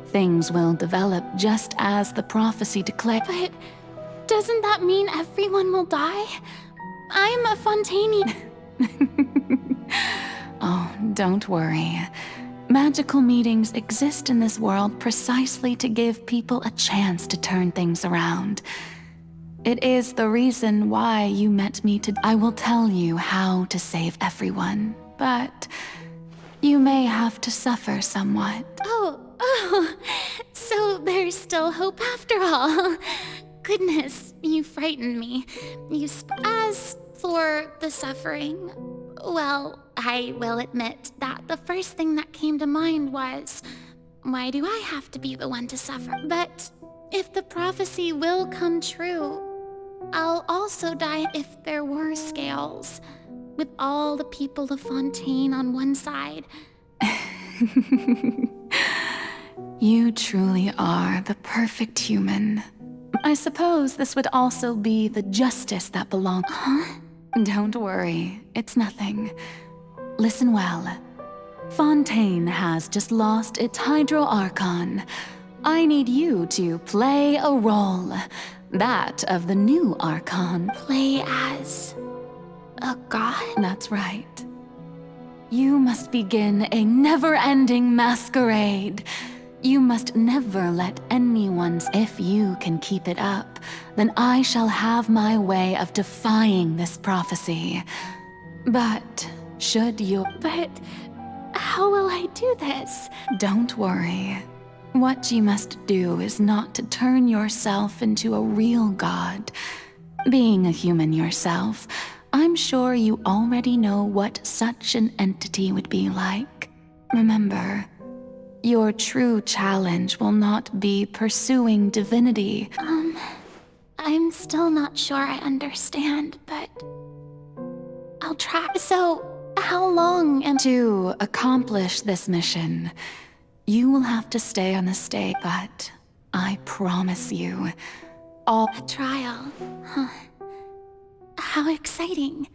Things will develop just as the prophecy declared. But doesn't that mean everyone will die? I'm a Fontainian. Oh, don't worry. Magical meetings exist in this world precisely to give people a chance to turn things around. It is the reason why you met me today. I will tell you how to save everyone, but you may have to suffer somewhat. Oh, so there's still hope after all. Goodness, you frightened me. As for the suffering, well, I will admit that the first thing that came to mind was, why do I have to be the one to suffer? But if the prophecy will come true, I'll also die if there were scales, with all the people of Fontaine on one side. You truly are the perfect human. I suppose this would also be the justice that belongs. Huh? Don't worry, it's nothing. Listen well. Fontaine has just lost its Hydro Archon. I need you to play a role. That of the new Archon. Play as a god? That's right. You must begin a never-ending masquerade. You must never let anyone's... If you can keep it up, then I shall have my way of defying this prophecy. But should you... But how will I do this? Don't worry. What you must do is not to turn yourself into a real god. Being a human yourself, I'm sure you already know what such an entity would be like. Remember, your true challenge will not be pursuing divinity. I'm still not sure I understand, but I'll try. So, how long am To accomplish this mission, you will have to stay on the stage, but I promise you, all a trial? Huh. How exciting.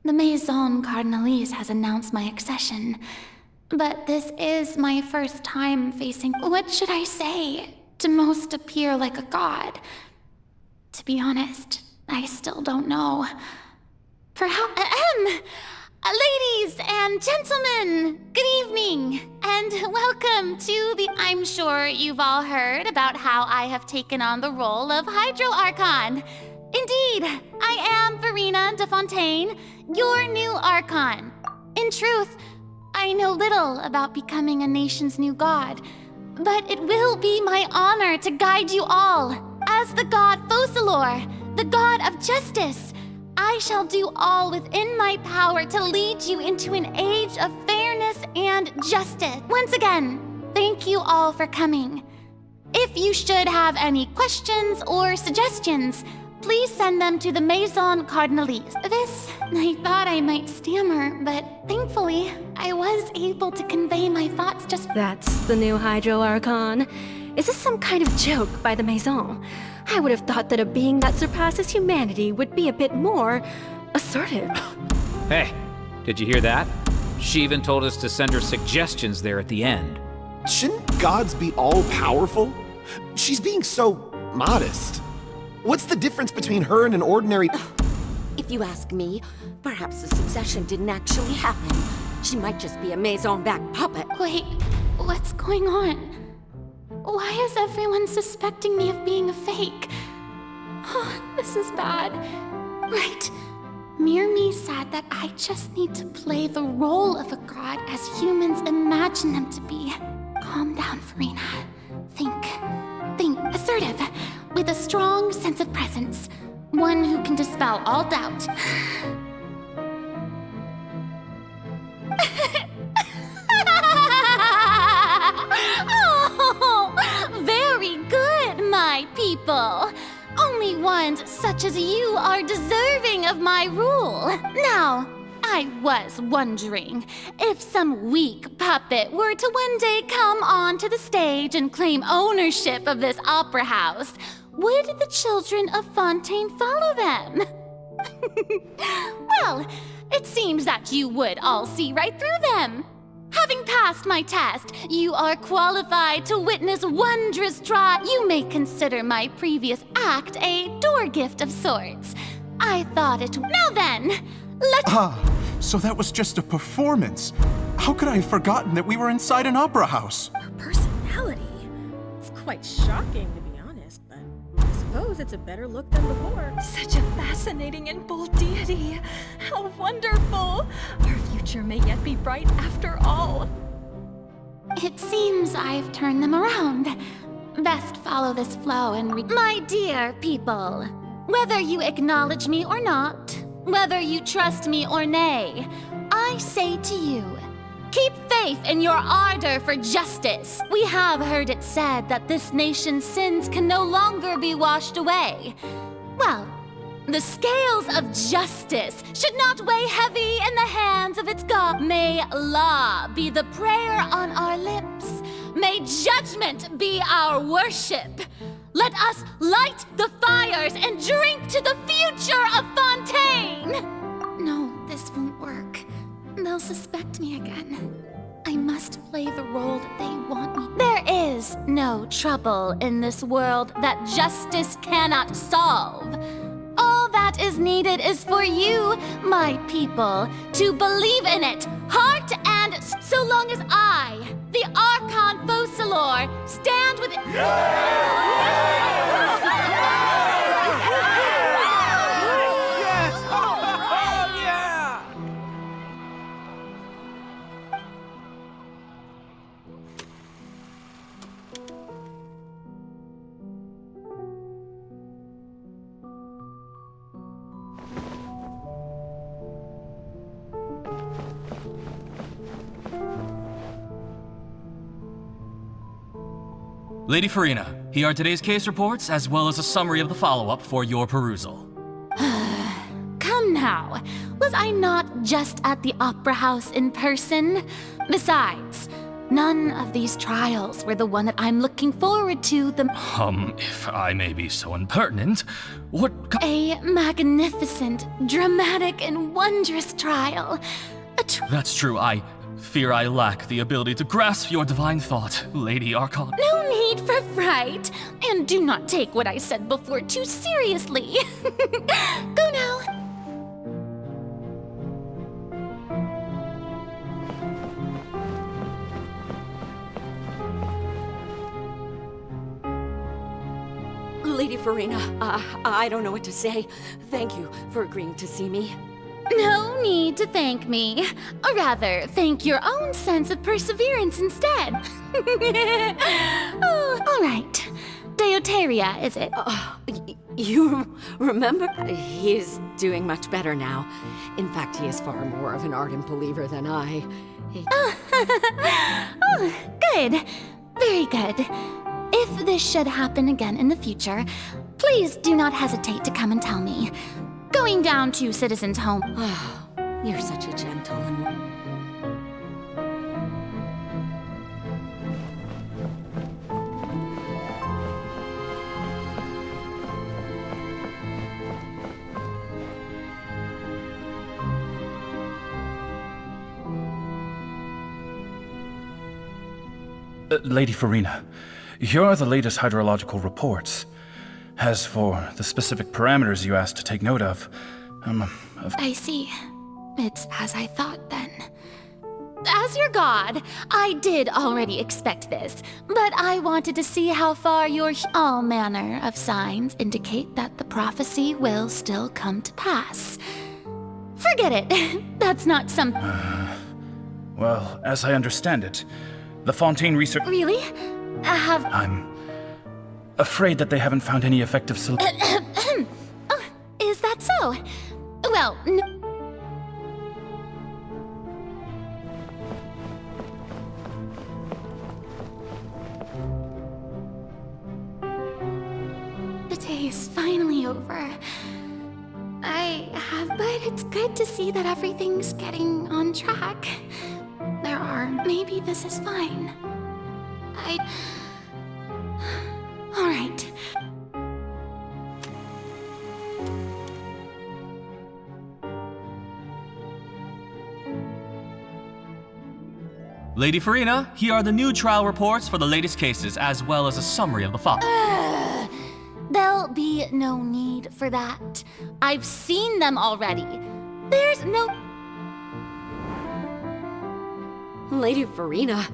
The Maison Cardinalise has announced my accession, but this is my first time facing— what should I say to most appear like a god? To be honest, I still don't know. Perhaps— ladies and gentlemen, good evening, and welcome to the— I'm sure you've all heard about how I have taken on the role of Hydro Archon. Indeed, I am Verena de Fontaine, your new Archon. In truth, I know little about becoming a nation's new god, but it will be my honor to guide you all. As the god Focalor, the god of justice, I shall do all within my power to lead you into an age of fairness and justice. Once again, thank you all for coming. If you should have any questions or suggestions, please send them to the Maison Cardinalise. I thought I might stammer, but thankfully, I was able to convey my thoughts just— That's the new Hydro Archon. Is this some kind of joke by the Maison? I would have thought that a being that surpasses humanity would be a bit more assertive. Hey, did you hear that? She even told us to send her suggestions there at the end. Shouldn't gods be all-powerful? She's being so modest. What's the difference between her and an ordinary— If you ask me, perhaps the succession didn't actually happen. She might just be a Maison-backed puppet. Wait, what's going on? Why is everyone suspecting me of being a fake? Oh, this is bad. Right. Mirmi said that I just need to play the role of a god as humans imagine them to be. Calm down, Verena. Think. Assertive, with a strong sense of presence. One who can dispel all doubt. Oh, very good, my people. Only ones such as you are deserving of my rule. Now, I was wondering if some weak puppet were to one day come onto the stage and claim ownership of this opera house, would the children of Fontaine follow them? Well, it seems that you would all see right through them. Having passed my test, you are qualified to witness wondrous You may consider my previous act a door gift of sorts. I thought it— Now then, so that was just a performance. How could I have forgotten that we were inside an opera house? Her personality? It's quite shocking, to be honest, but I suppose it's a better look than before. Such a fascinating and bold deity. How wonderful! Our future may yet be bright after all. It seems I've turned them around. Best follow this flow and My dear people, whether you acknowledge me or not, whether you trust me or nay, I say to you, keep faith in your ardor for justice. We have heard it said that this nation's sins can no longer be washed away. Well, the scales of justice should not weigh heavy in the hands of its God. May law be the prayer on our lips. May judgment be our worship. Let us light the fires and drink to the future of Fontaine! This won't work. They'll suspect me again. I must play the role that they want me. There is no trouble in this world that justice cannot solve. All that is needed is for you, my people, to believe in it, heart and so long as I, the Archon Fosalor, stand with it. Lady Farina, here are today's case reports, as well as a summary of the follow-up for your perusal. Come now, was I not just at the Opera House in person? Besides, none of these trials were the one that I'm looking forward to the— If I may be so impertinent, what— A magnificent, dramatic, and wondrous trial. That's true, I fear I lack the ability to grasp your divine thought, Lady Archon. No need for fright, and do not take what I said before too seriously. Go now. Lady Farina, I don't know what to say. Thank you for agreeing to see me. No need to thank me. Or rather, thank your own sense of perseverance instead. Oh, all right. Deoteria, is it? You remember? He is doing much better now. In fact, he is far more of an ardent believer than I. Oh, good. Very good. If this should happen again in the future, please do not hesitate to come and tell me. Going down to Citizen's Home. Oh, you're such a gentle and... Lady Farina, here are the latest hydrological reports. As for the specific parameters you asked to take note of, I see. It's as I thought then. As your god, I did already expect this, but I wanted to see how far your all manner of signs indicate that the prophecy will still come to pass. Forget it. That's not something. well, as I understand it, the Fontaine research— Really? I'm afraid that they haven't found any effective solution. Oh, is that so? Well, no. The day is finally over. But it's good to see that everything's getting on track. Maybe this is fine. All right. Lady Farina, here are the new trial reports for the latest cases, as well as a summary of the follow-up. There'll be no need for that. I've seen them already. There's no... Lady Farina,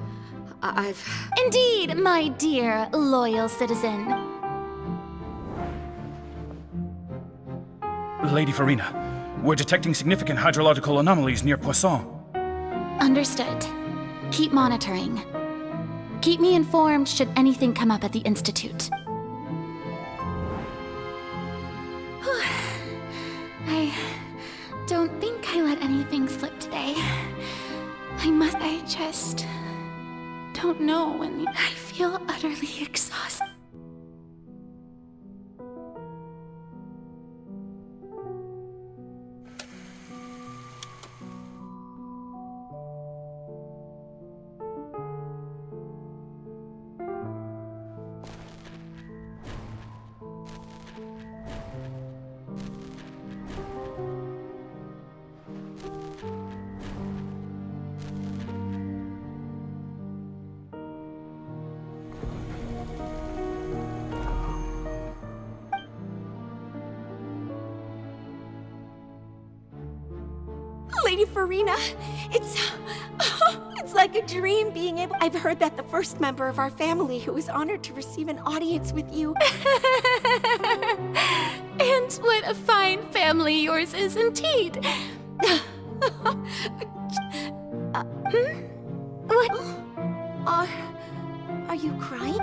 I've... Indeed, my dear, loyal citizen. Lady Farina, we're detecting significant hydrological anomalies near Poisson. Understood. Keep monitoring. Keep me informed should anything come up at the Institute. I don't think I let anything slip today. I just don't know when I feel utterly exhausted. Lady Farina, it's like a dream being able. I've heard that the first member of our family who was honored to receive an audience with you. And what a fine family yours is indeed. What? Are you crying?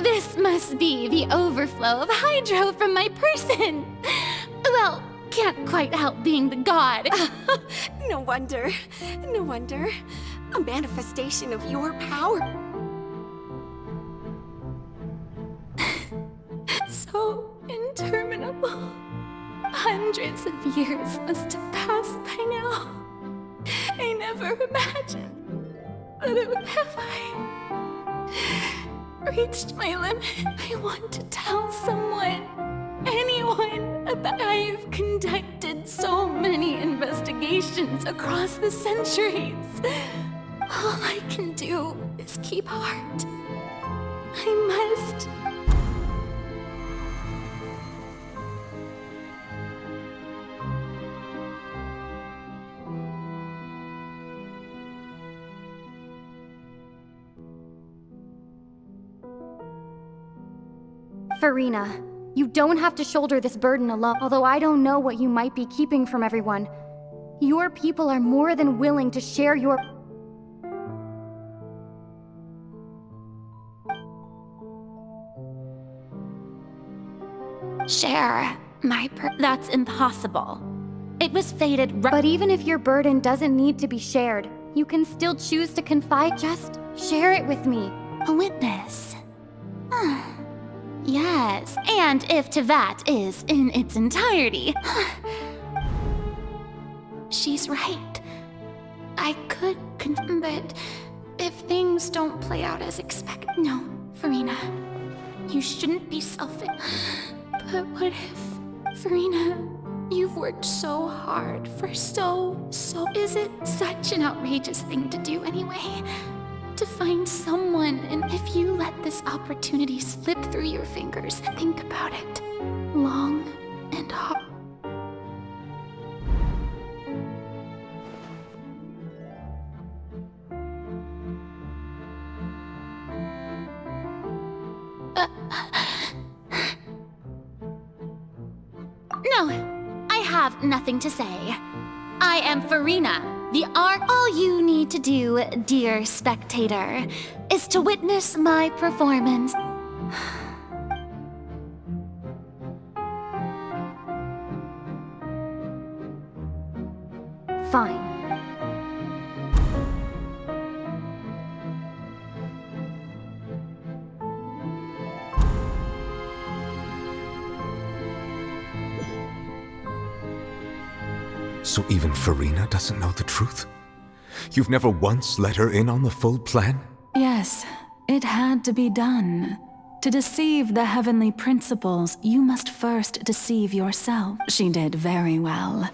This must be the overflow of hydro from my person. Well, can't quite help being the god. No wonder. No wonder. A manifestation of your power. So interminable. Hundreds of years must have passed by now. I never imagined that it would have reached my limit. I want to tell someone, anyone, about I've conducted so many investigations across the centuries. All I can do is keep heart. I must. Farina, you don't have to shoulder this burden alone. Although I don't know what you might be keeping from everyone, your people are more than willing to share your... Share that's impossible. It was fated But even if your burden doesn't need to be shared, you can still choose to confide. Just share it with me. A witness. Yes, and if Tevat is in its entirety. She's right. I could but if things don't play out as expected. No, Farina, you shouldn't be selfish. But what if, Farina, you've worked so hard for so. Is it such an outrageous thing to do anyway? To find someone, and if you let this opportunity slip through your fingers, think about it long and hard. No, I have nothing to say. I am Farina, the Ark. All you need to do, dear spectator, is to witness my performance. Fine. So even Farina doesn't know the truth? You've never once let her in on the full plan? Yes, it had to be done. To deceive the heavenly principles, you must first deceive yourself. She did very well.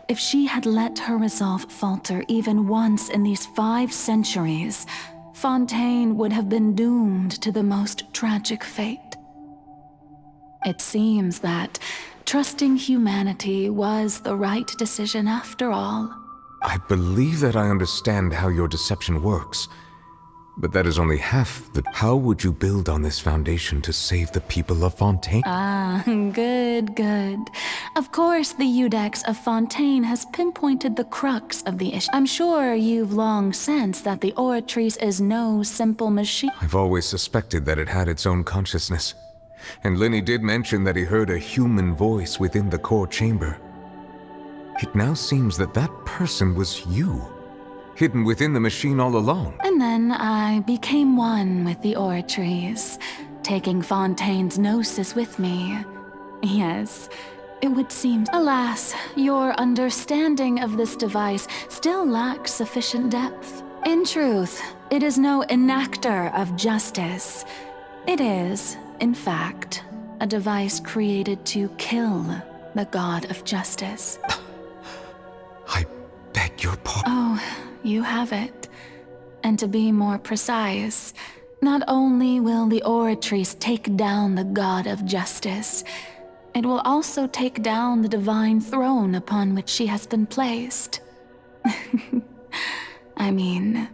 If she had let her resolve falter even once in these 5 centuries, Fontaine would have been doomed to the most tragic fate. It seems that trusting humanity was the right decision after all. I believe that I understand how your deception works, but that is only half the... How would you build on this foundation to save the people of Fontaine? Ah, good. Of course, the Iudex of Fontaine has pinpointed the crux of the issue. I'm sure you've long sensed that the Oratrice is no simple machine. I've always suspected that it had its own consciousness. And Lenny did mention that he heard a human voice within the core chamber. It now seems that that person was you, hidden within the machine all along. And then I became one with the Oratrice, taking Fontaine's gnosis with me. Yes, it would seem. Alas, your understanding of this device still lacks sufficient depth. In truth, it is no enactor of justice. It is, in fact, a device created to kill the god of justice. I beg your pardon. Oh, you have it. And to be more precise, not only will the Oratrice take down the god of justice, it will also take down the divine throne upon which she has been placed. I mean,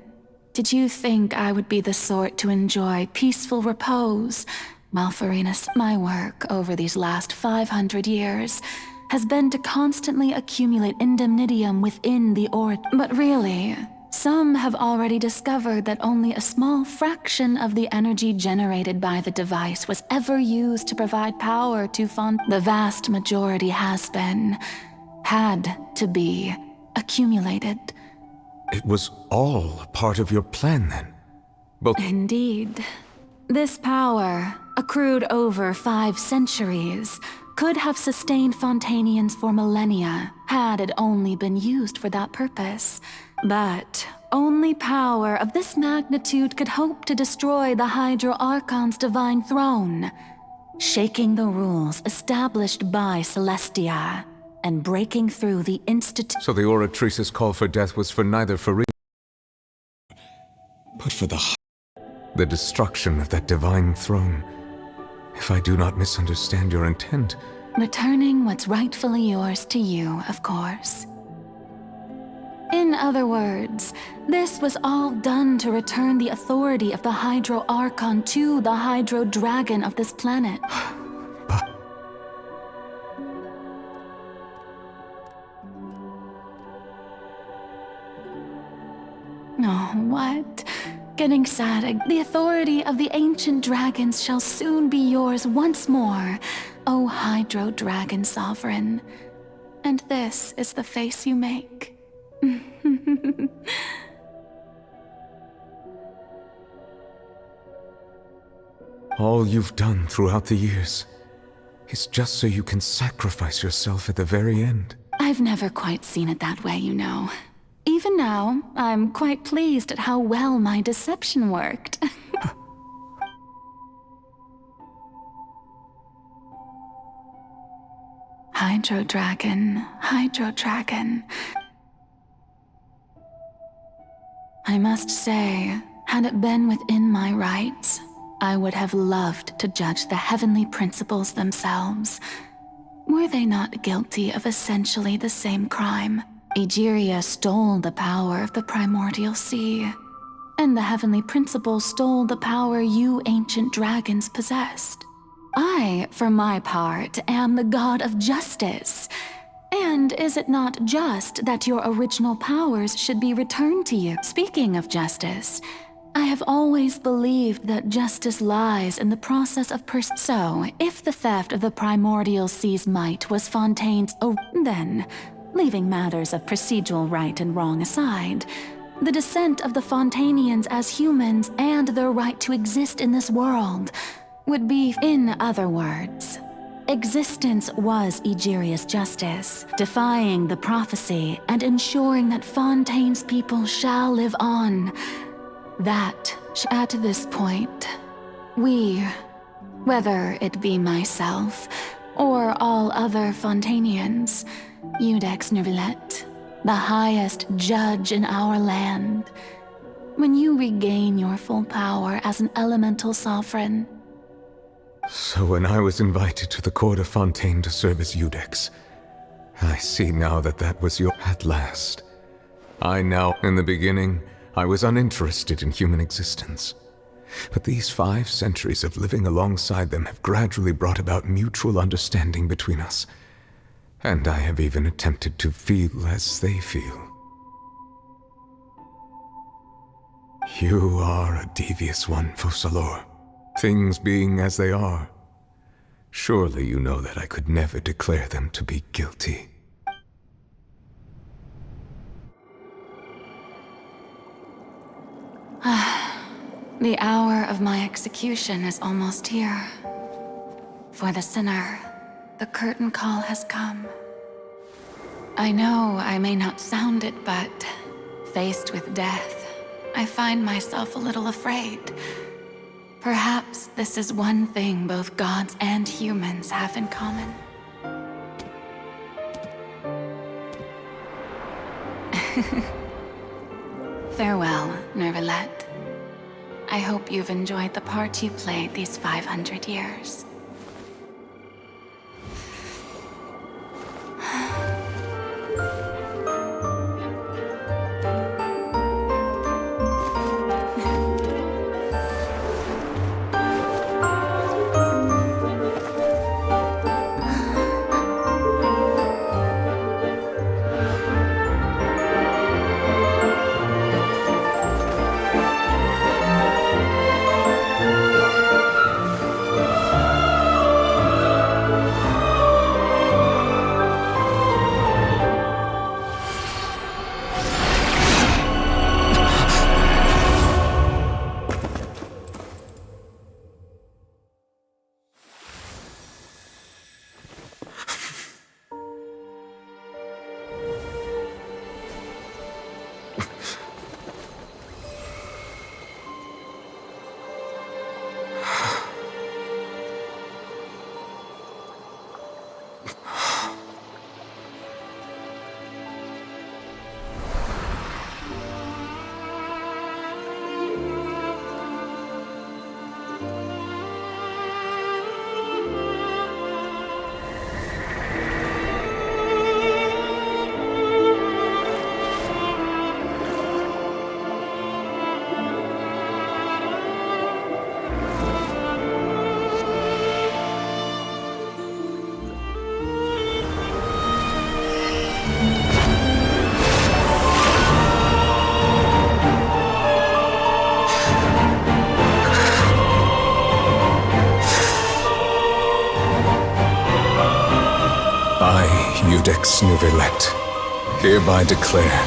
did you think I would be the sort to enjoy peaceful repose? Well, Farina's, my work over these last 500 years has been to constantly accumulate indemnitium within the But really, some have already discovered that only a small fraction of the energy generated by the device was ever used to provide power to The vast majority had to be, accumulated. It was all a part of your plan then? Indeed. This power, accrued over 5 centuries, could have sustained Fontainians for millennia had it only been used for that purpose. But only power of this magnitude could hope to destroy the Hydro Archon's divine throne, shaking the rules established by Celestia and breaking through the So the Oratrice's call for death was for neither Farina, but for the destruction of that divine throne. If I do not misunderstand your intent. Returning what's rightfully yours to you, of course. In other words, this was all done to return the authority of the Hydro Archon to the Hydro Dragon of this planet. Oh, what? Getting sad. The authority of the ancient dragons shall soon be yours once more, O Hydro Dragon Sovereign. And this is the face you make. All you've done throughout the years is just so you can sacrifice yourself at the very end. I've never quite seen it that way, you know. Even now, I'm quite pleased at how well my deception worked. Hydro Dragon, Hydro Dragon. I must say, had it been within my rights, I would have loved to judge the heavenly principles themselves. Were they not guilty of essentially the same crime? Egeria stole the power of the primordial sea, and the heavenly principles stole the power you ancient dragons possessed. I, for my part, am the god of justice. And is it not just that your original powers should be returned to you? Speaking of justice, I have always believed that justice lies in the process of So, if the theft of the primordial sea's might was Fontaine's then, leaving matters of procedural right and wrong aside, the descent of the Fontainians as humans and their right to exist in this world would be, in other words, existence was Egeria's justice, defying the prophecy and ensuring that Fontaine's people shall live on. That, at this point, we, whether it be myself or all other Fontainians, Iudex Neuvillette, the highest judge in our land, when you regain your full power as an elemental sovereign. So when I was invited to the court of Fontaine to serve as Iudex, I see now that that was your... At last. In the beginning, I was uninterested in human existence. But these 5 centuries of living alongside them have gradually brought about mutual understanding between us. And I have even attempted to feel as they feel. You are a devious one, Focalors. Things being as they are, surely you know that I could never declare them to be guilty. The hour of my execution is almost here. For the sinner, the curtain call has come. I know I may not sound it, but faced with death, I find myself a little afraid. Perhaps this is one thing both gods and humans have in common. Farewell, Neuvillette. I hope you've enjoyed the part you played these 500 years. Codex Nouvelet, hereby declare,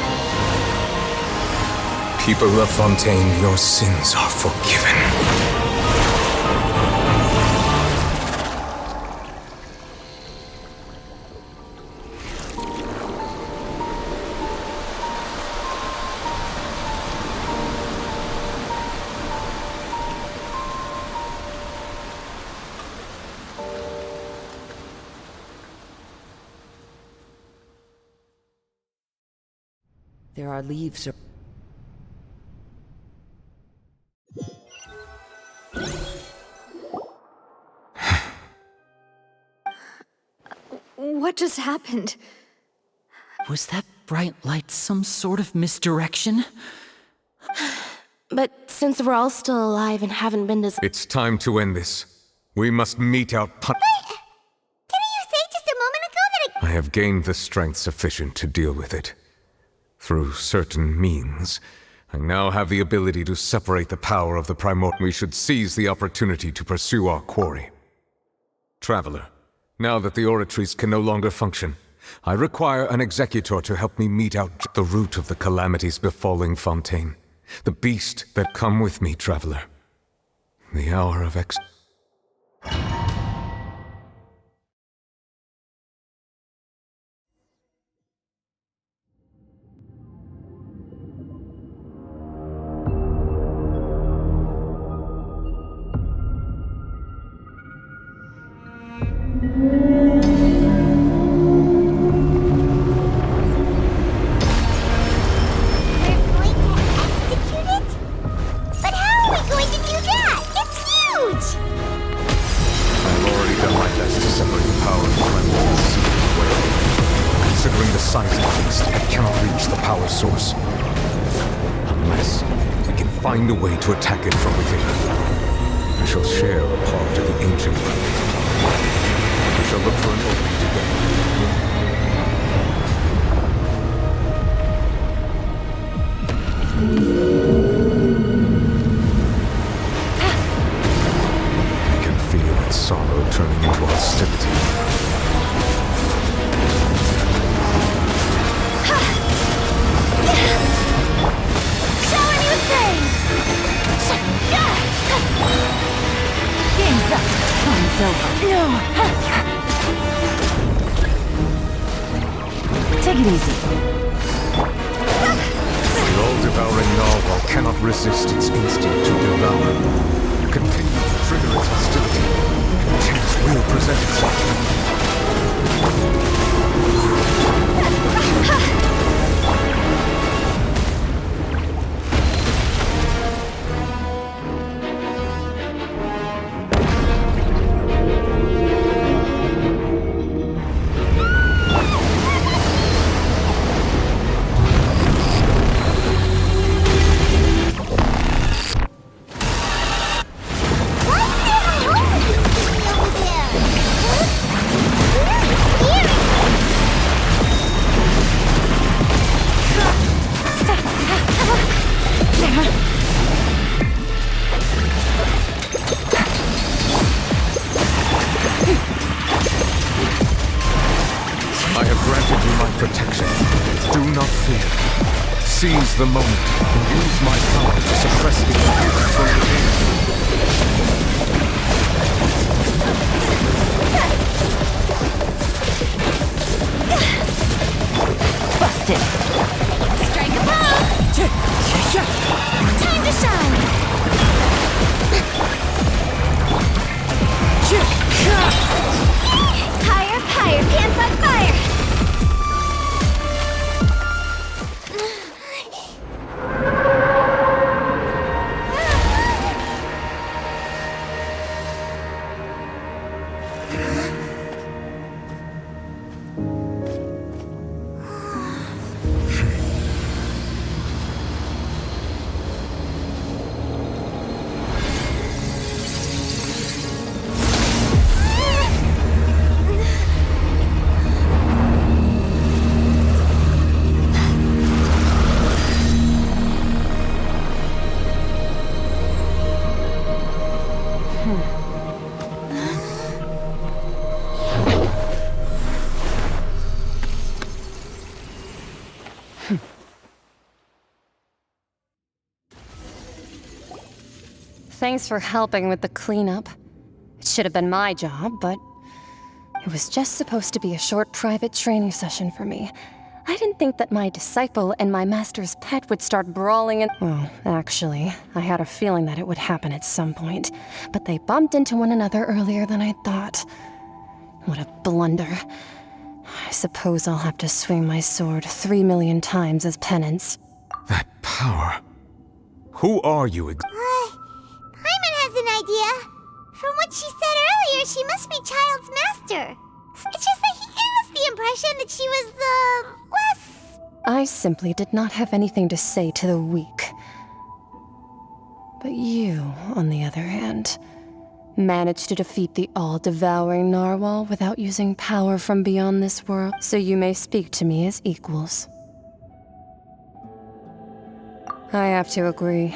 people of Fontaine, your sins are forgiven. There are leaves. What just happened? Was that bright light some sort of misdirection? But since we're all still alive and haven't been It's time to end this. We must mete out Didn't you say just a moment ago that I have gained the strength sufficient to deal with it. Through certain means, I now have the ability to separate the power of the primordial. We should seize the opportunity to pursue our quarry. Traveler, now that the oratories can no longer function, I require an executor to help me mete out the root of the calamities befalling Fontaine. The beast that come with me, traveler. The hour of But how are we going to do that? It's huge! I've already done my best to separate the power of the primordial sea away. Considering the size of the beast, I cannot reach the power source. Unless we can find a way to attack it from within. I shall share a part of the ancient world. We shall look for an opening I can feel its sorrow turning into hostility. Showing you things! Game's up. Time's over. No. Take it easy. The all-devouring narwhal cannot resist its instinct to devour. Continue to trigger its hostility. A chance will present itself. I have granted you my protection. Do not fear. Seize the moment and use my power to suppress the evil from within. Busted. Strike a blow! Time to shine! Higher, higher, pants on fire! Thanks for helping with the cleanup. It should have been my job, but it was just supposed to be a short private training session for me. I didn't think that my disciple and my master's pet would start brawling and— Well, actually, I had a feeling that it would happen at some point, but they bumped into one another earlier than I thought. What a blunder. I suppose I'll have to swing my sword 3 million times as penance. That power. Who are you Paimon has an idea. From what she said earlier, she must be Child's master. It's just that he gave us the impression that she was, less... I simply did not have anything to say to the weak. But you, on the other hand, managed to defeat the all-devouring narwhal without using power from beyond this world, so you may speak to me as equals. I have to agree.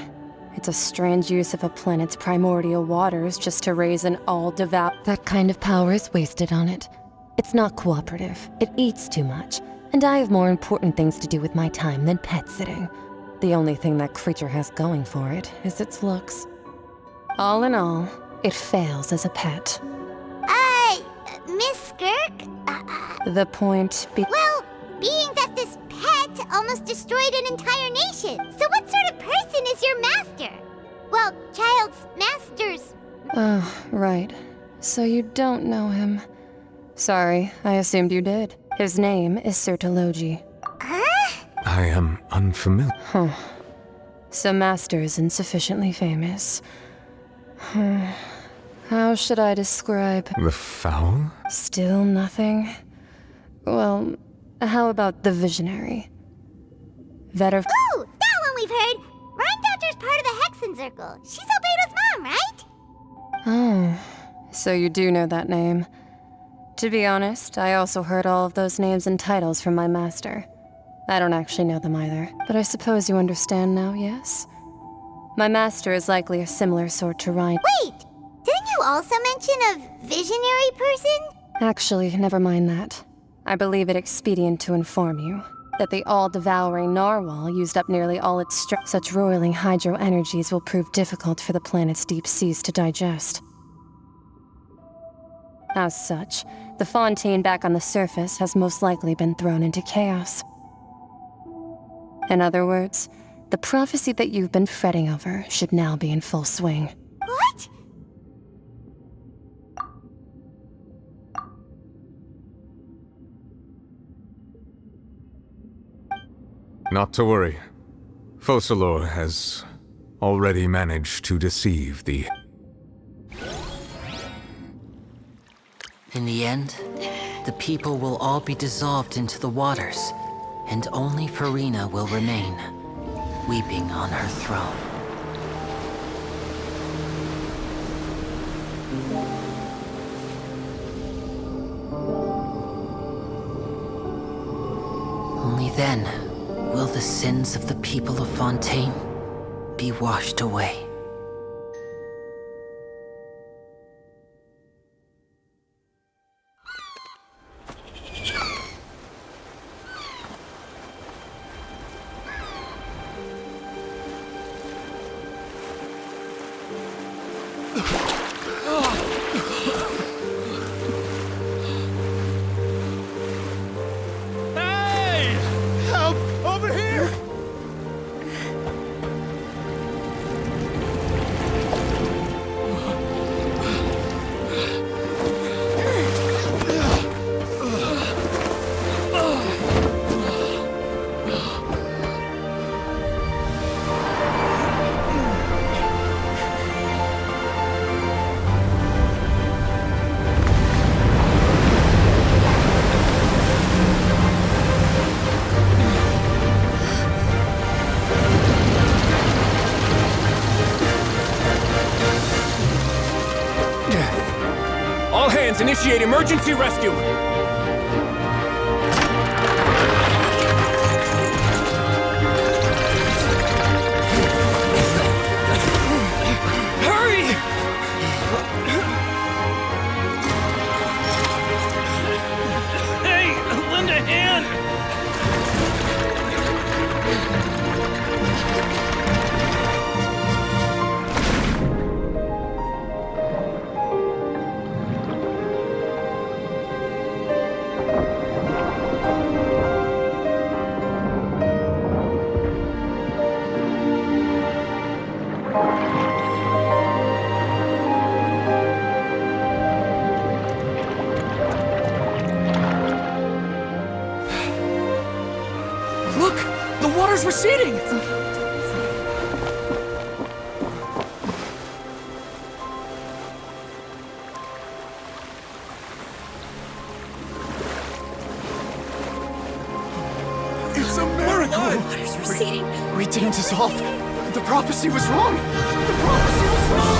It's a strange use of a planet's primordial waters just to raise an all-devour— That kind of power is wasted on it. It's not cooperative. It eats too much. And I have more important things to do with my time than pet sitting. The only thing that creature has going for it is its looks. All in all, it fails as a pet. Miss Skirk? The point be— Well, being that this pet almost destroyed an entire nation, so what sort of person is your master? Well, Child's master's... Oh, right. So you don't know him. Sorry, I assumed you did. His name is Sertologi. I am unfamiliar. Huh. So Master is insufficiently famous. How should I describe— The foul? Still nothing? Well, how about the visionary? Ooh, that one we've heard! Rhine-Doctor's part of the Hexen Circle. She's Albedo's mom, right? Oh, so you do know that name. To be honest, I also heard all of those names and titles from my master. I don't actually know them either, but I suppose you understand now, yes? My master is likely a similar sort to Rhine— Wait! Didn't you also mention a visionary person? Actually, never mind that. I believe it expedient to inform you that the all-devouring narwhal used up nearly all its strength. Such roiling hydro energies will prove difficult for the planet's deep seas to digest. As such, the fontaine back on the surface has most likely been thrown into chaos. In other words, the prophecy that you've been fretting over should now be in full swing. What? Not to worry. Focalor has already managed to deceive the... In the end, the people will all be dissolved into the waters, and only Farina will remain, weeping on her throne. Only then will the sins of the people of Fontaine be washed away. All hands, initiate emergency rescue! Hurry! Hey, lend a hand! Look! The water's receding! It's a miracle! Water's receding. We didn't dissolve. The prophecy was wrong. The prophecy was wrong!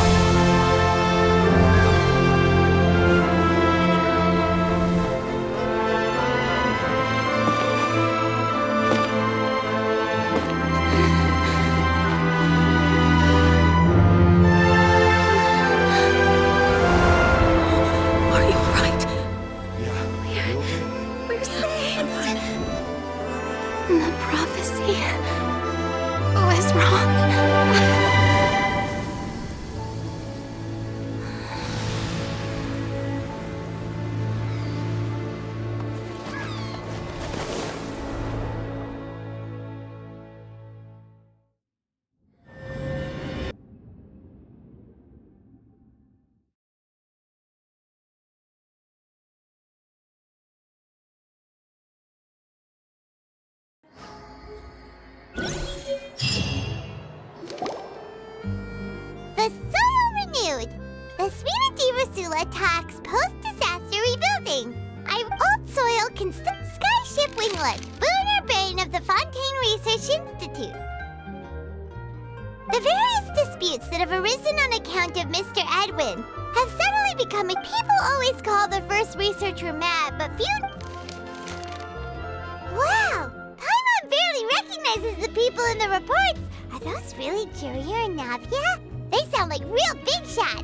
Are you alright? We're saved. The prophecy was wrong. The soil renewed. The Svina Divasula attacks post-disaster rebuilding. Our old soil can skyship winglet, boon or bane of the Fontaine Research Institute. The various disputes that have arisen on account of Mr. Edwin have suddenly become a people always call the first researcher mad, but few... Wow! Paimon barely recognizes the people in the reports. Are those really Jurier and Navia? They sound like real big shots.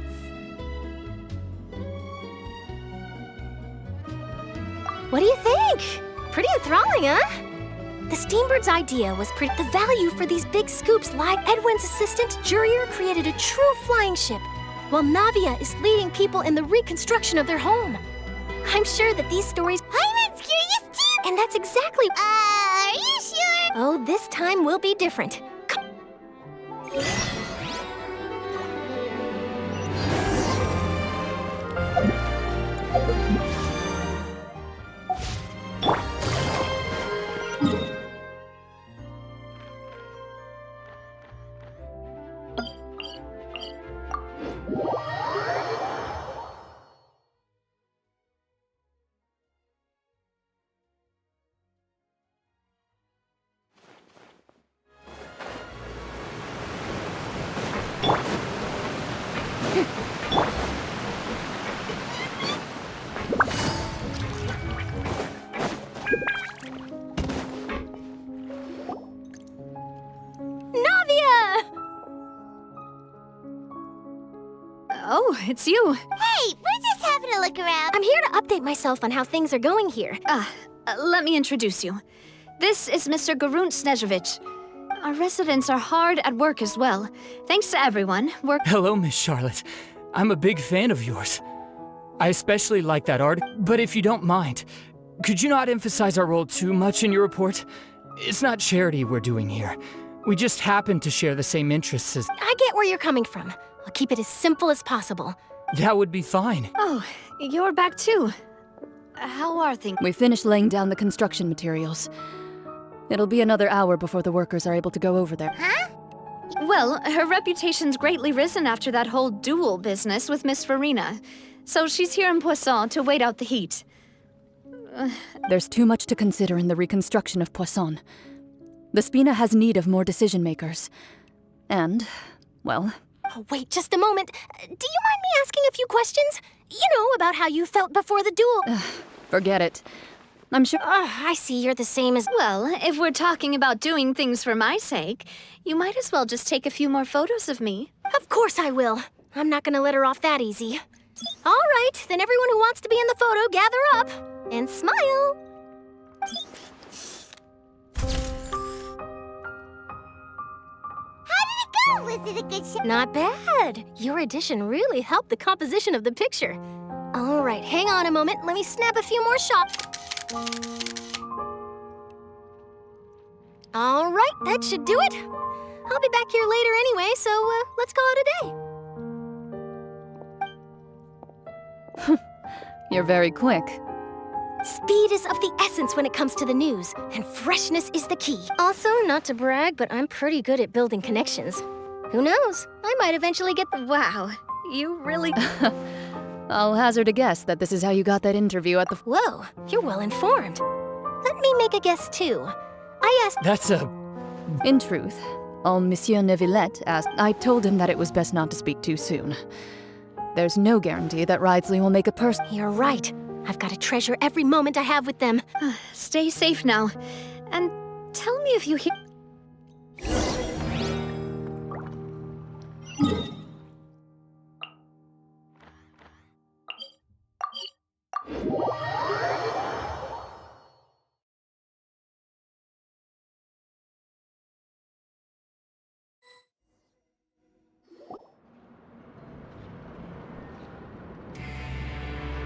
What do you think? Pretty enthralling, huh? The Steambird's idea was the value for these big scoops lied. Edwin's assistant, Jurier, created a true flying ship, while Navia is leading people in the reconstruction of their home. I'm sure that these stories... Paimon's curious too! And that's exactly... Are you sure? Oh, this time will be different. Oh, it's you. Hey, we're just having a look around. I'm here to update myself on how things are going here. Let me introduce you. This is Mr. Garunt Snežević. Our residents are hard at work as well. Thanks to everyone, we're... Hello, Miss Charlotte. I'm a big fan of yours. I especially like that art, but if you don't mind, could you not emphasize our role too much in your report? It's not charity we're doing here. We just happen to share the same interests as... I get where you're coming from. I'll keep it as simple as possible. That would be fine. Oh, you're back too. How are things? We finished laying down the construction materials. It'll be another hour before the workers are able to go over there. Huh? Well, her reputation's greatly risen after that whole duel business with Miss Farina. So she's here in Poisson to wait out the heat. There's too much to consider in the reconstruction of Poisson. The Spina has need of more decision-makers. And, well... Oh, wait just a moment. Do you mind me asking a few questions? You know, about how you felt before the duel. Forget it. I'm sure... I see you're the same as... Well, if we're talking about doing things for my sake, you might as well just take a few more photos of me. Of course I will. I'm not gonna let her off that easy. All right, then everyone who wants to be in the photo, gather up. And smile. Was it a good shot? Not bad. Your addition really helped the composition of the picture. All right, hang on a moment. Let me snap a few more shots. All right, that should do it. I'll be back here later anyway, so let's call it a day. You're very quick. Speed is of the essence when it comes to the news, and freshness is the key. Also, not to brag, but I'm pretty good at building connections. Who knows? I might eventually get the— Wow, you really— I'll hazard a guess that this is how you got that interview at the— Whoa, you're well informed. Let me make a guess too. I asked— That's a... In truth, all Monsieur Neuvillette asked, I told him that it was best not to speak too soon. There's no guarantee that Ridesley will make a person— You're right. I've got to treasure every moment I have with them. Stay safe now. And tell me if you hear—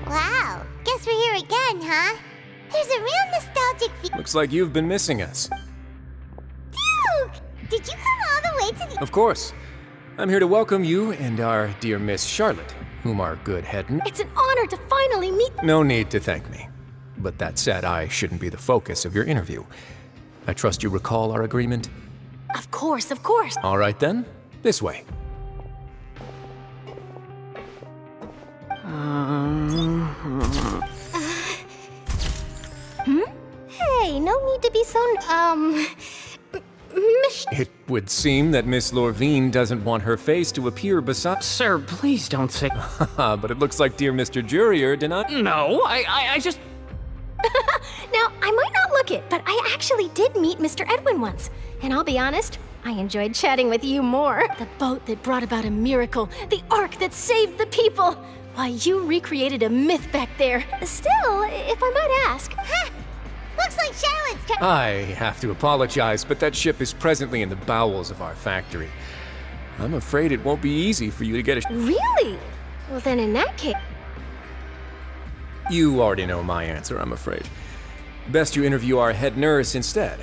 Wow, guess we're here again, huh? There's a real nostalgic feel. Looks like you've been missing us. Duke! Did you come all the way to the— Of course. I'm here to welcome you and our dear Miss Charlotte, whom our good head— It's an honor to finally meet— No need to thank me. But that said, I shouldn't be the focus of your interview. I trust you recall our agreement? Of course, of course. All right then, this way. Hey, no need to be so— It would seem that Miss Lorvine doesn't want her face to appear beside— Sir, please don't say— But it looks like dear Mr. Jurier did not— No, I just— Now, I might not look it, but I actually did meet Mr. Edwin once. And I'll be honest, I enjoyed chatting with you more. The boat that brought about a miracle, the ark that saved the people. Why, you recreated a myth back there. Still, if I might ask— Looks like Charlotte's turn. I have to apologize, but that ship is presently in the bowels of our factory. I'm afraid it won't be easy for you to get a— Really? Well, then in that case— You already know my answer, I'm afraid. Best you interview our head nurse instead.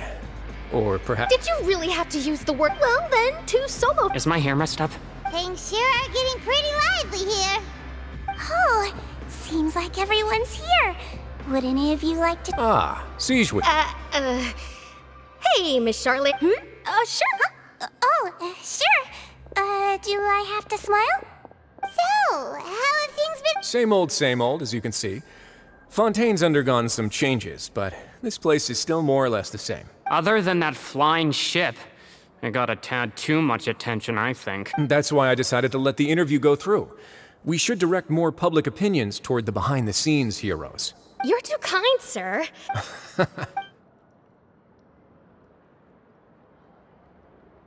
Or perhaps— Did you really have to use the word— Well, then, two solo— Is my hair messed up? Things sure are getting pretty lively here. Oh, seems like everyone's here. Would any of you like to— Ah, Siegewit. Hey, Miss Charlotte. Sure. Sure. Do I have to smile? So, how have things been— Same old, as you can see. Fontaine's undergone some changes, but this place is still more or less the same. Other than that flying ship, it got a tad too much attention, I think. That's why I decided to let the interview go through. We should direct more public opinions toward the behind-the-scenes heroes. You're too kind, sir.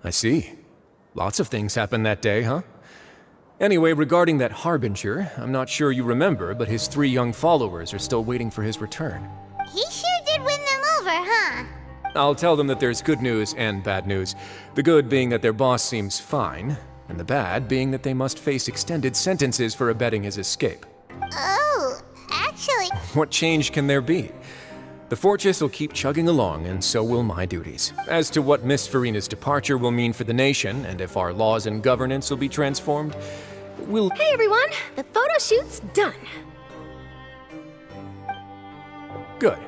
I see. Lots of things happened that day, huh? Anyway, regarding that Harbinger, I'm not sure you remember, but his 3 young followers are still waiting for his return. He sure did win them over, huh? I'll tell them that there's good news and bad news. The good being that their boss seems fine, and the bad being that they must face extended sentences for abetting his escape. Oh, actually— What change can there be? The fortress will keep chugging along, and so will my duties. As to what Miss Farina's departure will mean for the nation, and if our laws and governance will be transformed, we'll— Hey, everyone. The photo shoot's done. Good.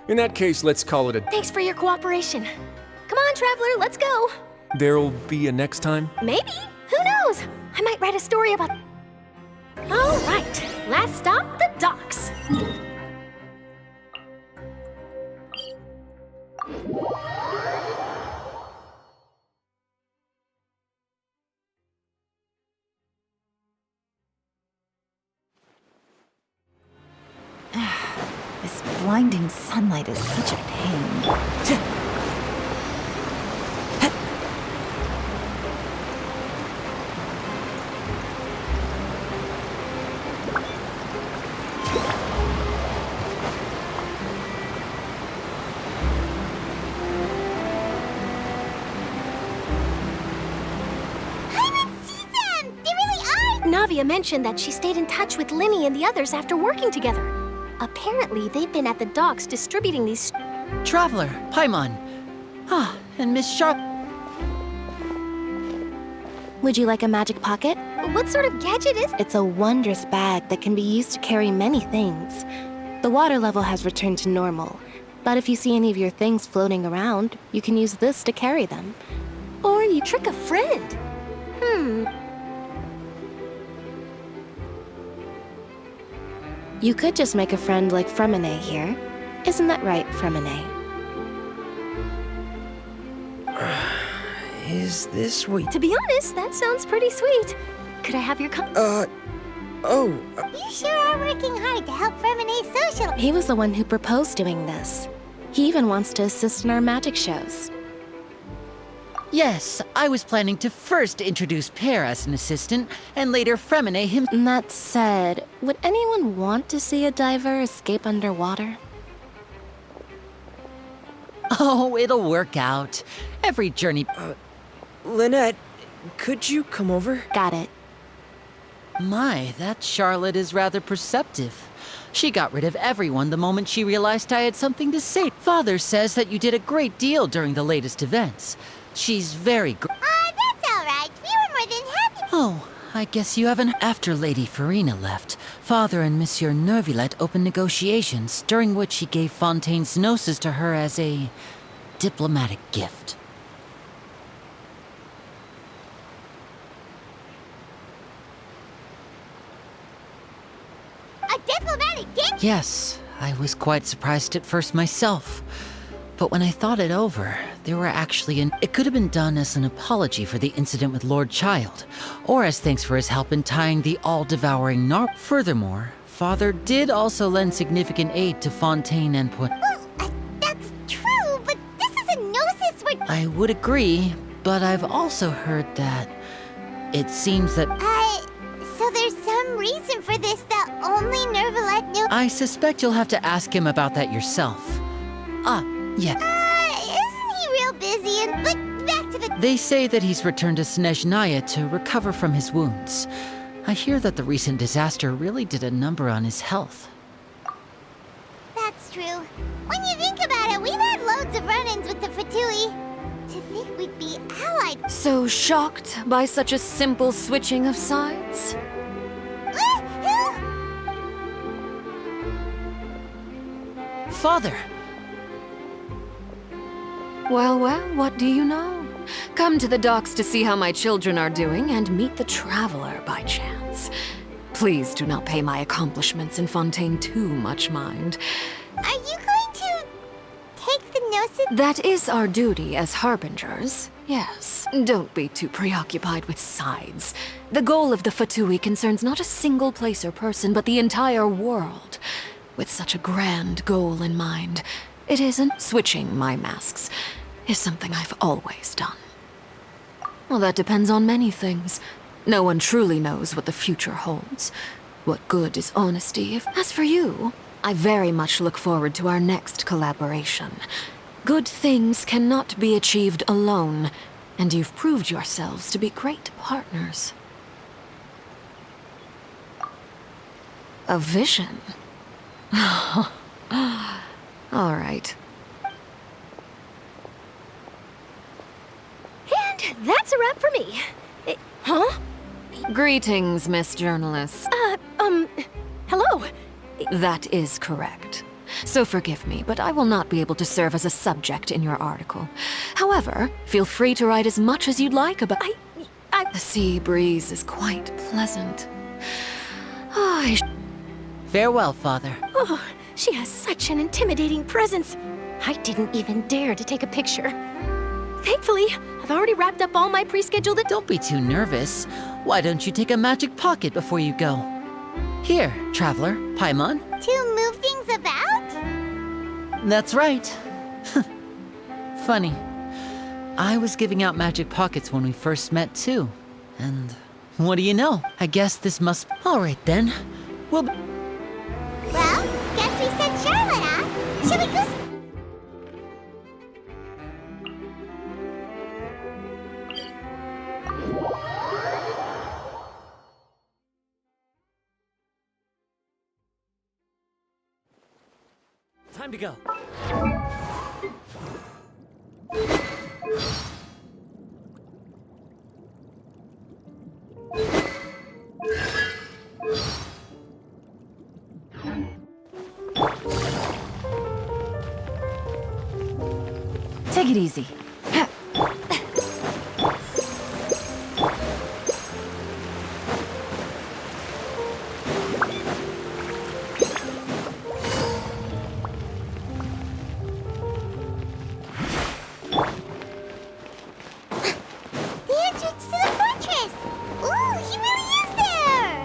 In that case, let's call it a— Thanks for your cooperation. Come on, Traveler, let's go. There'll be a next time? Maybe. Who knows? I might write a story about— All right. Last stop, the docks. This blinding sunlight is such a pain. Navia mentioned that she stayed in touch with Linny and the others after working together. Apparently, they've been at the docks distributing these— Traveler, Paimon. Ah, and Miss Sharp. Would you like a magic pocket? What sort of gadget is it? It's a wondrous bag that can be used to carry many things. The water level has returned to normal, but if you see any of your things floating around, you can use this to carry them. Or you trick a friend. You could just make a friend like Fremine here. Isn't that right, Fremine? Is this what... To be honest, that sounds pretty sweet. Could I have your You sure are working hard to help Fremine social. He was the one who proposed doing this. He even wants to assist in our magic shows. Yes, I was planning to first introduce Pear as an assistant, and later Fremine him. That said, would anyone want to see a diver escape underwater? Oh, it'll work out. Every journey... Lynette, could you come over? Got it. My, that Charlotte is rather perceptive. She got rid of everyone the moment she realized I had something to say. Father says that you did a great deal during the latest events. She's very That's all right. We were more than happy. Oh, I guess you haven't... After Lady Farina left, Father and Monsieur Nervillet opened negotiations, during which he gave Fontaine's gnosis to her as a diplomatic gift. A diplomatic gift? Yes, I was quite surprised at first myself. But when I thought it over, there were actually it could have been done as an apology for the incident with Lord Child, or as thanks for his help in tying the all-devouring Narp. Furthermore, Father did also lend significant aid to Fontaine and That's true, but this is a gnosis where... I would agree, but I've also heard that it seems that... So there's some reason for this that only Nervillet knew? I suspect you'll have to ask him about that yourself. Yeah. Isn't he real busy? And, back to the... They say that he's returned to Snezhnaya to recover from his wounds. I hear that the recent disaster really did a number on his health. That's true. When you think about it, we've had loads of run-ins with the Fatui. To think we'd be allied... So shocked by such a simple switching of sides? Father! Well, what do you know? Come to the docks to see how my children are doing and meet the Traveler by chance. Please do not pay my accomplishments in Fontaine too much mind. Are you going to take the gnosis? That is our duty as harbingers, yes. Don't be too preoccupied with sides. The goal of the Fatui concerns not a single place or person, but the entire world. With such a grand goal in mind, it isn't switching my masks. Is something I've always done. Well, that depends on many things. No one truly knows what the future holds. What good is honesty? As for you, I very much look forward to our next collaboration. Good things cannot be achieved alone, and you've proved yourselves to be great partners. A vision? All right. And that's a wrap for me. Huh? Greetings, Miss Journalist. Hello. That is correct. So forgive me, but I will not be able to serve as a subject in your article. However, feel free to write as much as you'd like about... The sea breeze is quite pleasant. Farewell, Father. Oh, she has such an intimidating presence. I didn't even dare to take a picture. Thankfully, I've already wrapped up all my pre-scheduled... Don't be too nervous. Why don't you take a magic pocket before you go? Here, Traveler, Paimon. To move things about? That's right. Funny. I was giving out magic pockets when we first met, too. And what do you know? I guess this must... All right, then. We'll be... Well, guess we sent Charlotte, huh? Shall we go... Time to go. Take it easy. The entrance to the fortress! Ooh, he really is there!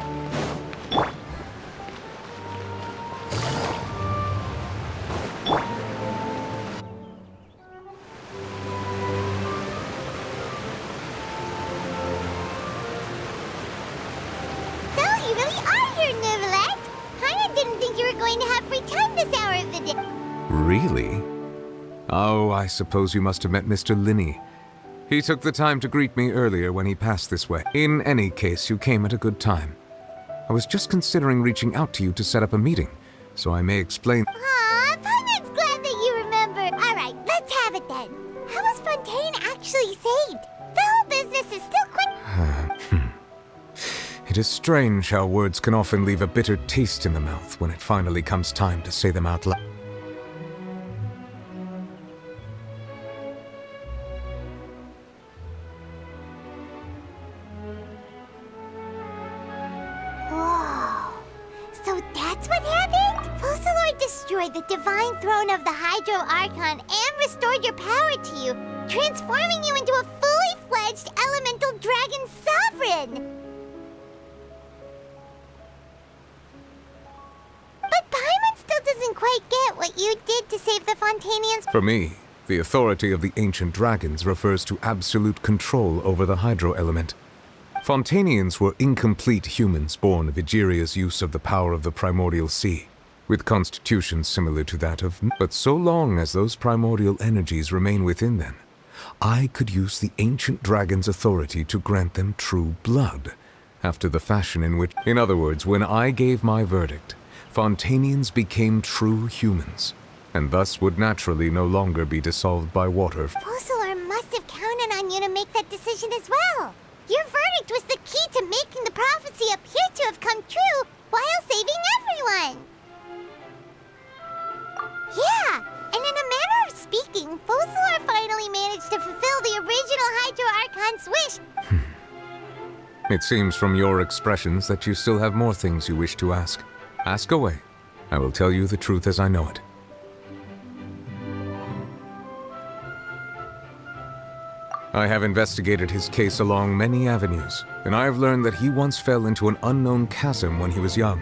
So, you really are here, Neuvillette! Paimon didn't think you were going to have free time this hour of the day. Really? Oh, I suppose you must have met Mr. Linney. He took the time to greet me earlier when he passed this way. In any case, you came at a good time. I was just considering reaching out to you to set up a meeting, so I may explain. Aw, Paimon's glad that you remember. Alright, let's have it then. How was Fontaine actually saved? The whole business is still quite... It is strange how words can often leave a bitter taste in the mouth when it finally comes time to say them out loud. Whoa. So that's what happened? Focalor destroyed the divine throne of the Hydro Archon and restored your power to you, transforming you into a fully fledged elemental dragon sovereign! But Paimon still doesn't quite get what you did to save the Fontainians. For me, the authority of the ancient dragons refers to absolute control over the hydro element. Fontainians were incomplete humans born of Egeria's use of the power of the primordial sea, with constitutions similar to that of... But so long as those primordial energies remain within them, I could use the ancient dragon's authority to grant them true blood, after the fashion in which... In other words, when I gave my verdict, Fontainians became true humans, and thus would naturally no longer be dissolved by water. Focalor must have counted on you to make that decision as well. Your verdict was the key to making the prophecy appear to have come true while saving everyone. Yeah, and in a manner of speaking, Focalor finally managed to fulfill the original Hydro Archon's wish. It seems from your expressions that you still have more things you wish to ask. Ask away. I will tell you the truth as I know it. I have investigated his case along many avenues, and I have learned that he once fell into an unknown chasm when he was young.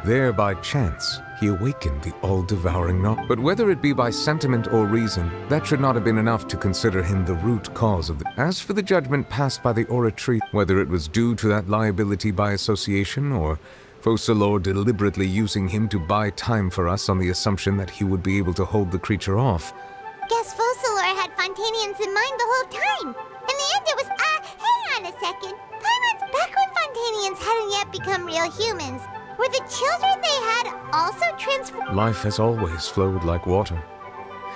There, by chance, he awakened the all-devouring knowledge. But whether it be by sentiment or reason, that should not have been enough to consider him the root cause of the... As for the judgment passed by the Oratrice, whether it was due to that liability by association, or Focalor deliberately using him to buy time for us on the assumption that he would be able to hold the creature off. Guess Focalor had Fontainians in mind the whole time. In the end, it was, hang on a second. Paimon's back when Fontainians hadn't yet become real humans. Were the children they had also transformed? Life has always flowed like water.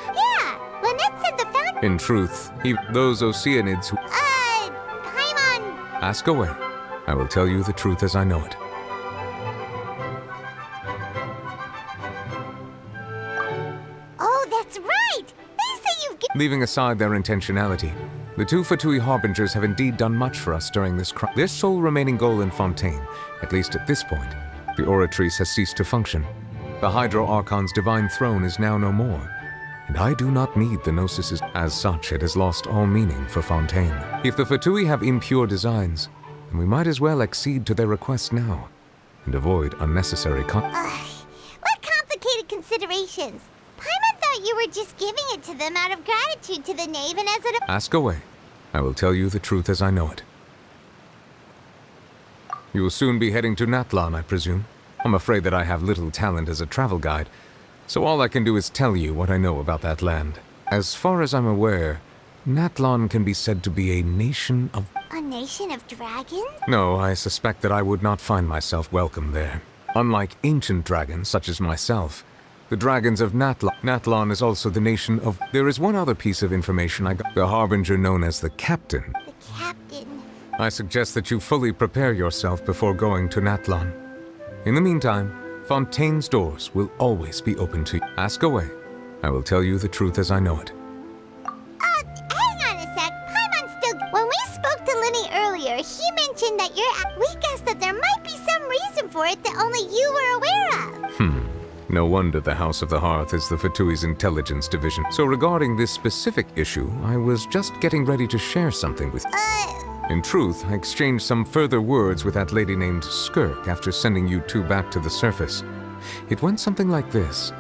Yeah, Lynette said the fountain... In truth, those Oceanids who... Paimon... Ask away. I will tell you the truth as I know it. Oh, that's right! They say you've... Leaving aside their intentionality, the two Fatui Harbingers have indeed done much for us during this crime. Their sole remaining goal in Fontaine, at least at this point, the Oratrice has ceased to function. The Hydro Archon's divine throne is now no more, and I do not need the Gnosis. As such, it has lost all meaning for Fontaine. If the Fatui have impure designs, then we might as well accede to their request now, and avoid unnecessary What complicated considerations! Paimon thought you were just giving it to them out of gratitude to the knave and as a... Ask away. I will tell you the truth as I know it. You will soon be heading to Natlan, I presume. I'm afraid that I have little talent as a travel guide, so all I can do is tell you what I know about that land. As far as I'm aware, Natlan can be said to be a nation of... A nation of dragons? No, I suspect that I would not find myself welcome there. Unlike ancient dragons, such as myself, the dragons of Natlan is also the nation of... There is one other piece of information I got. The Harbinger known as the Captain. The Captain? I suggest that you fully prepare yourself before going to Natlan. In the meantime, Fontaine's doors will always be open to you. Ask away. I will tell you the truth as I know it. that we guessed that there might be some reason for it that only you were aware of. No wonder the House of the Hearth is the Fatui's intelligence division. So regarding this specific issue, I was just getting ready to share something with you. In truth, I exchanged some further words with that lady named Skirk after sending you two back to the surface. It went something like this.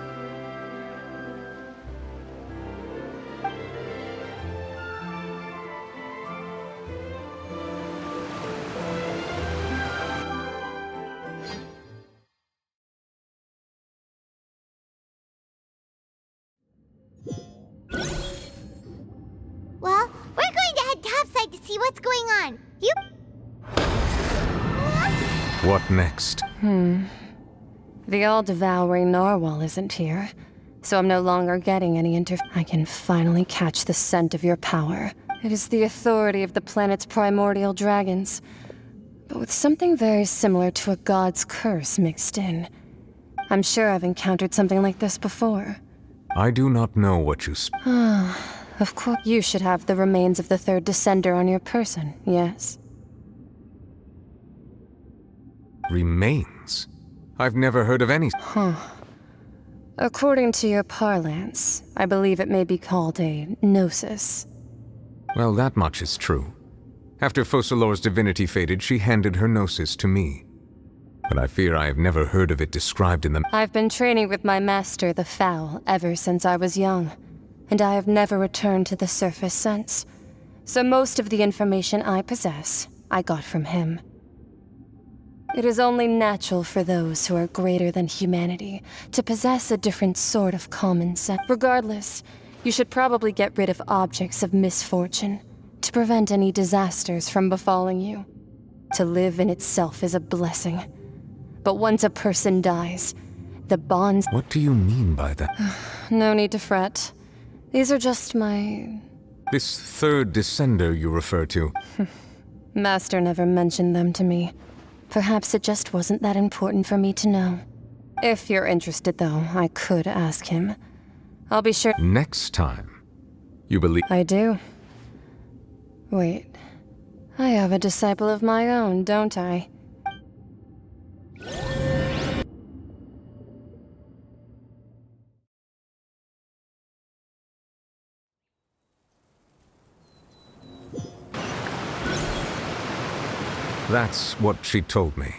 Well, we're going to head topside to see what's going on. You... What next? The all-devouring narwhal isn't here, so I'm no longer getting any I can finally catch the scent of your power. It is the authority of the planet's primordial dragons, but with something very similar to a god's curse mixed in. I'm sure I've encountered something like this before. I do not know what you Of course, you should have the remains of the third descender on your person, yes? Remains? I've never heard of any. According to your parlance, I believe it may be called a gnosis. Well, that much is true. After Focalor's divinity faded, she handed her gnosis to me. But I fear I have never heard of it described in the... I've been training with my master, the Foul, ever since I was young, and I have never returned to the surface since. So most of the information I possess, I got from him. It is only natural for those who are greater than humanity to possess a different sort of common sense. Regardless, you should probably get rid of objects of misfortune to prevent any disasters from befalling you. To live in itself is a blessing. But once a person dies, the bonds... What do you mean by that? No need to fret. These are just my... This third descender you refer to. Master never mentioned them to me. Perhaps it just wasn't that important for me to know. If you're interested, though, I could ask him. I'll be sure... Next time, you believe... I do. Wait. I have a disciple of my own, don't I? That's what she told me.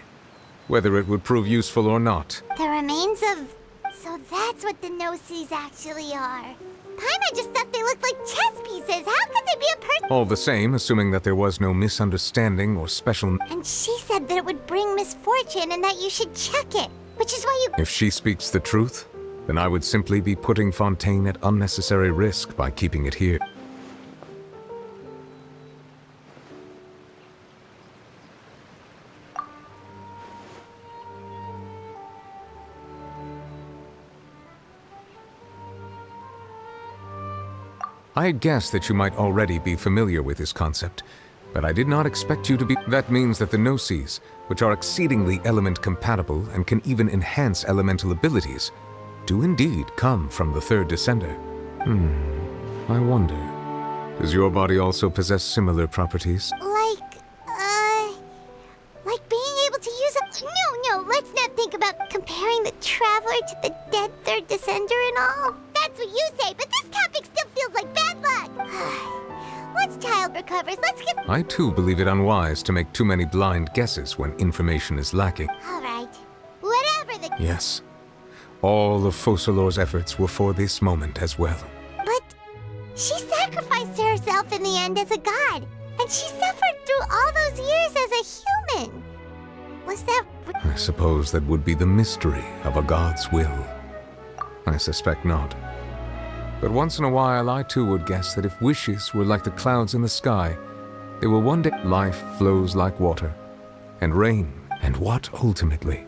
Whether it would prove useful or not. The remains of... So that's what the Gnosis actually are. Paimon just thought they looked like chess pieces. How could they be a person? All the same, assuming that there was no misunderstanding or special... And she said that it would bring misfortune and that you should check it. Which is why you... If she speaks the truth, then I would simply be putting Fontaine at unnecessary risk by keeping it here. I had guessed that you might already be familiar with this concept, but I did not expect you to be... That means that the Gnosis, which are exceedingly element-compatible and can even enhance elemental abilities, do indeed come from the third descender. I wonder, does your body also possess similar properties? Like being able to use a... No, let's not think about comparing the Traveler to the dead third descender and all. That's what you say, but this topic still feels like bad luck. Once child recovers, let's get... I too believe it unwise to make too many blind guesses when information is lacking. All right. Whatever the... Yes. All of Focalor's efforts were for this moment as well. But she sacrificed herself in the end as a god, and she suffered through all those years as a human. Was that... I suppose that would be the mystery of a god's will. I suspect not. But once in a while, I too would guess that if wishes were like the clouds in the sky, they will one day... Life flows like water, and rain, and what ultimately?